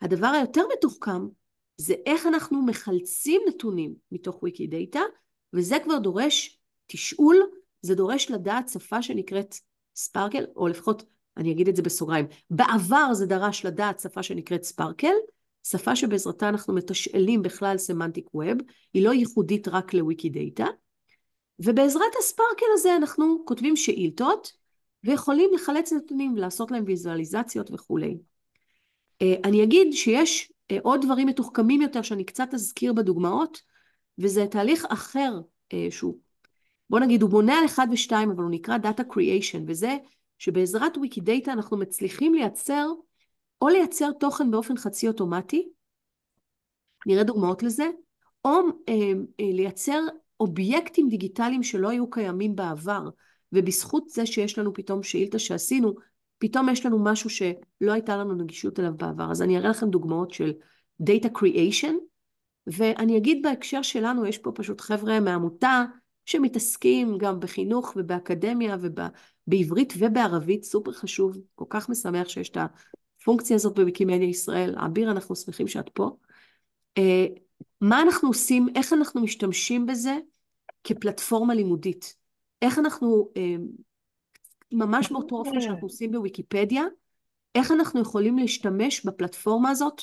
הדבר היותר מתוחכם זה איך אנחנו מחלצים נתונים מתוך ויקידאטה, וזה כבר דורש תשאול, זה דורש לדעת שפה שנקראת ספרקל, או לפחות אני אגיד את זה בסוגריים, בעבר זה דרש לדעת שפה שנקראת ספרקל, שפה שבעזרתה אנחנו מתשאלים בכלל סמנטיק ווב, היא לא ייחודית רק לוויקידאטה, ובעזרת הספרקל הזה אנחנו כותבים שאילתות, ויכולים לחלץ נתונים ולעשות להם ויזואליזציות וכו'. אני אגיד שיש עוד דברים מתוחכמים יותר שאני קצת אזכיר בדוגמאות, וזה תהליך אחר שהוא, בוא נגיד, הוא בונה על 1 ו-2, אבל הוא נקרא Data Creation, וזה שבעזרת ויקידאטה אנחנו מצליחים לייצר, או לייצר תוכן באופן חצי אוטומטי, נראה דוגמאות לזה, או לייצר אובייקטים דיגיטליים שלא היו קיימים בעבר, ובזכות זה שיש לנו פתאום שאילתה שעשינו, פתאום יש לנו משהו שלא הייתה לנו נגישות אליו בעבר. אז אני אראה לכם דוגמאות של Data Creation, ואני אגיד בהקשר שלנו, יש פה פשוט חבר'ה מהעמותה, שמתעסקים גם בחינוך ובאקדמיה ובעברית ובערבית, סופר חשוב, כל כך משמח שיש את הפונקציה הזאת בוויקימדיה ישראל. עביר, אנחנו שמחים שאת פה. מה אנחנו עושים, איך אנחנו משתמשים בזה כפלטפורמה לימודית? איך אנחנו, ממש באותו אופן שאנחנו עושים בוויקיפדיה, איך אנחנו יכולים להשתמש בפלטפורמה הזאת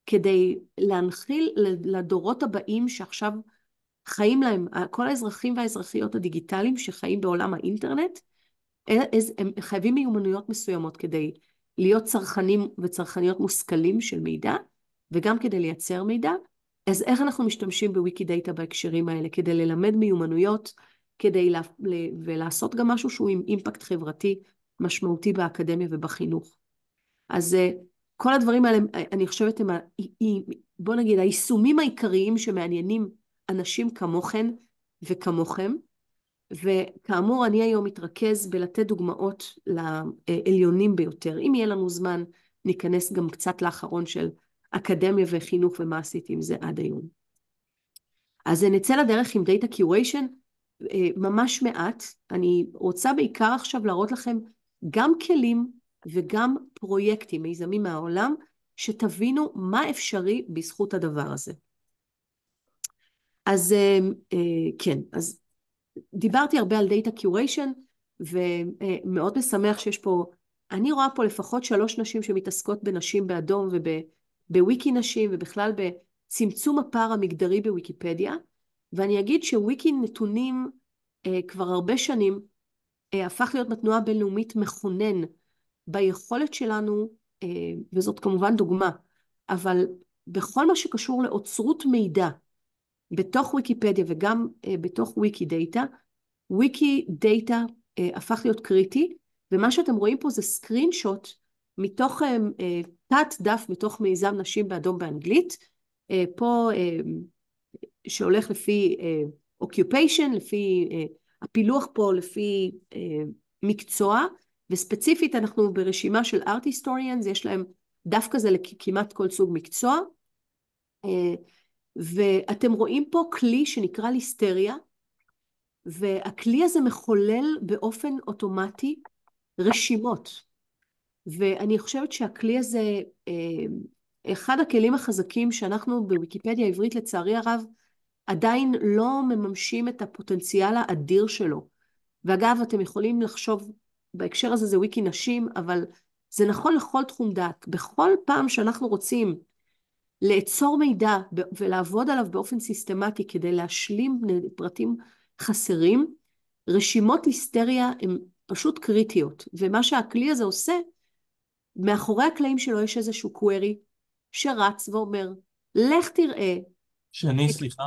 כדי להנחיל לדורות הבאים שעכשיו חיים להם, כל האזרחים והאזרחיות הדיגיטליים שחיים בעולם האינטרנט, הם חייבים מיומנויות מסוימות כדי להיות צרכנים וצרכניות מושכלים של מידע, וגם כדי לייצר מידע. אז איך אנחנו משתמשים בוויקידאטה בהקשרים האלה? כדי ללמד מיומנויות, ולעשות גם משהו שהוא עם אימפקט חברתי משמעותי באקדמיה ובחינוך. אז כל הדברים האלה, אני חושבת, בוא נגיד, היישומים העיקריים שמעניינים אנשים כמוכן וכמוכם, וכאמור אני היום מתרכז בלתת דוגמאות לעליונים ביותר. אם יהיה לנו זמן, ניכנס גם קצת לאחרון של אקדמיה וחינוך ומה עשיתי עם זה עד היום. אז נצא לדרך עם Data Curation, ממש מעט. אני רוצה בעיקר עכשיו להראות לכם גם כלים וגם פרויקטים, מיזמים מהעולם, שתבינו מה אפשרי בזכות הדבר הזה. אז כן, אז דיברתי הרבה על Data Curation, ומאוד משמח שיש פה, אני רואה פה לפחות 3 נשים שמתעסקות בנשים באדום ובוויקי נשים, ובכלל בצמצום הפער המגדרי בוויקיפדיה, ואני אגיד שוויקי נתונים כבר הרבה שנים, הפך להיות בתנועה בינלאומית מכונן, ביכולת שלנו, וזאת כמובן דוגמה, אבל בכל מה שקשור לאוצרות מידע, בתוך ויקיפדיה וגם בתוך ויקידאטה, ויקידאטה הפך להיות קריטי, ומה שאתם רואים פה זה סקרין שוט מתוך תת דף בתוך מיזם נשים באדום באנגלית, פה שהולך לפי occupation, לפי הפילוח פה לפי מקצוע, וספציפית אנחנו ברשימה של art historians, יש להם דף כזה לכמעט כל סוג מקצוע, ואתם רואים פה כלי שנקרא ליסטריה, והכלי הזה מחולל באופן אוטומטי רשימות, ואני חושבת שהכלי הזה, אחד הכלים החזקים שאנחנו בוויקיפדיה העברית לצערי הרב, עדיין לא מממשים את הפוטנציאל האדיר שלו. ואגב, אתם יכולים לחשוב, בהקשר הזה זה וויקי נשים, אבל זה נכון לכל תחום דעת. בכל פעם שאנחנו רוצים לאצור מידע ולעבוד עליו באופן סיסטמטי כדי להשלים פרטים חסרים, רשימות ליסטריה הן פשוט קריטיות. ומה שהכלי הזה עושה, מאחורי הקלעים שלו יש איזשהו קווירי שרץ ואומר, לך תראה. שני, סליחה.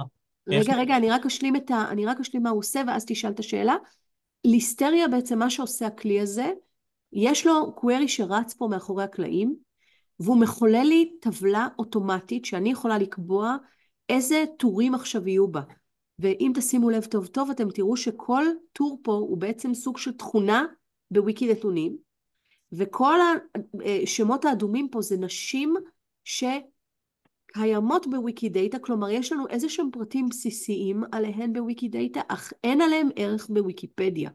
רגע, אני רק אשלים מה הוא עושה, ואז תשאל את השאלה. ליסטריה בעצם מה שעושה הכלי הזה, יש לו קווירי שרץ פה מאחורי הקלעים, והוא מחולל לי טבלה אוטומטית, שאני יכולה לקבוע איזה טורים עכשיו יהיו בה. ואם תשימו לב טוב טוב, אתם תראו שכל טור פה הוא בעצם סוג של תכונה בוויקי נתונים, וכל השמות האדומים פה זה נשים שקיימות בוויקידאטה, כלומר יש לנו איזה שהם פרטים בסיסיים עליהן בוויקידאטה, אך אין עליהם ערך בוויקיפדיה.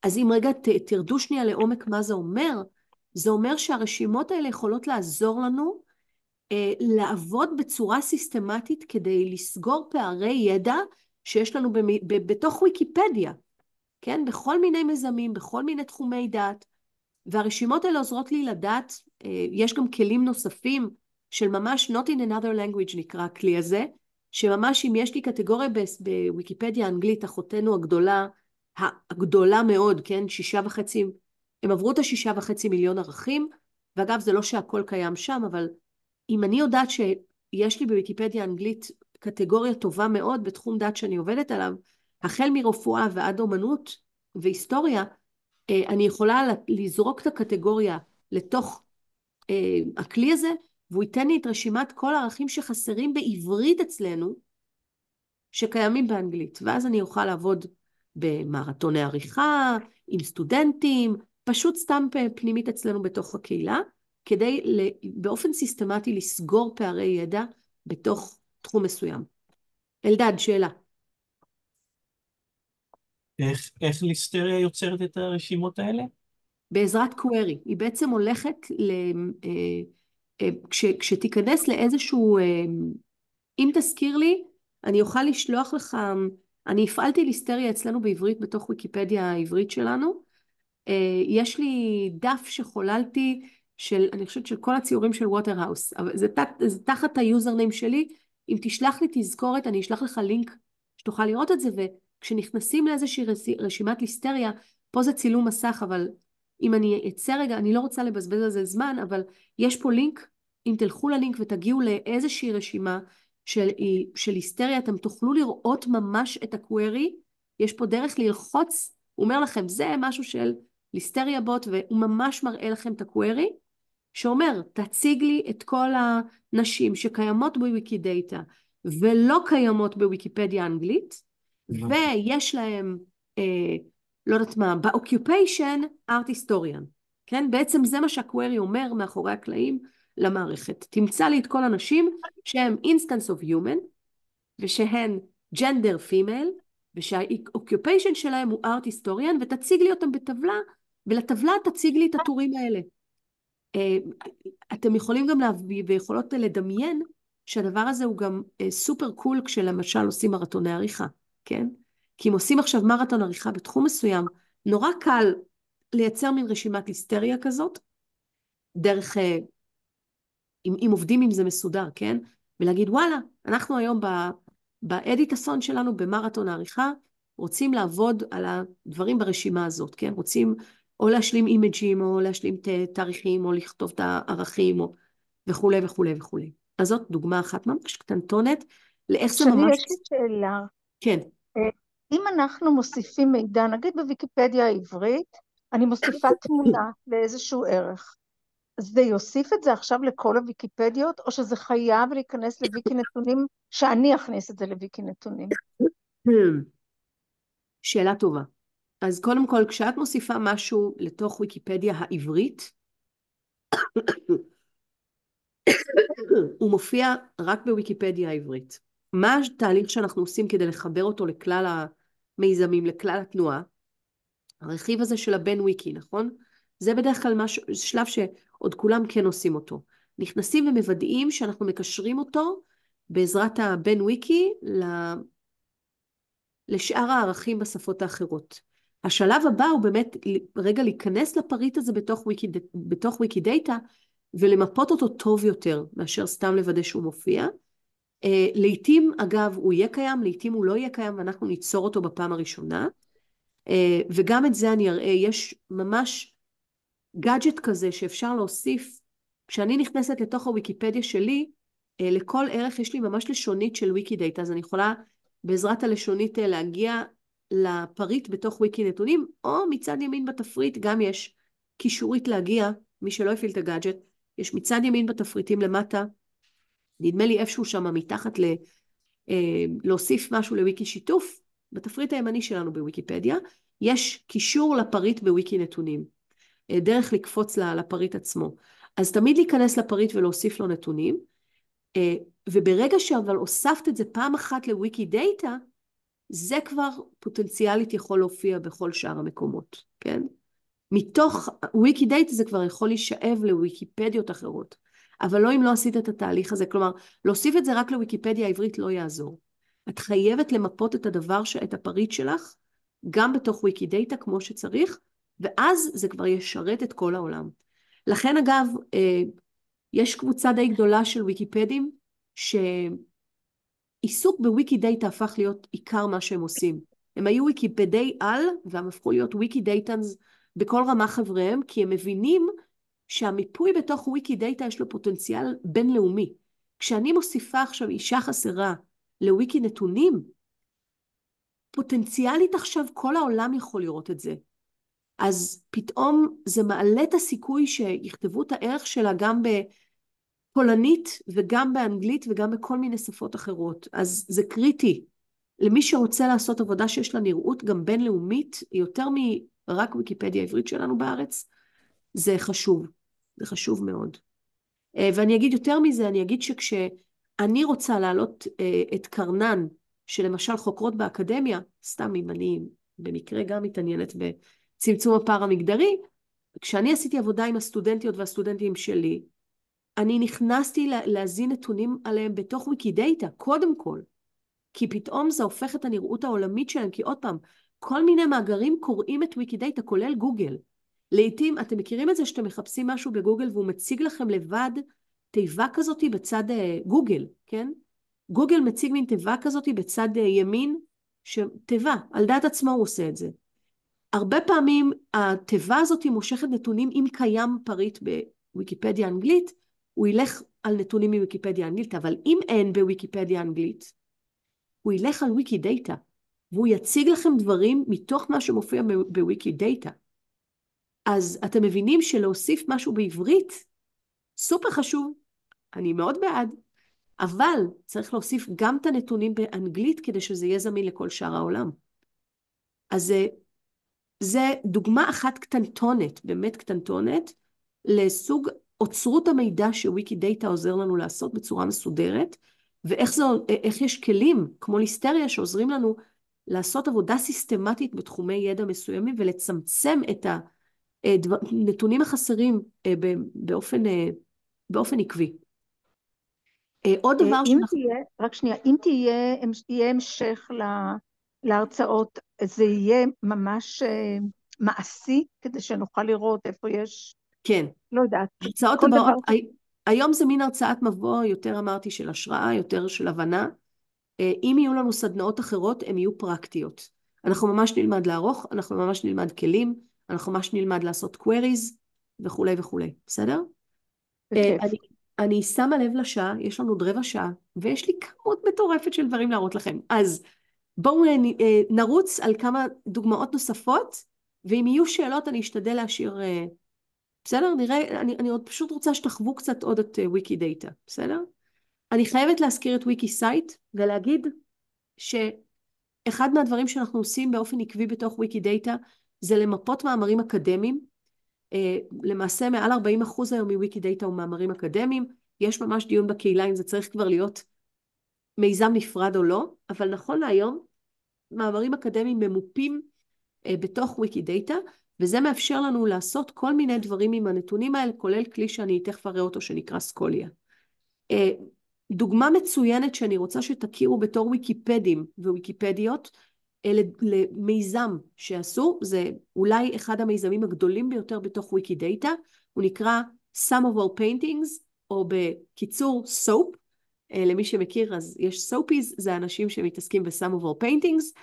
אז אם רגע תרדו שנייה לעומק מה זה אומר, זה אומר שהרשימות האלה יכולות לעזור לנו לעבוד בצורה סיסטמטית כדי לסגור פערי ידע שיש לנו בתוך ויקיפדיה, כן? בכל מיני מיזמים, בכל מיני תחומי דעת, והרשימות האלה עוזרות לי לדעת, יש גם כלים נוספים של ממש not in another language נקרא הכלי הזה, שממש אם יש לי קטגוריה בוויקיפדיה האנגלית, אחותנו הגדולה מאוד, כן? 6.5, הם עברו את 6.5 מיליון ערכים, ואגב זה לא שהכל קיים שם, אבל אם אני יודעת שיש לי בוויקיפדיה האנגלית קטגוריה טובה מאוד בתחום דעת שאני עובדת עליו, החל מרפואה ועד אומנות והיסטוריה, אני יכולה לזרוק את הקטגוריה לתוך הכלי הזה, והוא ייתן לי את רשימת כל הערכים שחסרים בעברית אצלנו, שקיימים באנגלית. ואז אני אוכל לעבוד במרתוני עריכה, עם סטודנטים, פשוט סתם פנימית אצלנו בתוך הקהילה, כדי באופן סיסטמטי לסגור פערי ידע בתוך תחום מסוים. אלדד, שאלה. איך ליסטריה יוצרת את הרשימות האלה? בעזרת קווירי. היא בעצם הולכת, כשתיכנס לאיזשהו, אם תזכיר לי, אני אוכל לשלוח לך, אני הפעלתי ליסטריה אצלנו בעברית בתוך ויקיפדיה העברית שלנו, יש לי דף שחוללתי אני חושבת של כל הציורים של ווטרהאוס, אבל זה תחת היוזרניים שלי. אם תשלח לי תזכורת, אני אשלח לך לינק שתוכל לראות את זה, וכשנכנסים לאיזושהי רשימת ליסטריה, פה זה צילום מסך, אבל אם אני אצא רגע, אני לא רוצה לבזבז על זה זמן, אבל יש פה לינק, אם תלכו ללינק ותגיעו לאיזושהי רשימה של ליסטריה, אתם תוכלו לראות ממש את הקווירי, יש פה דרך ללחוץ, הוא אומר לכם, זה משהו של ליסטריה בוט, והוא ממש מראה לכם את הקווירי, שאומר, תציג לי את כל הנשים שקיימות בוויקידאטה, ולא קיימות בוויקיפדיה האנגלית, ויש להם, לא יודעת מה, באוקיופיישן, ארט היסטוריאן. כן? בעצם זה מה שהקווירי אומר מאחורי הקלעים למערכת. תמצא לי את כל הנשים שהם instance of human, ושהן gender female, ושהאוקיופיישן שלהם הוא ארט היסטוריאן, ותציג לי אותם בטבלה, ולטבלה תציג לי את הטורים האלה. אתם יכולים גם להביא ויכולות לדמיין שהדבר הזה הוא גם סופר קול כשלמשל עושים מרתוני עריכה, כן? כי אם עושים עכשיו מרתון עריכה בתחום מסוים, נורא קל לייצר מין רשימת היסטריה כזאת, דרך, אם עובדים עם זה מסודר, כן? ולהגיד וואלה, אנחנו היום באדיטסון שלנו במרתון העריכה, רוצים לעבוד על הדברים ברשימה הזאת, כן? רוצים או להשלים אימג'ים, או להשלים תאריכים, או לכתוב את הערכים, וכו' וכו' וכו'. אז זאת דוגמה אחת ממש קטנטונת, לאיך זה ממש... שלי, יש לי שאלה. כן. אם אנחנו מוסיפים מידע, נגיד בוויקיפדיה העברית, אני מוסיפה תמונה לאיזשהו ערך. זה יוסיף את זה עכשיו לכל הוויקיפדיות, או שזה חייב להיכנס לוויקי נתונים, שאני אכניס את זה לוויקי נתונים? שאלה טובה. אז קודם כל, כשאת מוסיפה משהו לתוך ויקיפדיה העברית, הוא מופיע רק בוויקיפדיה העברית. מה התהליך שאנחנו עושים כדי לחבר אותו לכלל המיזמים, לכלל התנועה? הרכיב הזה של הבן וויקי, נכון? זה בדרך כלל שלב שעוד כולם כן עושים אותו. נכנסים ומוודאים שאנחנו מקשרים אותו בעזרת הבן וויקי לשאר הערכים בשפות האחרות. השלב הבא הוא באמת רגע להיכנס לפריט הזה בתוך ויקידאטה, ולמפות אותו טוב יותר, מאשר סתם לוודא שהוא מופיע. לעתים, אגב, הוא יהיה קיים, לעתים הוא לא יהיה קיים, ואנחנו ניצור אותו בפעם הראשונה. וגם את זה אני אראה, יש ממש גאדג'ט כזה שאפשר להוסיף, כשאני נכנסת לתוך הוויקיפדיה שלי, לכל ערך יש לי ממש לשונית של ויקידאטה, אז אני יכולה בעזרת הלשונית להגיע לפריט בתוך ויקי נתונים, או מצד ימין בתפריט גם יש קישורית להגיע, מי שלא הפעיל את הגאדג'ט, יש מצד ימין בתפריטים למטה, נדמה לי איפשהו שם מתחת להוסיף משהו לוויקי שיתוף, בתפריט הימני שלנו בוויקיפדיה, יש קישור לפריט בוויקי נתונים, דרך לקפוץ לפריט עצמו. אז תמיד להיכנס לפריט ולהוסיף לו נתונים, וברגע שאבל הוספת את זה פעם אחת לוויקידאטה, זה כבר פוטנציאלית יכול להופיע בכל שאר המקומות, כן? מתוך ויקידאטה זה כבר יכול להישאב לוויקיפדיות אחרות, אבל לא אם לא עשית את התהליך הזה, כלומר, להוסיף את זה רק לוויקיפדיה העברית לא יעזור. את חייבת למפות את הדבר, את הפריט שלך, גם בתוך ויקידאטה כמו שצריך, ואז זה כבר ישרת את כל העולם. לכן אגב, יש קבוצה די גדולה של ויקיפדים, שעיסוק בוויקידאטה הפך להיות עיקר מה שהם עושים. הם היו ויקיפדי על, והם הפכו להיות ויקידאטנס בכל רמה חבריהם, כי הם מבינים שהמיפוי בתוך ויקידאטה יש לו פוטנציאל בינלאומי. כשאני מוסיפה עכשיו אישה חסרה לוויקי נתונים, פוטנציאלית עכשיו כל העולם יכול לראות את זה. אז פתאום זה מעלה את הסיכוי שיכתבו את הערך שלה גם בפולנית וגם באנגלית וגם בכל מיני שפות אחרות. אז זה קריטי. למי שרוצה לעשות עבודה שיש לה נראות גם בינלאומית, יותר מרק ויקיפדיה העברית שלנו בארץ, זה חשוב. זה חשוב מאוד. ואני אגיד יותר מזה, אני אגיד שכשאני רוצה להעלות את קרנן, שלמשל חוקרות באקדמיה, סתם אם אני במקרה גם מתעניינת בצמצום הפער המגדרי, כשאני עשיתי עבודה עם הסטודנטיות והסטודנטים שלי, אני נכנסתי להזין נתונים עליהם בתוך ויקידאטה, קודם כל, כי פתאום זה הופך את הנראות העולמית שלהם, כי עוד פעם, כל מיני מאגרים קוראים את ויקידאטה, כולל גוגל. לעתים אתם מכירים את זה שאתם מחפשים משהו בגוגל והוא מציג לכם לבד תיבה כזאת בצד גוגל, כן? גוגל מציג מין תיבה כזאת בצד ימין, תיבה, על דעת עצמו הוא עושה את זה. הרבה פעמים התיבה הזאת מושכת נתונים, אם קיים פריט בוויקיפדיה אנגלית, הוא ילך על נתונים מוויקיפדיה אנגלית, אבל אם אין בוויקיפדיה אנגלית, הוא ילך על וויקי דאטה, והוא יציג לכם דברים מתוך מה שמופיע בוויקי דאטה. אז אתם מבינים שלהוסיף משהו בעברית, סופר חשוב, אני מאוד בעד, אבל צריך להוסיף גם את הנתונים באנגלית, כדי שזה יהיה זמין לכל שאר העולם. אז זה דוגמה אחת קטנטונת, באמת קטנטונת, לסוג אוצרות המידע שוויקי דאטה עוזר לנו לעשות בצורה מסודרת, ואיך יש כלים כמו ליסטריה שעוזרים לנו לעשות עבודה סיסטמטית בתחומי ידע מסוימים, ולצמצם את הנתונים החסרים באופן עקבי. עוד דבר רק שנייה, אם יהיה המשך להרצאות, זה יהיה ממש מעשי, כדי שנוכל לראות איפה יש... כן. לא יודעת. הרצאות הבאות, היום זה מין הרצאת מבוא, יותר אמרתי של השראה, יותר של הבנה. אם יהיו לנו סדנאות אחרות, הן יהיו פרקטיות. אנחנו ממש נלמד לערוך, אנחנו ממש נלמד כלים, אנחנו ממש נלמד לעשות queries, וכו' וכו'. בסדר? אני שמה לב לשעה, יש לנו עוד רבע שעה, ויש לי כמות מטורפת של דברים להראות לכם. אז בואו נרוץ על כמה דוגמאות נוספות, ואם יהיו שאלות אני אשתדל להשאיר, בסדר? נראה, אני עוד פשוט רוצה שתחוו קצת עוד את וויקי דאטה, בסדר? אני חייבת להזכיר את וויקי סייט, ולהגיד שאחד מהדברים שאנחנו עושים באופן עקבי בתוך וויקי דאטה, זה למפות מאמרים אקדמיים. למעשה מעל 40% היום מוויקי דאטה הוא מאמרים אקדמיים, יש ממש דיון בקהילה אם זה צריך כבר להיות מיזם נפרד או לא, אבל נכון להיום מאמרים אקדמיים ממופים בתוך וויקי דאטה, וזה מאפשר לנו לעשות כל מיני דברים עם הנתונים האלה, כולל כלי שאני תכף אראה אותו שנקרא סקוליה. דוגמה מצוינת שאני רוצה שתכירו בתור ויקיפדים וויקיפדיות, למיזם שעשו, זה אולי אחד המיזמים הגדולים ביותר בתוך וויקי דאטה, הוא נקרא Sum of All Paintings, או בקיצור SOAP, למי שמכיר אז יש SOAPies, זה אנשים שמתעסקים ב-Sum of All Paintings,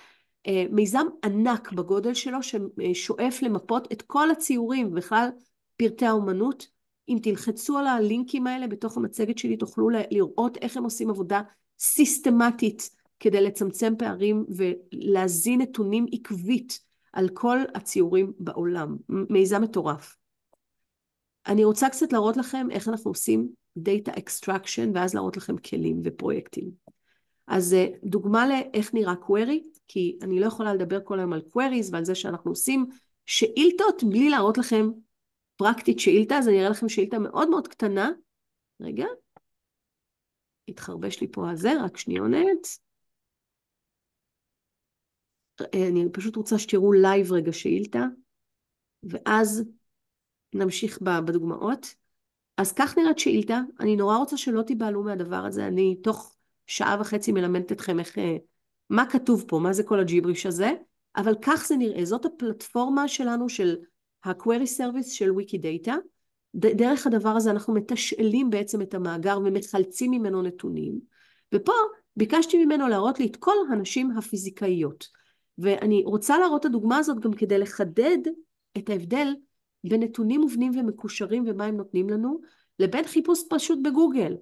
מיזם ענק בגודל שלו, ששואף למפות את כל הציורים, בכלל פרטי האומנות. אם תלחצו על הלינקים האלה בתוך המצגת שלי, תוכלו לראות איך הם עושים עבודה סיסטמטית, כדי לצמצם פערים ולהזין נתונים עקבית על כל הציורים בעולם. מיזם מטורף. אני רוצה קצת להראות לכם איך אנחנו עושים Data Extraction, ואז להראות לכם כלים ופרויקטים. אז דוגמה לאיך נראה query, כי אני לא יכולה לדבר כל היום על queries, ועל זה שאנחנו עושים שאילתות, בלי להראות לכם פרקטית שאילתה, אז אני אראה לכם שאילתה מאוד מאוד קטנה. רגע. התחרבש לי פה הזה, רק שניונת. אני פשוט רוצה שתראו לייב רגע שאילתה, ואז נמשיך בדוגמאות. אז כך נראית שאילתה, אני נורא רוצה שלא תיבהלו מהדבר הזה, אני תוך שעה וחצי מלמדת אתכם מה כתוב פה, מה זה כל הג'יבריש הזה, אבל כך זה נראה, זאת הפלטפורמה שלנו של ה-Query Service של וויקי דאטה, דרך הדבר הזה אנחנו מתשאלים בעצם את המאגר ומחלצים ממנו נתונים, ופה ביקשתי ממנו להראות לי את כל הנשים הפיזיקאיות, ואני רוצה להראות את הדוגמה הזאת גם כדי לחדד את ההבדל בין נתונים מובנים ומקושרים ומה הם נותנים לנו, לבין חיפוש פשוט בגוגל.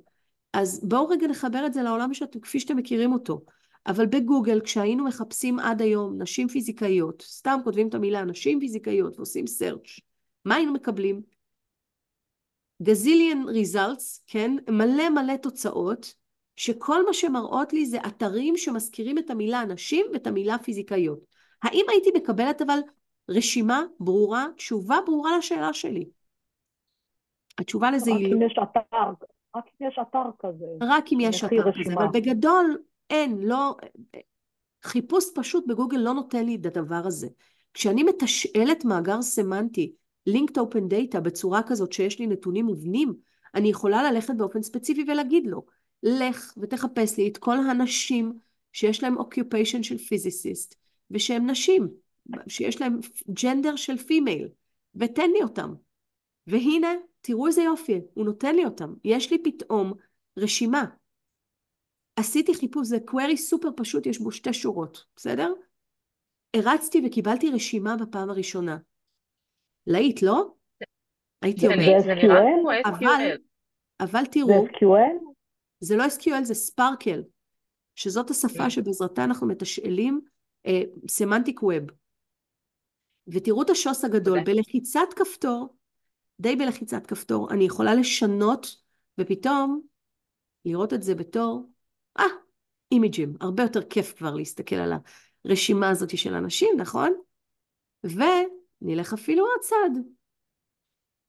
אז בואו רגע נחבר את זה לעולם כפי שאתם מכירים אותו. אבל בגוגל, כשהיינו מחפשים עד היום נשים פיזיקאיות, סתם כותבים את המילה נשים פיזיקאיות ועושים search, מה היינו מקבלים? גזיליאן results, כן? מלא תוצאות, שכל מה שמראות לי זה אתרים שמזכירים את המילה נשים ואת המילה פיזיקאיות. האם הייתי מקבלת אבל רשימה ברורה, תשובה ברורה לשאלה שלי? התשובה לזה היא... רק אם יש אתר כזה. רק אם יש אתר כזה, אבל בגדול אין, לא... חיפוש פשוט בגוגל לא נותן לי את הדבר הזה. כשאני מתשאלת מאגר סמנטי, linked open data בצורה כזאת שיש לי נתונים מובנים, אני יכולה ללכת באופן ספציפי ולהגיד לו, לך ותחפש לי את כל הנשים שיש להם occupation של physicist, ושהם נשים, שיש להם gender של female, ותן לי אותם. והנה, תראו איזה יופי, הוא נותן לי אותם. יש לי פתאום רשימה. עשיתי חיפוש, זה query סופר פשוט, יש בו 2 שורות, בסדר? הרצתי וקיבלתי רשימה בפעם הראשונה. להיט, לא? הייתי אומרת. זה נראה כמו SQL. אבל תראו, זה SQL? זה לא SQL, זה ספרקל, שזאת השפה שבעזרתה אנחנו מתשאלים סמנטיק ווב. ותראו את השוס הגדול, בלחיצת כפתור, די בלחיצת כפתור, אני יכולה לשנות, ופתאום לראות את זה בתור, אימיג'ים, הרבה יותר כיף כבר להסתכל על הרשימה הזאת של אנשים, נכון? ונלך אפילו עוד צעד,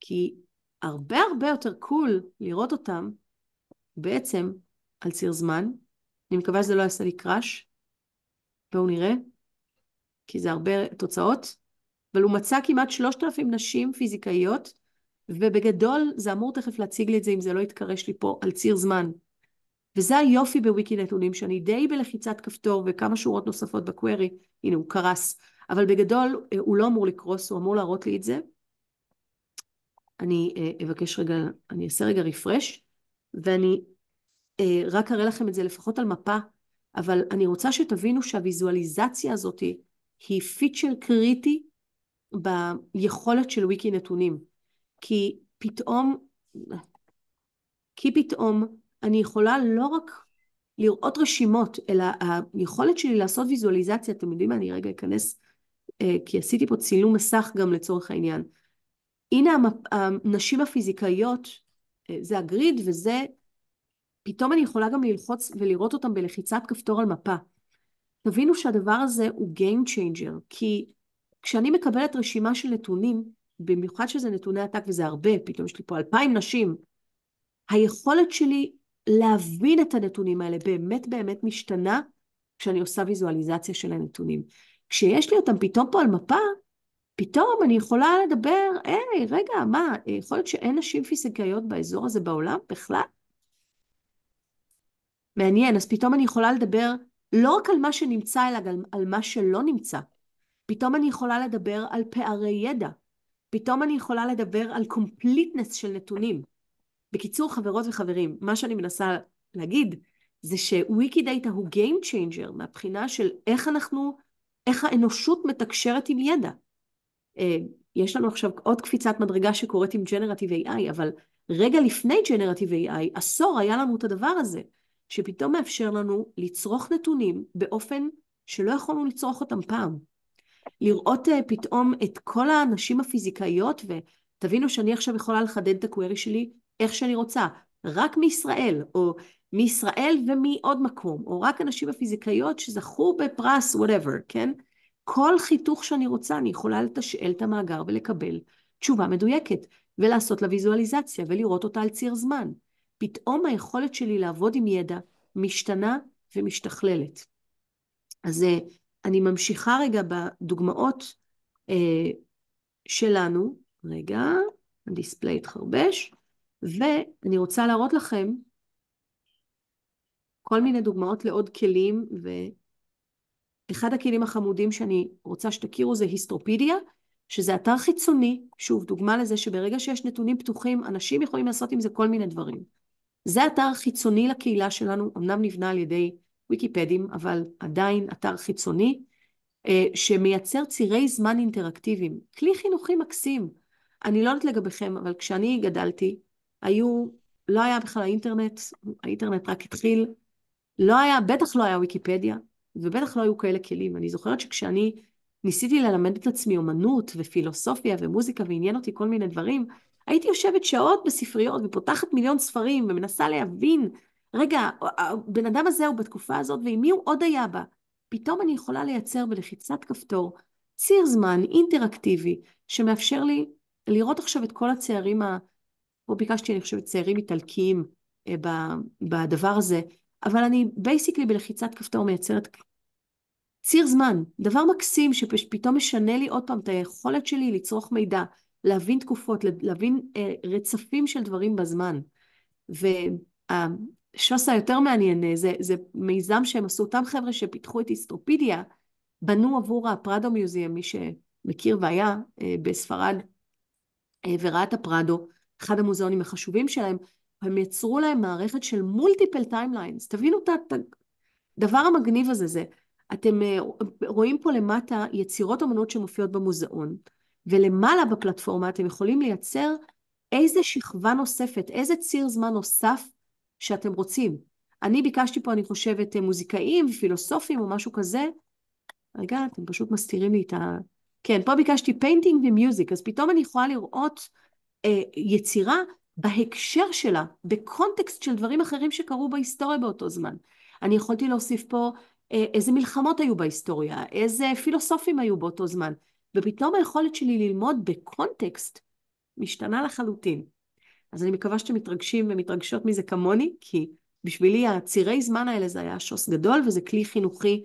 כי הרבה הרבה יותר קול לראות אותם בעצם על ציר זמן. אני מקווה שזה לא יעשה לי קראש, בואו נראה, כי זה הרבה תוצאות, אבל הוא מצא כמעט 3,000 נשים פיזיקאיות, ובגדול זה אמור תכף להציג לי את זה אם זה לא יתקרש לי פה על ציר זמן. וזה היופי בוויקי נתונים, שאני די בלחיצת כפתור וכמה שורות נוספות בקווירי, הנה הוא קרס, אבל בגדול הוא לא אמור לקרוס, הוא אמור להראות לי את זה. אני אבקש רגע, אני אעשה רגע רפרש, ואני רק אראה לכם את זה לפחות על מפה, אבל אני רוצה שתבינו שהוויזואליזציה הזאת היא פיצ'ר קריטי ביכולת של וויקי נתונים, כי פתאום אני יכולה לא רק לראות רשימות, אלא היכולת שלי לעשות ויזואליזציה, אתם יודעים מה, אני רגע אכנס, כי עשיתי פה צילום מסך גם לצורך העניין. הנה הנשים הפיזיקאיות, זה הגריד וזה, פתאום אני יכולה גם ללחוץ ולראות אותם בלחיצת כפתור על מפה. תבינו שהדבר הזה הוא game changer, כי כשאני מקבלת רשימה של נתונים, במיוחד שזה נתוני עתק וזה הרבה, פתאום יש לי פה 2,000 נשים, היכולת שלי להבין את הנתונים האלה באמת באמת משתנה כשאני עושה ויזואליזציה של הנתונים. כשיש לי אותם פתאום פה על מפה, פתאום אני יכולה לדבר, רגע, מה, יכול להיות שאין נשים פיזיקאיות באזור הזה בעולם בכלל? מעניין, אז פתאום אני יכולה לדבר לא רק על מה שנמצא, אלא גם על מה שלא נמצא. פתאום אני יכולה לדבר על פערי ידע. פתאום אני יכולה לדבר על completeness של נתונים. בקיצור, חברות וחברים, מה שאני מנסה להגיד, זה שוויקידאטה הוא game changer, מהבחינה של איך האנושות מתקשרת עם ידע. יש לנו עכשיו עוד קפיצת מדרגה שקורית עם Generative AI, אבל רגע לפני Generative AI, עשור היה לנו את הדבר הזה, שפתאום מאפשר לנו לצרוך נתונים באופן שלא יכולנו לצרוך אותם פעם. לראות פתאום את כל האנשים הפיזיקאיות, ותבינו שאני עכשיו יכולה לחדד את הקווירי שלי איך שאני רוצה, רק מישראל, או מישראל ומעוד מקום, או רק אנשים הפיזיקאיות שזכו בפרס, whatever, כן? כל חיתוך שאני רוצה, אני יכולה לתשאל את המאגר ולקבל תשובה מדויקת, ולעשות לה ויזואליזציה, ולראות אותה על ציר זמן. פתאום היכולת שלי לעבוד עם ידע משתנה ומשתכללת. אז אני ממשיכה רגע בדוגמאות שלנו, רגע, הדיספליי התחרבש, ואני רוצה להראות לכם כל מיני דוגמאות לעוד כלים, ואחד הכלים החמודים שאני רוצה שתכירו זה היסטרופידיה, שזה אתר חיצוני, שוב דוגמה לזה שברגע שיש נתונים פתוחים, אנשים יכולים לעשות עם זה כל מיני דברים. זה אתר חיצוני לקהילה שלנו, אמנם נבנה על ידי ויקיפדים, אבל עדיין אתר חיצוני, שמייצר צירי זמן אינטראקטיביים. כלי חינוכי מקסים. אני לא יודעת לגביכם, אבל כשאני גדלתי, לא היה בכלל האינטרנט רק התחיל, בטח לא היה ויקיפדיה, ובטח לא היו כאלה כלים. אני זוכרת שכשאני ניסיתי ללמד את עצמי אומנות ופילוסופיה ומוזיקה ועניין אותי כל מיני דברים, הייתי יושבת שעות בספריות ופותחת מיליון ספרים ומנסה להבין, רגע, הבן אדם הזה הוא בתקופה הזאת ועם מי הוא עוד היה בה? פתאום אני יכולה לייצר בלחיצת כפתור ציר זמן אינטראקטיבי שמאפשר לי לראות עכשיו את כל הצעירים, פה ביקשתי אני חושבת צעירים איטלקיים בדבר הזה, אבל אני בייסיקלי בלחיצת כפתור מייצרת ציר זמן, דבר מקסים שפתאום משנה לי עוד פעם את היכולת שלי לצרוך מידע, להבין תקופות, להבין רצפים של דברים בזמן. והשוס היותר מעניין, זה מיזם שהם עשו, אותם חבר'ה שפיתחו את היסטרופידיה, בנו עבור הפרדו מיוזיאם, מי שמכיר והיה בספרד, וראה את הפרדו, אחד המוזיאונים החשובים שלהם, הם יצרו להם מערכת של מולטיפל טיימליינס. תבינו את הדבר המגניב הזה, אתם רואים פה למטה יצירות אמנות שמופיעות במוזיאון, ולמעלה בפלטפורמה אתם יכולים לייצר איזה שכבה נוספת, איזה ציר זמן נוסף שאתם רוצים. אני ביקשתי פה, אני חושבת, מוזיקאים, פילוסופים או משהו כזה. רגע, אתם פשוט מסתירים לי את ה... כן, פה ביקשתי painting ומיוזיק, אז פתאום אני יכולה לראות יצירה בהקשר שלה, בקונטקסט של דברים אחרים שקרו בהיסטוריה באותו זמן. אני יכולתי להוסיף פה איזה מלחמות היו בהיסטוריה, איזה פילוסופים היו באותו זמן, ופתאום היכולת שלי ללמוד בקונטקסט משתנה לחלוטין. אז אני מקווה שאתם מתרגשים ומתרגשות מזה כמוני, כי בשבילי הצירי זמן האלה זה היה שוס גדול, וזה כלי חינוכי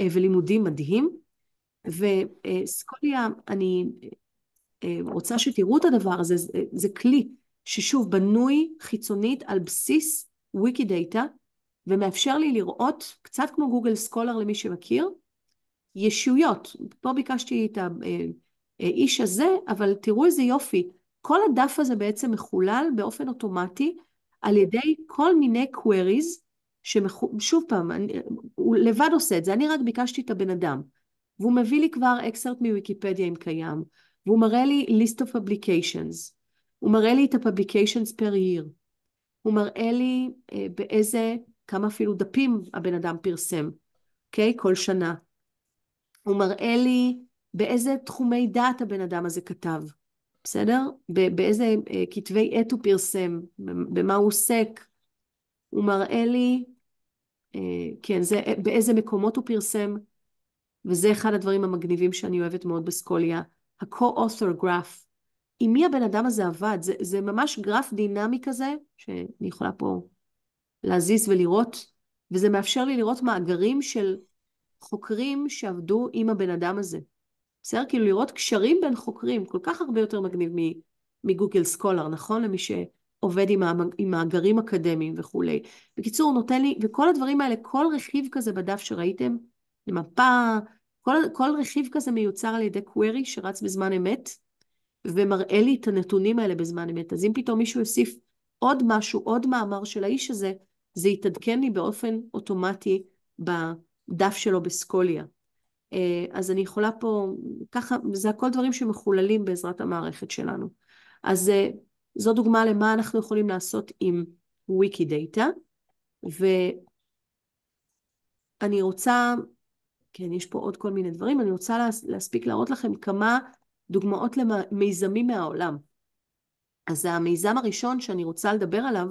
ולימודי מדהים. וסקוליה, אני רוצה שתראו את הדבר הזה, זה כלי ששוב בנוי חיצונית על בסיס ויקידאטה, ומאפשר לי לראות, קצת כמו גוגל סקולר למי שמכיר, ישויות. פה ביקשתי את האיש הזה, אבל תראו איזה יופי, כל הדף הזה בעצם מחולל באופן אוטומטי, על ידי כל מיני queries, שוב פעם, הוא לבד עושה את זה, אני רק ביקשתי את הבן אדם, והוא מביא לי כבר אקסרט מוויקיפדיה אם קיים, והוא מראה לי list of publications, הוא מראה לי את ה-publications per year, הוא מראה לי באיזה, כמה אפילו דפים הבן אדם פרסם, אוקיי? כל שנה. הוא מראה לי באיזה תחומי דעת הבן אדם הזה כתב, בסדר? באיזה כתבי עת הוא פרסם, במה הוא עוסק, הוא מראה לי, כן, באיזה מקומות הוא פרסם, וזה אחד הדברים המגניבים שאני אוהבת מאוד בסקוליה, ה-co-author graph. עם מי הבן אדם הזה עבד? זה ממש גרף דינמי כזה, שאני יכולה פה להזיז ולראות, וזה מאפשר לי לראות מאגרים של חוקרים שעבדו עם הבן אדם הזה. בסדר? כאילו לראות קשרים בין חוקרים, כל כך הרבה יותר מגניב מגוגל סקולר, נכון? למי שעובד עם מאגרים אקדמיים וכולי. בקיצור, הוא נותן לי, וכל הדברים האלה, כל רכיב כזה בדף שראיתם, למפה, כל רכיב כזה מיוצר על ידי query שרץ בזמן אמת, ומראה לי את הנתונים האלה בזמן אמת. אז אם פתאום מישהו יוסיף עוד משהו, עוד מאמר של האיש הזה, זה יתעדכן לי באופן אוטומטי בדף שלו בסקוליה. אז אני יכולה פה, ככה, זה הכל דברים שמחוללים בעזרת המערכת שלנו. אז זו דוגמה למה אנחנו יכולים לעשות עם ויקידאטה, ואני רוצה, כן, יש פה עוד כל מיני דברים, אני רוצה להספיק להראות לכם כמה דוגמאות למיזמים מהעולם. אז המיזם הראשון שאני רוצה לדבר עליו,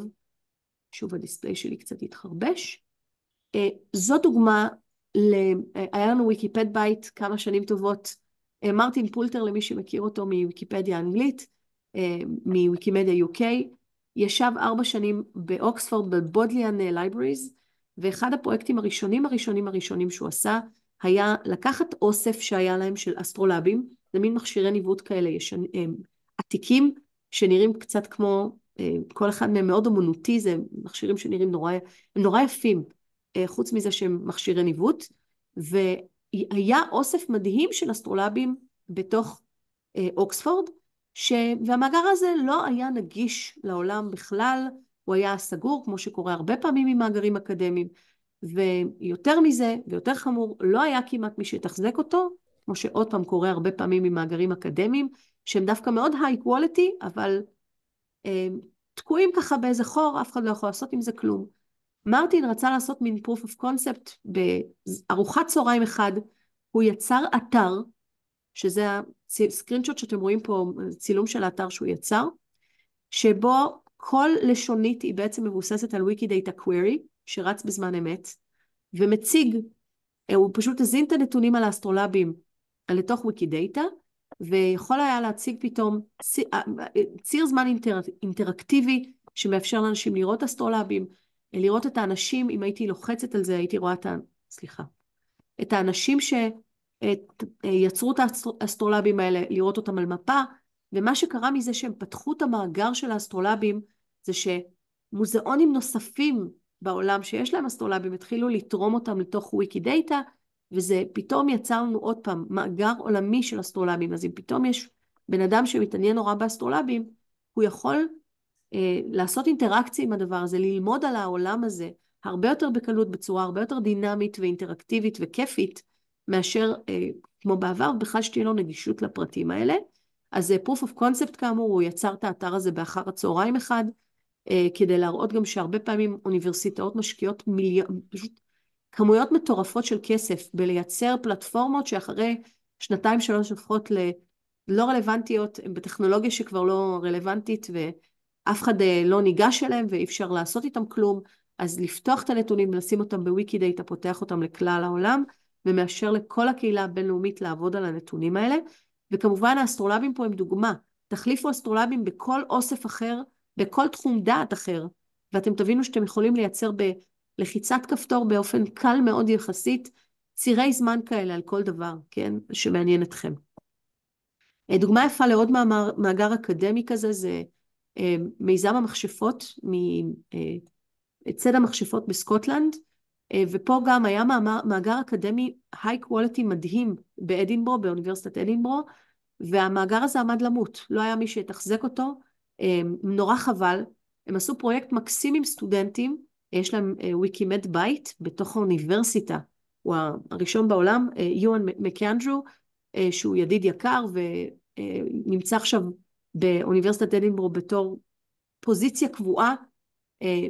שוב הדיספליי שלי קצת התחרבש, זו דוגמה, היה לנו ויקיפד בייט כמה שנים טובות, מרטין פולטר למי שמכיר אותו מוויקיפדיה האנגלית, מוויקימדיה UK, ישב 4 שנים באוקספורד בבודליאן לייבריז, ואחד הפרויקטים הראשונים שהוא עשה, היה לקחת אוסף שהיה להם של אסטרולאבים, זה מין מכשירי ניווט כאלה עתיקים, שנראים קצת כמו, כל אחד מהם מאוד אומנותי, זה מכשירים שנראים נורא יפים, חוץ מזה שהם מכשירי ניווט, והיה אוסף מדהים של אסטרולאבים בתוך אוקספורד, והמאגר הזה לא היה נגיש לעולם בכלל, הוא היה סגור, כמו שקורה הרבה פעמים עם מאגרים אקדמיים, ויותר מזה, ויותר חמור, לא היה כמעט מי שתחזק אותו, כמו שעוד פעם קורה הרבה פעמים עם מאגרים אקדמיים, שהם דווקא מאוד high quality, אבל תקועים ככה באיזה חור, אף אחד לא יכול לעשות עם זה כלום. מרטין רצה לעשות מין proof of concept, בארוחת צהריים אחד, הוא יצר אתר, שזה הסקרינשוט שאתם רואים פה, צילום של האתר שהוא יצר, שבו כל לשונית היא בעצם מבוססת על ויקידאטה query, שרץ בזמן אמת, ומציג, הוא פשוט הזין את הנתונים על האסטרולאבים לתוך ויקידאטה, ויכול היה להציג פתאום ציר זמן אינטראקטיבי, שמאפשר לאנשים לראות אסטרולאבים, לראות את האנשים, אם הייתי לוחצת על זה, הייתי רואה את האנשים שיצרו את האסטרולאבים האלה, לראות אותם על מפה, ומה שקרה מזה שהם פתחו את המאגר של האסטרולאבים, זה שמוזיאונים נוספים בעולם שיש להם אסטרולאבים, התחילו לתרום אותם לתוך ויקידאטה, וזה פתאום יצר לנו עוד פעם מאגר עולמי של אסטרולאבים, אז אם פתאום יש בן אדם שמתעניין נורא באסטרולבים, הוא יכול לעשות אינטראקציה עם הדבר הזה, ללמוד על העולם הזה, הרבה יותר בקלות, בצורה הרבה יותר דינמית ואינטראקטיבית וכיפית, מאשר כמו בעבר, בכלל שתהיה לו נגישות לפרטים האלה. אז proof of concept כאמור, הוא יצר את האתר הזה באחר הצהריים אחד, כדי להראות גם שהרבה פעמים אוניברסיטאות משקיעות פשוט כמויות מטורפות של כסף, בלייצר פלטפורמות שאחרי 2-3 הופכות לא רלוונטיות, הן בטכנולוגיה שכבר לא רלוונטית, ואף אחד לא ניגש אליהם, ואי אפשר לעשות איתם כלום, אז לפתוח את הנתונים ולשים אותם בוויקידאטה, פותח אותם לכלל העולם, ומאשר לכל הקהילה הבינלאומית לעבוד על הנתונים האלה, וכמובן האסטרולבים פה הם דוגמה, תחליפו אסטרולבים בכל אוסף אחר, בכל תחום דעת אחר, ואתם תבינו שאתם יכולים לייצר בלחיצת כפתור באופן קל מאוד יחסית, צירי זמן כאלה על כל דבר, כן, שמעניין אתכם. דוגמה יפה לעוד מאגר אקדמי כזה, זה מיזם המכשפות, צד המכשפות בסקוטלנד, ופה גם היה מאגר אקדמי היי קואליטי מדהים באדינברו, באוניברסיטת אדינברו, והמאגר הזה עמד למות, לא היה מי שיתחזק אותו, נורא חבל. הם עשו פרויקט מקסים עם סטודנטים, יש להם ויקימד בית בתוך האוניברסיטה, הוא הראשון בעולם, יואן מקאנדרו, שהוא ידיד יקר ונמצא עכשיו באוניברסיטת אדינברו בתור פוזיציה קבועה,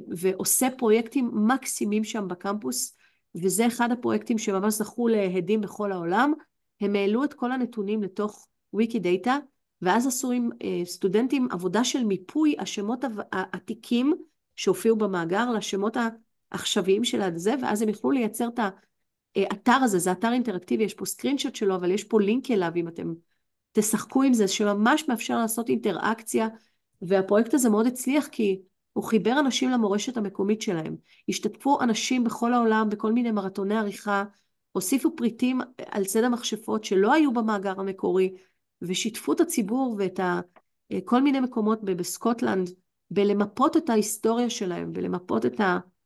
ועושה פרויקטים מקסימים שם בקמפוס, וזה אחד הפרויקטים שממש זכו להדים בכל העולם. הם העלו את כל הנתונים לתוך ויקידאטה, ואז עשו עם סטודנטים עבודה של מיפוי השמות העתיקים שהופיעו במאגר לשמות העכשוויים של זה, ואז הם יכלו לייצר את האתר הזה, זה אתר אינטראקטיבי, יש פה סקרינשוט שלו, אבל יש פה לינק אליו, אם אתם תשחקו עם זה, שממש מאפשר לעשות אינטראקציה, והפרויקט הזה מאוד הצליח, כי הוא חיבר אנשים למורשת המקומית שלהם. השתתפו אנשים בכל העולם, בכל מיני מרתוני עריכה, הוסיפו פריטים על צד המכשפות שלא היו במאגר המקורי, ושיתפו את הציבור ואת כל מיני מקומות בסקוטלנד, בלמפות את ההיסטוריה שלהם,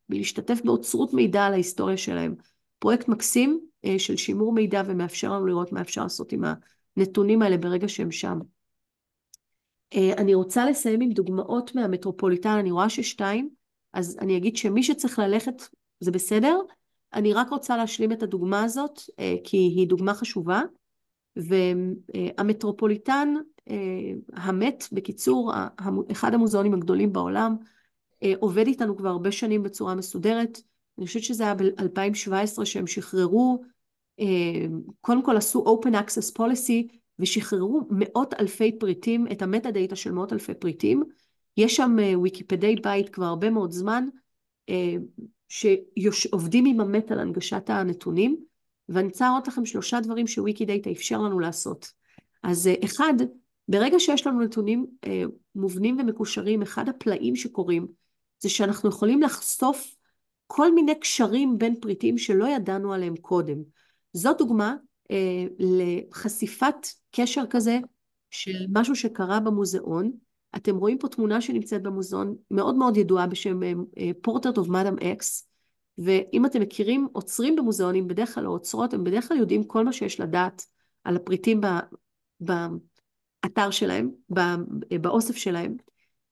בלהשתתף באוצרות מידע על ההיסטוריה שלהם. פרויקט מקסים של שימור מידע, ומאפשר לנו לראות מה אפשר לעשות עם הנתונים האלה ברגע שהם שם. אני רוצה לסיים עם דוגמאות מהמטרופוליטן, אני רואה ששתיים, אז אני אגיד שמי שצריך ללכת זה בסדר, אני רק רוצה להשלים את הדוגמה הזאת, כי היא דוגמה חשובה, והמטרופוליטן, המת, בקיצור, אחד המוזיאונים הגדולים בעולם, עובד איתנו כבר הרבה שנים בצורה מסודרת, אני חושבת שזה היה ב-2017 שהם שחררו, קודם כל עשו Open Access Policy, ושחררו מאות אלפי פריטים, את המטה דאטה של מאות אלפי פריטים, יש שם ויקיפדי בית כבר הרבה מאוד זמן, שעובדים עם המטה על הנגשת הנתונים, ואני רוצה להראות לכם 3 דברים שוויקידאטה אפשר לנו לעשות. אז אחד, ברגע שיש לנו נתונים מובנים ומקושרים, אחד הפלאים שקורים, זה שאנחנו יכולים לחשוף כל מיני קשרים בין פריטים שלא ידענו עליהם קודם. זו דוגמה לחשיפת קשר כזה של משהו שקרה במוזיאון. אתם רואים פה תמונה שנמצאת במוזיאון, מאוד מאוד ידועה בשם Portrait of Madame X, ואם אתם מכירים עוצרים במוזיאונים, בדרך כלל העוצרות, הם בדרך כלל יודעים כל מה שיש לדעת על הפריטים באתר שלהם, באוסף שלהם,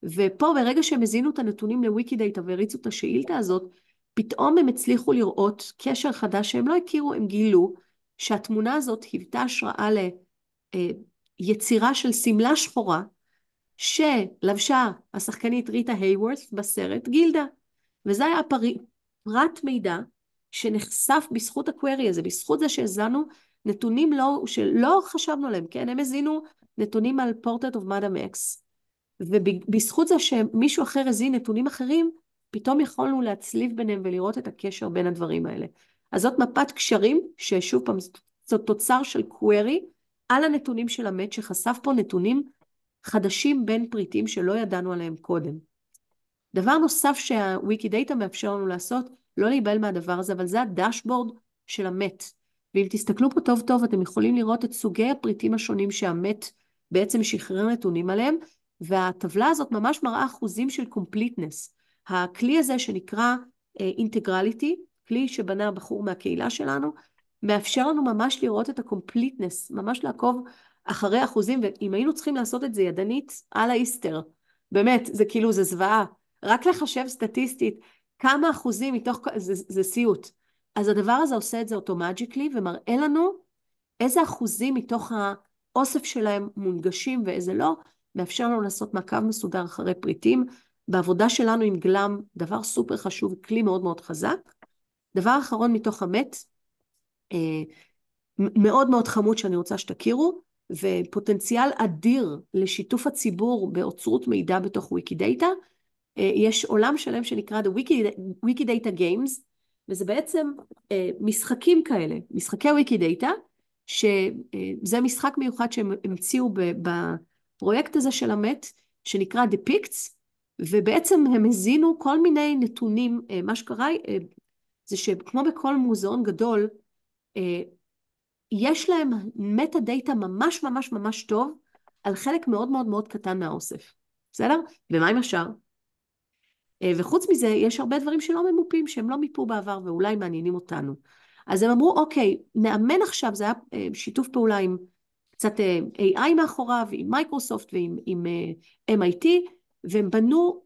ופה ברגע שהם הזינו את הנתונים לוויקידאטה והריצו את השאילתה הזאת, פתאום הם הצליחו לראות קשר חדש שהם לא הכירו, הם גילו שהתמונה הזאת היוותה השראה ליצירה של סמלה שחורה, שלבשה השחקנית ריטה הייוורת בסרט גילדה, וזה היה פרט מידע שנחשף בזכות הקווירי הזה, בזכות זה שהזנו נתונים שלא חשבנו עליהם, כן? הם הזינו נתונים על Portrait of Madame X, ובזכות זה שמישהו אחר הזין נתונים אחרים, פתאום יכולנו להצליב ביניהם ולראות את הקשר בין הדברים האלה. אז זאת מפת קשרים, ששוב פעם זאת תוצר של קווירי, על הנתונים של המת, שחשף פה נתונים חדשים בין פריטים שלא ידענו עליהם קודם. דבר נוסף שהוויקידאטה מאפשר לנו לעשות, לא להיבהל מהדבר הזה, אבל זה הדשבורד של המת. ואם תסתכלו פה טוב טוב, אתם יכולים לראות את סוגי הפריטים השונים שהמת בעצם שחרר נתונים עליהם, והטבלה הזאת ממש מראה אחוזים של completeness. הכלי הזה שנקרא integrality, כלי שבנה הבחור מהקהילה שלנו, מאפשר לנו ממש לראות את ה-completeness, ממש לעקוב אחרי אחוזים, ואם היינו צריכים לעשות את זה ידנית, על האיסטר, באמת, זה כאילו, זה זוועה, רק לחשב סטטיסטית, כמה אחוזים מתוך, זה סיוט. אז הדבר הזה עושה את זה אוטומטיקלי, ומראה לנו איזה אחוזים מתוך האוסף שלהם מונגשים ואיזה לא, מאפשר לנו לעשות מעקב מסודר אחרי פריטים. בעבודה שלנו עם גלם, דבר סופר חשוב, כלי מאוד מאוד חזק. דבר אחרון מתוך המט, מאוד מאוד חמוד שאני רוצה שתכירו, ופוטנציאל אדיר לשיתוף הציבור באוצרות מידע בתוך ויקידאטה. יש עולם שלם שנקרא The Wikidata Games, וזה בעצם משחקים כאלה, משחקי ויקידאטה, שזה משחק מיוחד שהם המציאו בפרויקט הזה של המט, שנקרא Depicts, ובעצם הם הזינו כל מיני נתונים. מה שקרה זה שכמו בכל מוזיאון גדול, יש להם מטה דאטה ממש ממש ממש טוב, על חלק מאוד מאוד מאוד קטן מהאוסף. בסדר? ומה עם השאר? וחוץ מזה, יש הרבה דברים שלא ממופים, שהם לא מיפו בעבר, ואולי מעניינים אותנו. אז הם אמרו, אוקיי, נאמן עכשיו, זה היה שיתוף פעולה עם קצת AI מאחוריו, עם מייקרוסופט ועם MIT, והם בנו,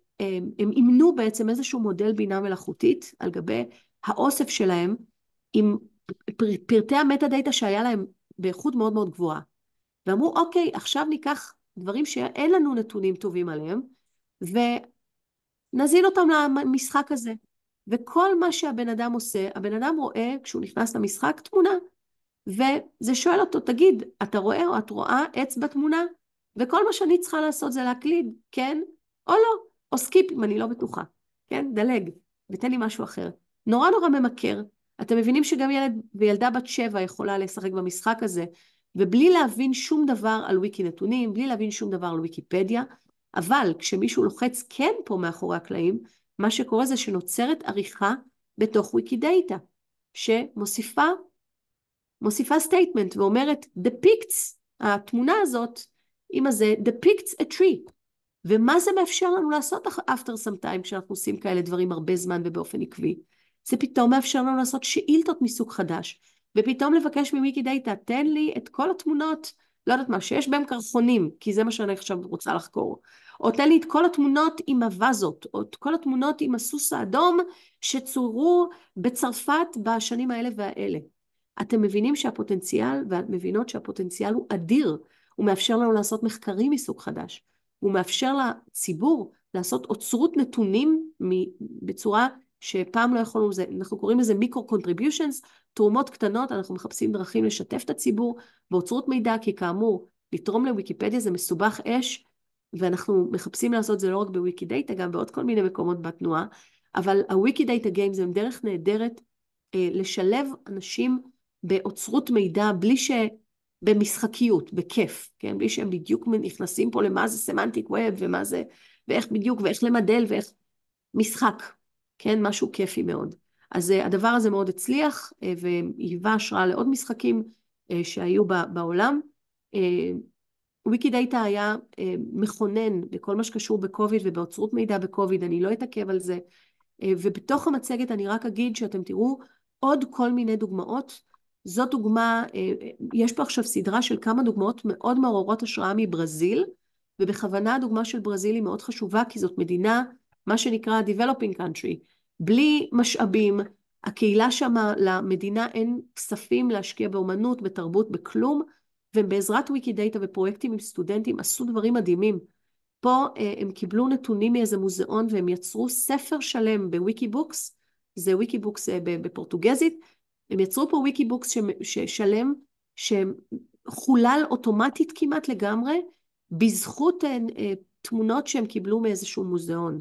הם אימנו בעצם איזשהו מודל בינה מלאכותית, על גבי האוסף שלהם, עם פרטי המטה דאטה שהיה להם באיכות מאוד מאוד גבוהה. ואמרו, אוקיי, עכשיו ניקח דברים שאין לנו נתונים טובים עליהם, ונזין אותם למשחק הזה. וכל מה שהבן אדם עושה, הבן אדם רואה, כשהוא נכנס למשחק, תמונה. וזה שואל אותו, תגיד, אתה רואה או את רואה עץ בתמונה? וכל מה שאני צריכה לעשות זה להקליד, כן או לא, או סקיפ אם אני לא בטוחה. כן, דלג, ותן לי משהו אחר. נורא נורא ממכר. אתם מבינים שגם ילד וילדה בת 7 יכולה לשחק במשחק הזה, ובלי להבין שום דבר על ויקי נתונים, בלי להבין שום דבר על ויקיפדיה, אבל כשמישהו לוחץ כן פה מאחורי הקלעים, מה שקורה זה שנוצרת עריכה בתוך ויקידאטה, שמוסיפה סטייטמנט ואומרת, depicts, התמונה הזאת, עם הזה, depicts a tree. ומה זה מאפשר לנו לעשות after some time, כשאנחנו עושים כאלה דברים הרבה זמן ובאופן עקבי? זה פתאום מאפשר לנו לעשות שאילתות מסוג חדש, ופתאום לבקש מוויקידאטה, תן לי את כל התמונות, לא יודעת מה, שיש בהם קרחונים, כי זה מה שאני עכשיו רוצה לחקור, או תן לי את כל התמונות עם הווזות, או את כל התמונות עם הסוס האדום, שצורו בצרפת בשנים האלה והאלה. אתם מבינים שהפוטנציאל, ואת מבינות שהפוטנציאל הוא אדיר, הוא מאפשר לנו לעשות מחקרים מסוג חדש, הוא מאפשר לציבור לעשות אוצרות נתונים בצורה שפעם לא יכולנו, אנחנו קוראים לזה מיקרו-קונטריביושנס, תרומות קטנות, אנחנו מחפשים דרכים לשתף את הציבור באוצרות מידע, כי כאמור, לתרום לוויקיפדיה זה מסובך אש, ואנחנו מחפשים לעשות זה לא רק בוויקידאטה, גם בעוד כל מיני מקומות בתנועה, אבל הוויקידאטה גיימס הם דרך נהדרת לשלב אנשים באוצרות מידע, בלי במשחקיות, בכיף, כן? בלי שהם בדיוק נכנסים פה למה זה סמנטיק ווב, ומה זה, ואיך בדיוק, ואיך למדל, ואיך משחק. כן, משהו כיפי מאוד. אז הדבר הזה מאוד הצליח, והיווה השראה לעוד משחקים שהיו בעולם. ויקידאטה היה מכונן בכל מה שקשור בקוביד ובאוצרות מידע בקוביד, אני לא אתעכב על זה, ובתוך המצגת אני רק אגיד שאתם תראו עוד כל מיני דוגמאות. זאת דוגמה, יש פה עכשיו סדרה של כמה דוגמאות מאוד מעוררות השראה מברזיל, ובכוונה הדוגמה של ברזיל היא מאוד חשובה, כי זאת מדינה, מה שנקרא developing country, בלי משאבים, הקהילה שם, למדינה אין כספים להשקיע באומנות, בתרבות, בכלום, ובעזרת ויקידאטה ופרויקטים עם סטודנטים עשו דברים מדהימים. פה הם קיבלו נתונים מאיזה מוזיאון, והם יצרו ספר שלם בוויקיבוקס, זה וויקיבוקס בפורטוגזית, הם יצרו פה ויקיבוקס שלם, שחולל אוטומטית כמעט לגמרי, בזכות תמונות שהם קיבלו מאיזשהו מוזיאון.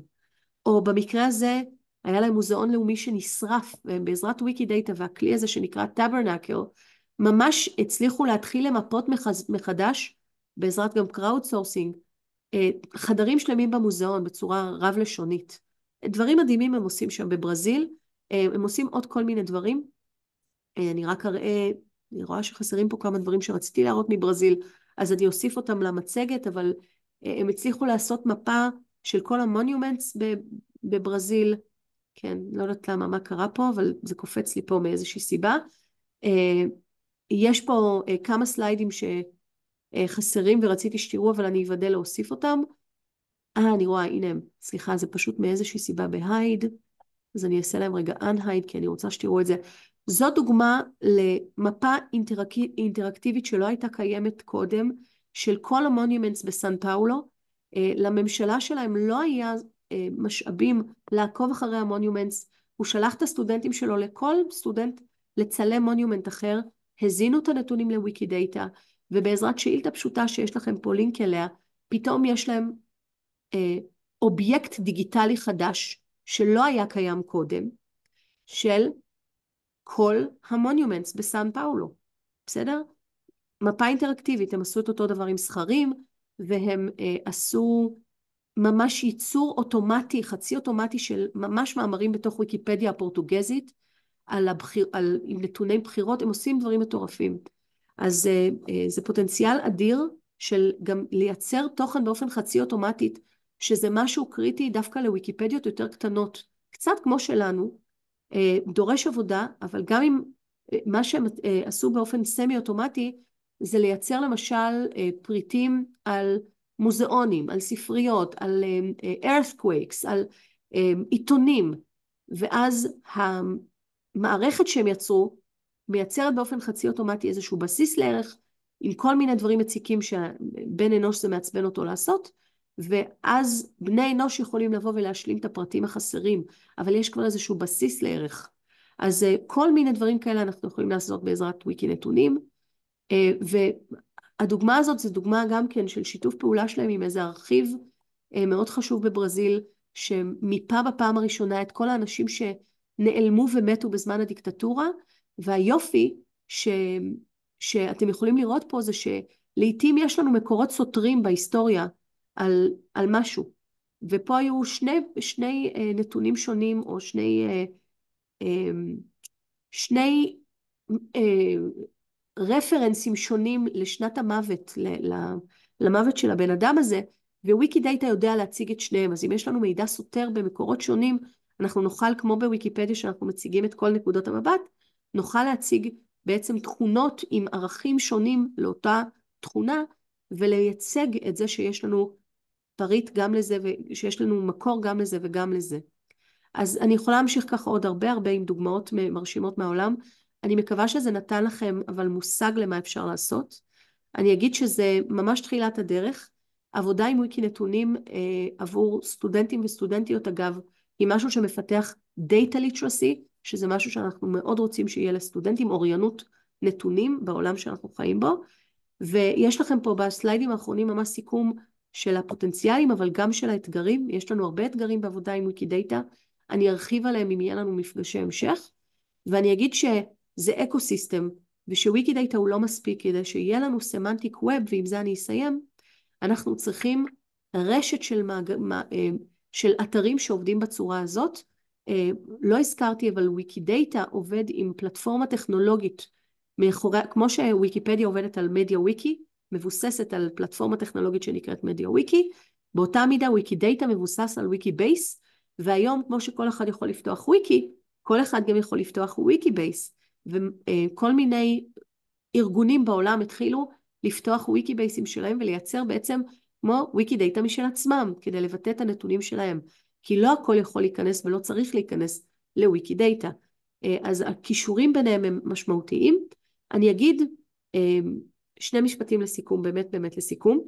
או במקרה הזה, היה להם מוזיאון לאומי שנשרף, בעזרת ויקידאטה והכלי הזה שנקרא טאברנקל, ממש הצליחו להתחיל למפות מחדש, בעזרת גם קראוד סורסינג, חדרים שלמים במוזיאון בצורה רב לשונית. דברים מדהימים הם עושים שם בברזיל, הם עושים עוד כל מיני דברים. אני רק אראה, אני רואה שחסרים פה כמה דברים שרציתי להראות מברזיל, אז אני אוסיף אותם למצגת, אבל הם הצליחו לעשות מפה של כל המונומנטס בברזיל, כן, לא יודעת למה, מה קרה פה, אבל זה קופץ לי פה מאיזושהי סיבה. יש פה כמה סליידים חסרים ורציתי שתראו, אבל אני אוודא להוסיף אותם. אני רואה, הנה הם, סליחה, זה פשוט מאיזושהי סיבה בהייד, אז אני אעשה להם רגע unhide, כי אני רוצה שתראו את זה. זו דוגמה למפה אינטראקטיבית שלא הייתה קיימת קודם, של כל המונומנטס בסן פאולו. לממשלה שלהם לא היה משאבים לעקוב אחרי המונומנטס, הוא שלח את הסטודנטים שלו, לכל סטודנט לצלם מונומנט אחר, הזינו את הנתונים לוויקידאטה, ובעזרת שאילתה פשוטה שיש לכם פה לינק אליה, פתאום יש להם אובייקט דיגיטלי חדש, שלא היה קיים קודם, של כל המונומנטס בסן פאולו, בסדר? מפה אינטראקטיבית, הם עשו את אותו דבר עם סכרים, והם עשו ממש ייצור אוטומטי, חצי אוטומטי של ממש מאמרים בתוך ויקיפדיה הפורטוגזית, על נתוני בחירות, הם עושים דברים מטורפים. אז זה פוטנציאל אדיר של גם לייצר תוכן באופן חצי אוטומטית, שזה משהו קריטי דווקא לוויקיפדיות יותר קטנות, קצת כמו שלנו, דורש עבודה, אבל גם אם מה שהם עשו באופן סמי אוטומטי, זה לייצר למשל פריטים על מוזיאונים, על ספריות, על earthquakes, על עיתונים, ואז המערכת שהם יצרו, מייצרת באופן חצי אוטומטי איזשהו בסיס לערך, עם כל מיני דברים מציקים שבן אנוש זה מעצבן אותו לעשות, ואז בני אנוש יכולים לבוא ולהשלים את הפרטים החסרים, אבל יש כבר איזשהו בסיס לערך. אז כל מיני דברים כאלה אנחנו יכולים לעשות בעזרת וויקי נתונים, והדוגמה הזאת זו דוגמה גם כן של שיתוף פעולה שלהם עם איזה ארכיב מאוד חשוב בברזיל, שמיפה בפעם הראשונה את כל האנשים שנעלמו ומתו בזמן הדיקטטורה, והיופי שאתם יכולים לראות פה זה שלעיתים יש לנו מקורות סותרים בהיסטוריה על משהו, ופה היו שני נתונים שונים, או שני רפרנסים שונים לשנת המוות, למוות של הבן אדם הזה, וויקידאטה יודע להציג את שניהם. אז אם יש לנו מידע סותר במקורות שונים, אנחנו נוכל, כמו בוויקיפדיה שאנחנו מציגים את כל נקודות המבט, נוכל להציג בעצם תכונות עם ערכים שונים לאותה תכונה, ולייצג את זה שיש לנו פריט גם לזה, ושיש לנו מקור גם לזה וגם לזה. אז אני יכולה להמשיך ככה עוד הרבה עם דוגמאות מרשימות מהעולם. אני מקווה שזה נתן לכם אבל מושג למה אפשר לעשות. אני אגיד שזה ממש תחילת הדרך. עבודה עם וויקי נתונים עבור סטודנטים וסטודנטיות, אגב, היא משהו שמפתח data literacy, שזה משהו שאנחנו מאוד רוצים שיהיה לסטודנטים, אוריינות נתונים בעולם שאנחנו חיים בו. ויש לכם פה בסליידים האחרונים ממש סיכום של הפוטנציאלים, אבל גם של האתגרים. יש לנו הרבה אתגרים בעבודה עם ויקידאטה, אני ארחיב עליהם אם יהיה לנו מפגשי המשך, ואני אגיד שזה אקוסיסטם, ושוויקידאטה הוא לא מספיק, כדי שיהיה לנו סמנטיק ווב, ועם זה אני אסיים, אנחנו צריכים רשת של אתרים שעובדים בצורה הזאת. לא הזכרתי, אבל ויקידאטה עובד עם פלטפורמה טכנולוגית, כמו שוויקיפדיה עובדת על מדיה וויקי, מבוססת על פלטפורמה טכנולוגית שנקראת מדיה וויקי, באותה מידה ויקידאטה מבוסס על וויקי בייס, והיום כמו שכל אחד יכול לפתוח וויקי, כל אחד גם יכול לפתוח וויקי בייס, וכל מיני ארגונים בעולם התחילו לפתוח וויקי בייסים שלהם, ולייצר בעצם כמו ויקידאטה משל עצמם, כדי לבטא את הנתונים שלהם, כי לא הכל יכול להיכנס ולא צריך להיכנס לוויקידאטה. אז הכישורים ביניהם הם משמעותיים. אני אגיד שני משפטים לסיכום, באמת לסיכום.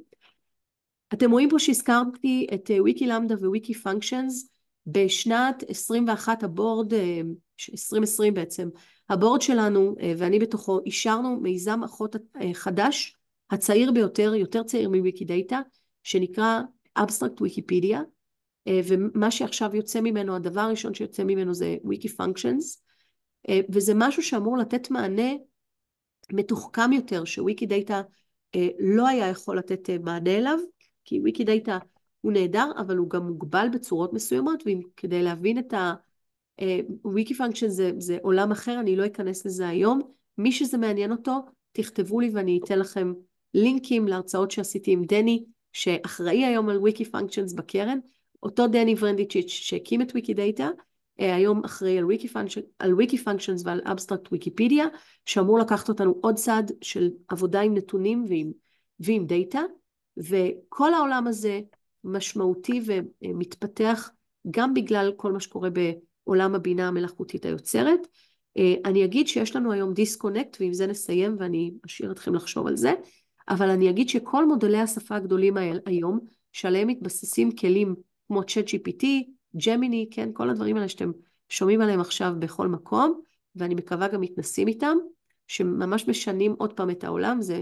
אתם רואים פה שהזכרתי את וויקי למדה וויקי פונקשנס, בשנת 21 הבורד, 2020 בעצם, הבורד שלנו ואני בתוכו אישרנו מיזם אחות חדש, הצעיר ביותר, יותר צעיר מוויקידאטה, שנקרא Abstract Wikipedia, ומה שעכשיו יוצא ממנו, הדבר הראשון שיוצא ממנו זה וויקי פונקשנס, וזה משהו שאמור לתת מענה מתוחכם יותר, שוויקידאטה לא היה יכול לתת מענה אליו, כי ויקידאטה הוא נהדר, אבל הוא גם מוגבל בצורות מסוימות, וכדי להבין את וויקי פונקשן זה עולם אחר, אני לא אכנס לזה היום. מי שזה מעניין אותו, תכתבו לי ואני אתן לכם לינקים להרצאות שעשיתי עם דני, שאחראי היום על וויקי פונקשנס בקרן, אותו דני ורנדיצ'יץ' שהקים את ויקידאטה, היום אחראי על וויקי פונקשנס ועל אבסטרקט ויקיפדיה, שאמור לקחת אותנו עוד צעד של עבודה עם נתונים ועם ועם דאטה, וכל העולם הזה משמעותי ומתפתח גם בגלל כל מה שקורה בעולם הבינה המלאכותית היוצרת. אני אגיד שיש לנו היום דיסקונקט, ועם זה נסיים ואני אשאיר אתכם לחשוב על זה, אבל אני אגיד שכל מודלי השפה הגדולים היום, שעליהם מתבססים כלים כמו ChatGPT, ג'מיני, כן, כל הדברים האלה שאתם שומעים עליהם עכשיו בכל מקום, ואני מקווה גם מתנסים איתם, שממש משנים עוד פעם את העולם, זה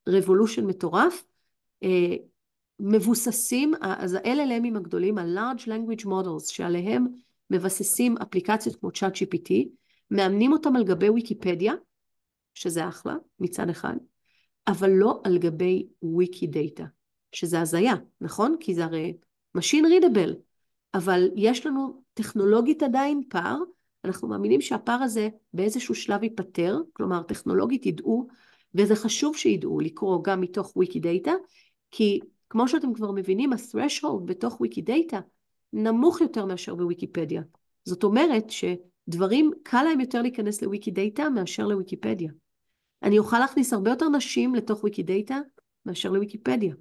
רבולושן מטורף, מבוססים, אז ה-LLMים הגדולים, ה-Large Language Models, שעליהם מבססים אפליקציות כמו ChatGPT, מאמנים אותם על גבי ויקיפדיה, שזה אחלה, מצד אחד, אבל לא על גבי ויקידאטה, שזה הזיה, נכון? כי זה הרי machine readable, אבל יש לנו טכנולוגית עדיין פער, אנחנו מאמינים שהפער הזה באיזשהו שלב ייפטר, כלומר טכנולוגית ידעו, וזה חשוב שידעו לקרוא גם מתוך ויקידאטה, כי כמו שאתם כבר מבינים, ה-threshold בתוך ויקידאטה נמוך יותר מאשר בוויקיפדיה. זאת אומרת שדברים קל להם יותר להיכנס לוויקידאטה מאשר לוויקיפדיה. אני אוכל להכניס הרבה יותר נשים לתוך ויקידאטה מאשר לוויקיפדיה.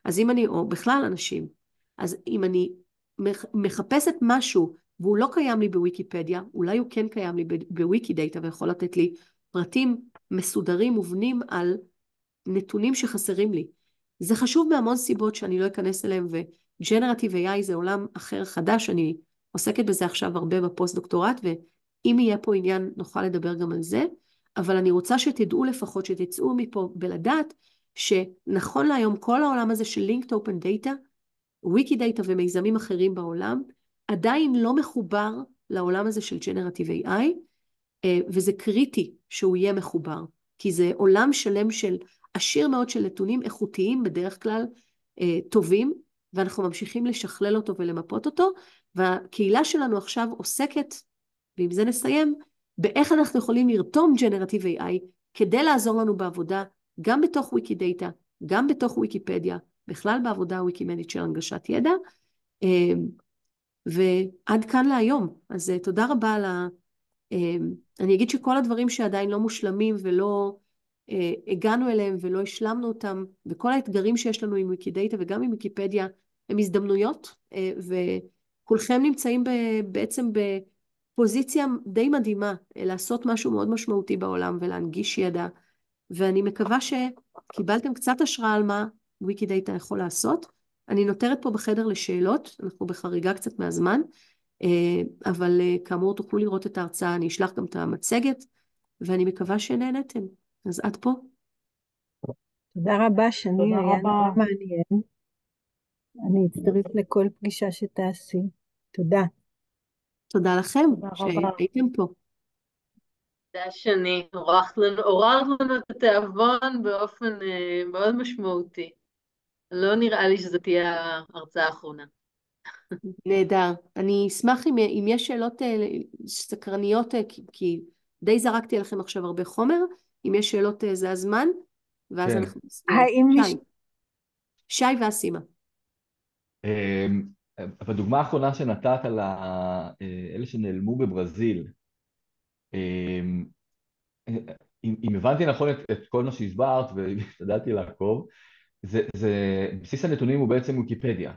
אז אם אני, או בכלל אנשים, אז אם אני מחפשת משהו והוא לא קיים לי בוויקיפדיה, אולי הוא כן קיים לי בוויקידאטה ויכול לתת לי פרטים מסודרים מובנים על נתונים שחסרים לי. זה חשוב מהמון סיבות שאני לא אכנס אליהם, וג'נרטיב AI זה עולם אחר חדש, אני עוסקת בזה עכשיו הרבה בפוסט דוקטורט, ואם יהיה פה עניין נוכל לדבר גם על זה, אבל אני רוצה שתדעו לפחות, שתצאו מפה בלדעת, שנכון להיום כל העולם הזה של Linked Open Data, ויקידאטה ומיזמים אחרים בעולם, עדיין לא מחובר לעולם הזה של ג'נרטיב AI, וזה קריטי שהוא יהיה מחובר, כי זה עולם שלם של עשיר מאוד של נתונים איכותיים, בדרך כלל טובים, ואנחנו ממשיכים לשכלל אותו ולמפות אותו, והקהילה שלנו עכשיו עוסקת, ועם זה נסיים, באיך אנחנו יכולים לרתום ג'נרטיב AI, כדי לעזור לנו בעבודה, גם בתוך ויקידאטה, גם בתוך ויקיפדיה, בכלל בעבודה הוויקימדית של הנגשת ידע, ועד כאן להיום. אז תודה רבה על אני אגיד שכל הדברים שעדיין לא מושלמים ולא הגענו אליהם ולא השלמנו אותם, וכל האתגרים שיש לנו עם ויקידאטה וגם עם ויקיפדיה, הם הזדמנויות, וכולכם נמצאים בעצם בפוזיציה די מדהימה, לעשות משהו מאוד משמעותי בעולם ולהנגיש ידע, ואני מקווה שקיבלתם קצת השראה על מה ויקידאטה יכול לעשות. אני נותרת פה בחדר לשאלות, אנחנו בחריגה קצת מהזמן, אבל כאמור תוכלו לראות את ההרצאה, אני אשלח גם את המצגת, ואני מקווה שנהנתם. אז עד פה. תודה רבה שני, היה נורא מעניין. אני אצטרף לכל פגישה שתעשי. תודה. תודה לכם שהייתם פה. תודה שני, עוררת לנו את התיאבון באופן מאוד משמעותי. לא נראה לי שזו תהיה ההרצאה האחרונה. נהדר. אני אשמח אם יש שאלות סקרניות, כי די זרקתי עליכם עכשיו הרבה חומר, אם יש שאלות זה הזמן, ואז אנחנו נסיים. שי ואסימה. בדוגמה האחרונה שנתת על אלה שנעלמו בברזיל, אם הבנתי נכון את כל מה שהסברת והשתדלתי לעקוב, בסיס הנתונים הוא בעצם ויקיפדיה,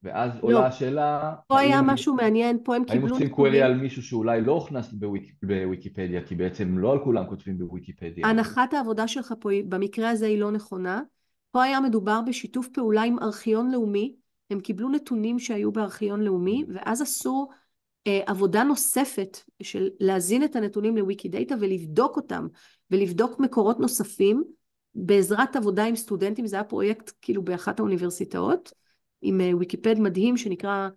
ואז עולה השאלה, פה היה משהו מעניין, פה הם קיבלו האם עושים קווירי על מישהו שאולי לא הוכנס בוויקיפדיה, כי בעצם לא על כולם כותבים בוויקיפדיה. הנחת העבודה שלך פה במקרה הזה היא לא נכונה, פה היה מדובר בשיתוף פעולה עם ארכיון לאומי, הם קיבלו נתונים שהיו בארכיון לאומי, ואז עשו עבודה נוספת של להזין את הנתונים לוויקידאטה ולבדוק אותם, ולבדוק מקורות נוספים, בעזרת עבודה עם סטודנטים, זה היה פרויקט כאילו באחת האוניברסיטאות, עם ויקיפד מדהים שנקרא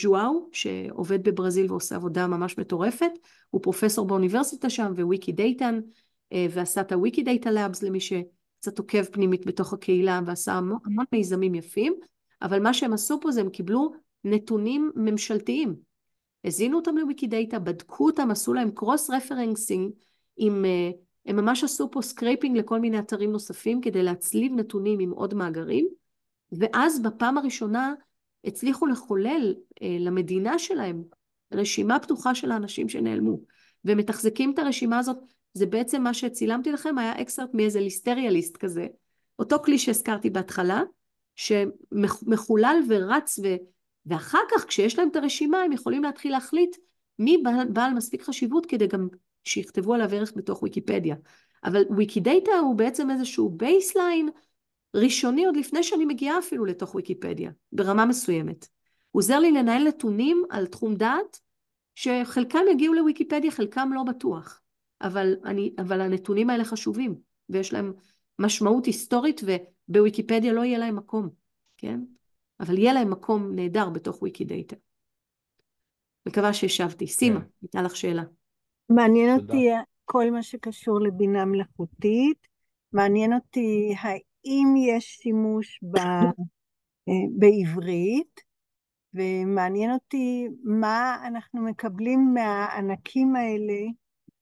ז'ואאו, שעובד בברזיל ועושה עבודה ממש מטורפת, הוא פרופסור באוניברסיטה שם, וויקידאטן, ועשה את הוויקידאטה לאבס למי שקצת עוקב פנימית בתוך הקהילה, ועשה המון מיזמים יפים, אבל מה שהם עשו פה זה הם קיבלו נתונים ממשלתיים, הזינו אותם לוויקידאטה, בדקו אותם, עשו להם קרוס רפרנסינג, הם ממש עשו פה סקרייפינג לכל מיני אתרים נוספים, כדי להצליב נתונים עם עוד מאגרים, ואז בפעם הראשונה הצליחו לחולל למדינה שלהם רשימה פתוחה של האנשים שנעלמו, ומתחזקים את הרשימה הזאת זה בעצם מה שצילמתי לכם, היה אקסרט מאיזה ליסטריה ליסט כזה. אותו כלי שהזכרתי בהתחלה, שמחולל ורץ, ואחר כך כשיש להם את הרשימה, הם יכולים להתחיל להחליט מי בעל מספיק חשיבות כדי גם שיכתבו עליו ערך בתוך ויקיפדיה. אבל ויקידאטה הוא בעצם איזשהו בייסליין ראשוני עוד לפני שאני מגיעה אפילו לתוך ויקיפדיה, ברמה מסוימת. הוא עוזר לי לנהל נתונים על תחום דעת, שחלקם יגיעו לוויקיפדיה, חלקם לא בטוח. אבל הנתונים האלה חשובים, ויש להם משמעות היסטורית, ובוויקיפדיה לא יהיה להם מקום, כן? אבל יהיה להם מקום נהדר בתוך ויקידאטה. מקווה שהשבתי. סימה, הייתה לך שאלה. מעניין אותי כל מה שקשור לבינה מלאכותית, מעניין אותי האם יש שימוש בעברית, ומעניין אותי מה אנחנו מקבלים מהענקים האלה,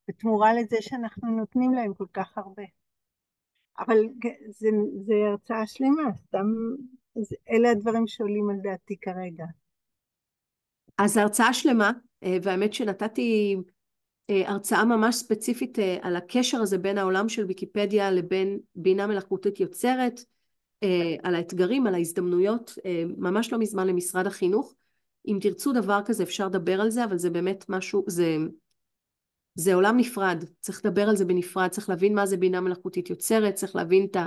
בתמורה לזה שאנחנו נותנים להם כל כך הרבה. אבל זה הרצאה שלמה, סתם, אלה הדברים שעולים על דעתי כרגע. אז הרצאה שלמה, והאמת שנתתי הרצאה ממש ספציפית על הקשר הזה בין העולם של ויקיפדיה לבין בינה מלאכותית יוצרת, על האתגרים, על ההזדמנויות, ממש לא מזמן למשרד החינוך. אם תרצו דבר כזה אפשר לדבר על זה, אבל זה באמת משהו, זה עולם נפרד, צריך לדבר על זה בנפרד, צריך להבין מה זה בינה מלאכותית יוצרת, צריך להבין את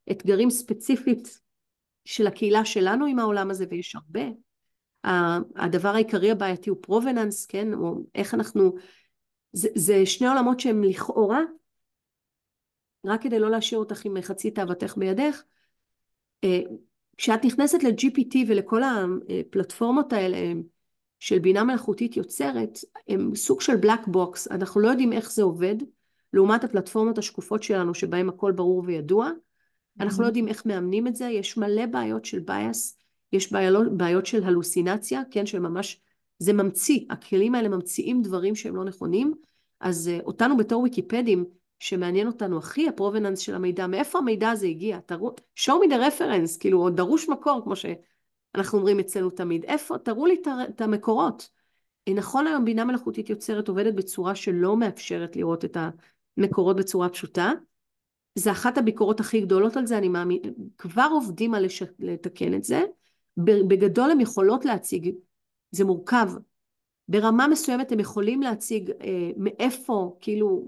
האתגרים ספציפית של הקהילה שלנו עם העולם הזה, ויש הרבה. הדבר העיקרי הבעייתי הוא פרובננס, כן? או איך אנחנו, זה שני עולמות שהם לכאורה, רק כדי לא להשאיר אותך עם חצי תאוותך בידך. כשאת נכנסת ל-GPT ולכל הפלטפורמות האלה של בינה מלאכותית יוצרת, הם סוג של בלק בוקס, אנחנו לא יודעים איך זה עובד, לעומת הפלטפורמות השקופות שלנו שבהם הכל ברור וידוע, אנחנו לא יודעים איך מאמנים את זה, יש מלא בעיות של בייס, יש בעיות של הלוסינציה, כן, שממש, זה ממציא, הכלים האלה ממציאים דברים שהם לא נכונים, אז אותנו בתור ויקיפדים, שמעניין אותנו הכי הפרובננס של המידע, מאיפה המידע הזה הגיע, show me the reference, כאילו, או דרוש מקור, כמו שאנחנו אומרים אצלנו תמיד, איפה, תראו לי את המקורות. נכון היום בינה מלאכותית יוצרת עובדת בצורה שלא מאפשרת לראות את המקורות בצורה פשוטה, זה אחת הביקורות הכי גדולות על זה, אני מאמין, כבר עובדים על לתקן את זה, בגדול הם יכולות להציג, זה מורכב, ברמה מסוימת הם יכולים להציג מאיפה, כאילו,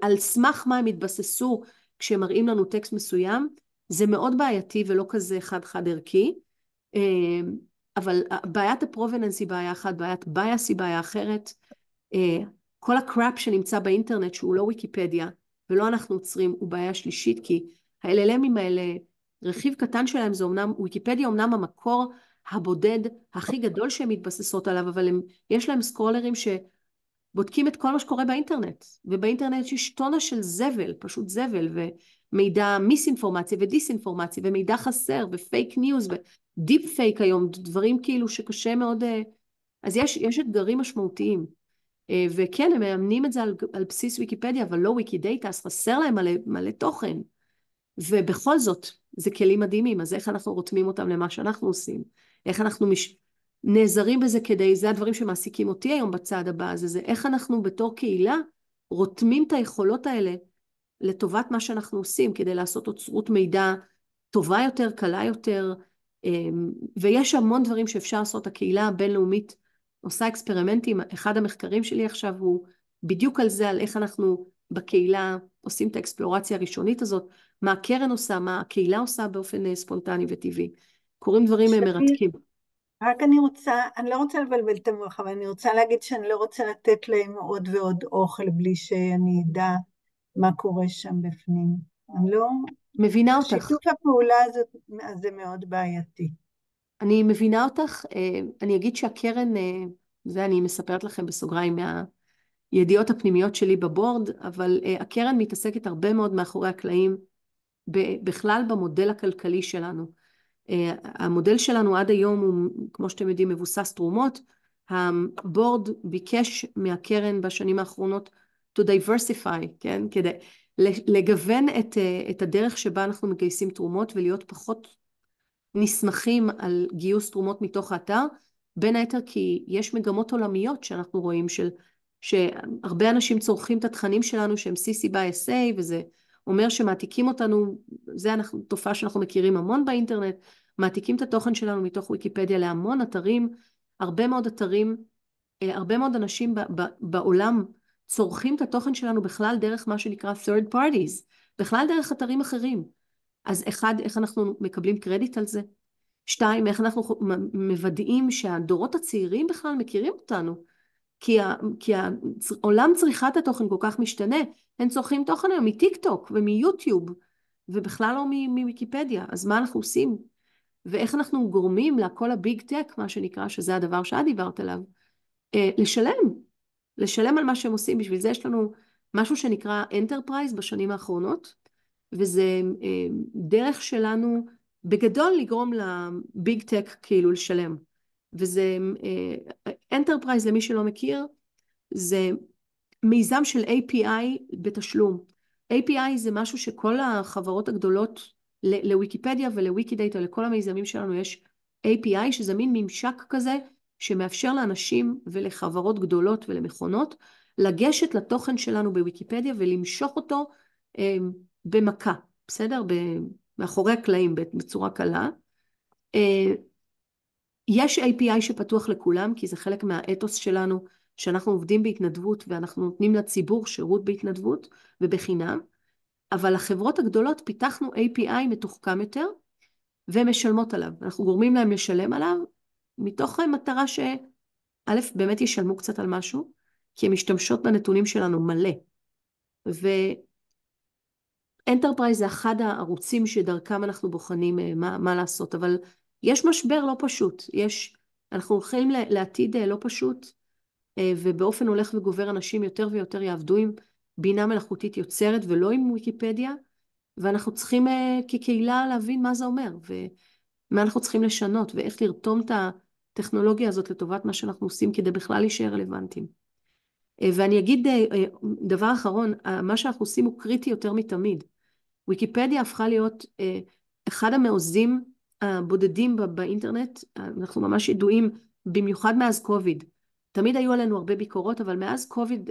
על סמך מה הם התבססו כשהם מראים לנו טקסט מסוים, זה מאוד בעייתי ולא כזה חד ערכי, אבל בעיית הפרובננס היא בעיה אחת, בעיית בייס היא בעיה אחרת, כל הקראפ שנמצא באינטרנט שהוא לא ויקיפדיה, ולא אנחנו עוצרים, הוא בעיה שלישית, כי ה-LLMים האלה, רכיב קטן שלהם זה אומנם, ויקיפדיה אומנם המקור הבודד הכי גדול שהן מתבססות עליו, אבל יש להם סקרולרים שבודקים את כל מה שקורה באינטרנט, ובאינטרנט יש טונה של זבל, פשוט זבל, ומידע מיסאינפורמציה ודיסאינפורמציה, ומידע חסר, ופייק ניוז, ודיפ פייק היום, דברים כאילו שקשה מאוד, אז יש אתגרים משמעותיים, וכן, הם מאמנים את זה על בסיס ויקיפדיה, אבל לא ויקידאטה, אז חסר להם מלא תוכן, ובכל זאת, זה כלים מדהימים, אז איך אנחנו רותמים אותם למה שאנחנו עושים, איך אנחנו נעזרים בזה כדי, זה הדברים שמעסיקים אותי היום בצד הבא, זה איך אנחנו בתור קהילה רותמים את היכולות האלה לטובת מה שאנחנו עושים, כדי לעשות אוצרות מידע טובה יותר, קלה יותר, ויש המון דברים שאפשר לעשות, הקהילה הבינלאומית עושה אקספרימנטים, אחד המחקרים שלי עכשיו הוא בדיוק על זה, על איך אנחנו בקהילה עושים את האקספלורציה הראשונית הזאת, מה הקרן עושה, מה הקהילה עושה באופן ספונטני וטבעי. קוראים דברים מרתקים. רק אני לא רוצה לבלבל את המוח, אבל אני רוצה להגיד שאני לא רוצה לתת להם עוד ועוד אוכל בלי שאני אדע מה קורה שם בפנים. אני לא מבינה אותך. שיתוף הפעולה הזאת זה מאוד בעייתי. אני מבינה אותך, אני אגיד שהקרן, זה אני מספרת לכם בסוגריים מהידיעות הפנימיות שלי בבורד, אבל הקרן מתעסקת הרבה מאוד מאחורי הקלעים, בכלל במודל הכלכלי שלנו. המודל שלנו עד היום הוא, כמו שאתם יודעים, מבוסס תרומות. הבורד ביקש מהקרן בשנים האחרונות to diversify, כן? כדי לגוון את הדרך שבה אנחנו מגייסים תרומות ולהיות פחות נסמכים על גיוס תרומות מתוך האתר, בין היתר כי יש מגמות עולמיות שאנחנו רואים שהרבה אנשים צורכים את התכנים שלנו שהם CC by SA, וזה אומר שמעתיקים אותנו, זה תופעה שאנחנו מכירים המון באינטרנט, מעתיקים את התוכן שלנו מתוך ויקיפדיה להמון אתרים, הרבה מאוד אתרים, הרבה מאוד אנשים בעולם צורכים את התוכן שלנו בכלל דרך מה שנקרא third parties, בכלל דרך אתרים אחרים. אז אחד, איך אנחנו מקבלים קרדיט על זה? שתיים, איך אנחנו מוודאים שהדורות הצעירים בכלל מכירים אותנו? כי העולם צריכת התוכן כל כך משתנה, הם צורכים תוכן היום מטיק טוק ומיוטיוב, ובכלל לא מוויקיפדיה. אז מה אנחנו עושים? ואיך אנחנו גורמים לכל הביג טק, מה שנקרא, שזה הדבר שאת דיברת עליו, לשלם על מה שהם עושים. בשביל זה יש לנו משהו שנקרא Enterprise בשנים האחרונות, וזה דרך שלנו בגדול לגרום לביג טק כאילו לשלם. וזה Enterprise, למי שלא מכיר, זה מיזם של API בתשלום. API זה משהו שכל החברות הגדולות לוויקיפדיה ולוויקידאטה, לכל המיזמים שלנו יש API, שזה מין ממשק כזה שמאפשר לאנשים ולחברות גדולות ולמכונות לגשת לתוכן שלנו בוויקיפדיה ולמשוך אותו במכה, בסדר? מאחורי הקלעים בצורה קלה. יש API שפתוח לכולם, כי זה חלק מהאתוס שלנו, שאנחנו עובדים בהתנדבות ואנחנו נותנים לציבור שירות בהתנדבות ובחינם, אבל החברות הגדולות פיתחנו API מתוחכם יותר ומשלמות עליו. אנחנו גורמים להם לשלם עליו מתוך מטרה שא' באמת ישלמו קצת על משהו, כי הן משתמשות בנתונים שלנו מלא. ואנטרפרייז זה אחד הערוצים שדרכם אנחנו בוחנים מה לעשות, אבל יש משבר לא פשוט, אנחנו הולכים לעתיד לא פשוט, ובאופן הולך וגובר אנשים יותר ויותר יעבדו עם בינה מלאכותית יוצרת ולא עם ויקיפדיה, ואנחנו צריכים כקהילה להבין מה זה אומר, ומה אנחנו צריכים לשנות, ואיך לרתום את הטכנולוגיה הזאת לטובת מה שאנחנו עושים, כדי בכלל להישאר רלוונטיים. ואני אגיד דבר אחרון, מה שאנחנו עושים הוא קריטי יותר מתמיד. ויקיפדיה הפכה להיות אחד המעוזים הבודדים באינטרנט, אנחנו ממש ידועים, במיוחד מאז קוביד. תמיד היו עלינו הרבה ביקורות, אבל מאז קוביד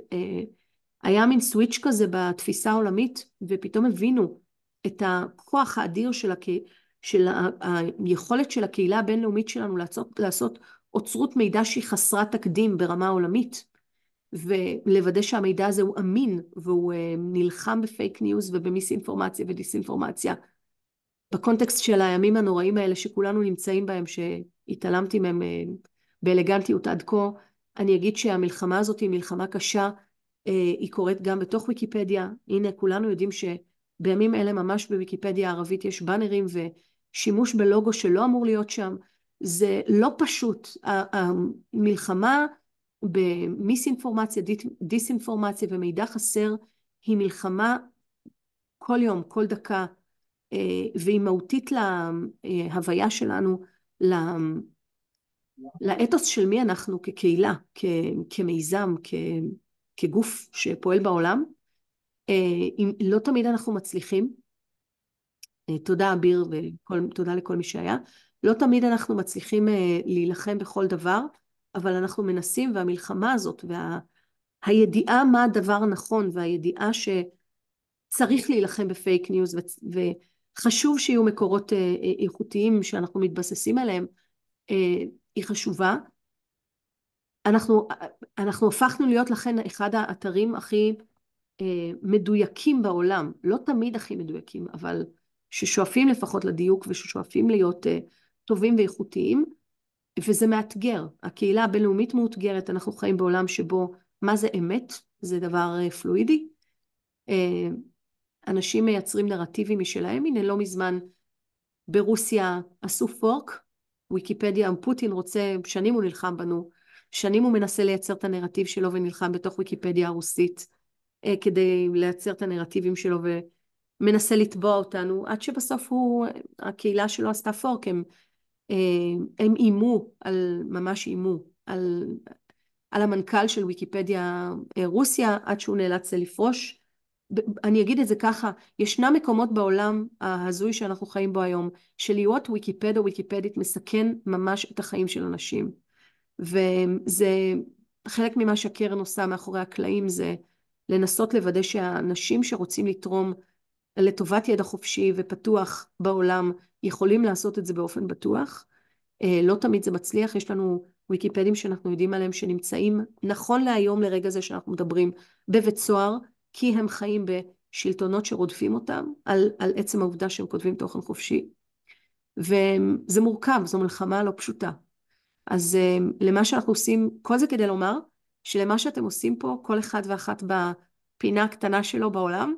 היה מין סוויץ' כזה בתפיסה העולמית, ופתאום הבינו את הכוח האדיר של היכולת של הקהילה הבינלאומית שלנו לעשות אוצרות מידע שהיא חסרת תקדים ברמה העולמית, ולוודא שהמידע הזה הוא אמין, והוא נלחם בפייק ניוז ובמיסאינפורמציה ודיסאינפורמציה. בקונטקסט של הימים הנוראים האלה שכולנו נמצאים בהם, שהתעלמתי מהם באלגנטיות עד כה, אני אגיד שהמלחמה הזאת היא מלחמה קשה, היא קורית גם בתוך ויקיפדיה. הנה, כולנו יודעים שבימים אלה ממש בוויקיפדיה הערבית יש בנרים ושימוש בלוגו שלא אמור להיות שם. זה לא פשוט. המלחמה במיסאינפורמציה, דיסאינפורמציה ומידע חסר היא מלחמה כל יום, כל דקה, והיא מהותית להוויה שלנו, לאתוס של מי אנחנו כקהילה, כמיזם, כגוף שפועל בעולם. לא תמיד אנחנו מצליחים, תודה אביר ותודה לכל מי שהיה, לא תמיד אנחנו מצליחים להילחם בכל דבר, אבל אנחנו מנסים, והמלחמה הזאת והידיעה מה הדבר הנכון, והידיעה שצריך להילחם בפייק ניוז, וחשוב שיהיו מקורות איכותיים שאנחנו מתבססים עליהם, היא חשובה. אנחנו הפכנו להיות לכן אחד האתרים הכי מדויקים בעולם, לא תמיד הכי מדויקים, אבל ששואפים לפחות לדיוק וששואפים להיות טובים ואיכותיים, וזה מאתגר. הקהילה הבינלאומית מאותגרת, אנחנו חיים בעולם שבו מה זה אמת, זה דבר פלואידי, אנשים מייצרים נרטיבים משלהם. הנה לא מזמן ברוסיה עשו פורק, ויקיפדיה, פוטין רוצה, שנים הוא נלחם בנו, שנים הוא מנסה לייצר את הנרטיב שלו ונלחם בתוך ויקיפדיה הרוסית, כדי לייצר את הנרטיבים שלו ומנסה לתבוע אותנו, עד שבסוף הקהילה שלו עשתה פורק, הם אימו, ממש אימו, על המנכ"ל של ויקיפדיה רוסיה, עד שהוא נאלץ לפרוש. אני אגיד את זה ככה, ישנם מקומות בעולם ההזוי שאנחנו חיים בו היום, שלהיות ויקיפד או ויקיפדית מסכן ממש את החיים של אנשים. וזה חלק ממה שהקרן עושה מאחורי הקלעים זה לנסות לוודא שהאנשים שרוצים לתרום לטובת ידע חופשי ופתוח בעולם יכולים לעשות את זה באופן בטוח. לא תמיד זה מצליח, יש לנו ויקיפדים שאנחנו יודעים עליהם שנמצאים נכון להיום לרגע זה שאנחנו מדברים בבית סוהר, כי הם חיים בשלטונות שרודפים אותם על עצם העובדה שהם כותבים תוכן חופשי. וזה מורכב, זו מלחמה לא פשוטה. אז למה שאנחנו עושים, כל זה כדי לומר שלמה שאתם עושים פה, כל אחד ואחת בפינה הקטנה שלו בעולם,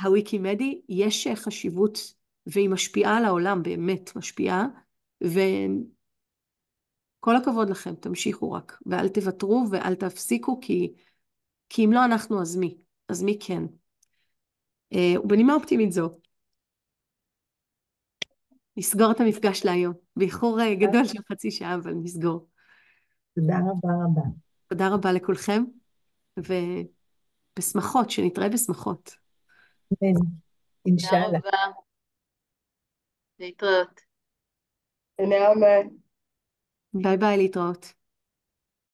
הוויקימדי, יש חשיבות והיא משפיעה על העולם, באמת משפיעה, וכל הכבוד לכם, תמשיכו רק, ואל תוותרו ואל תפסיקו, כי אם לא אנחנו, אז מי? אז מי כן? ובנימה אופטימית זו, נסגור את המפגש להיום, באיחור גדול של חצי שעה, אבל נסגור. תודה רבה רבה. תודה רבה לכולכם, ובשמחות, שנתראה בשמחות. אמן, תודה אינשאללה. רבה. להתראות. תודה רבה. ביי ביי, להתראות.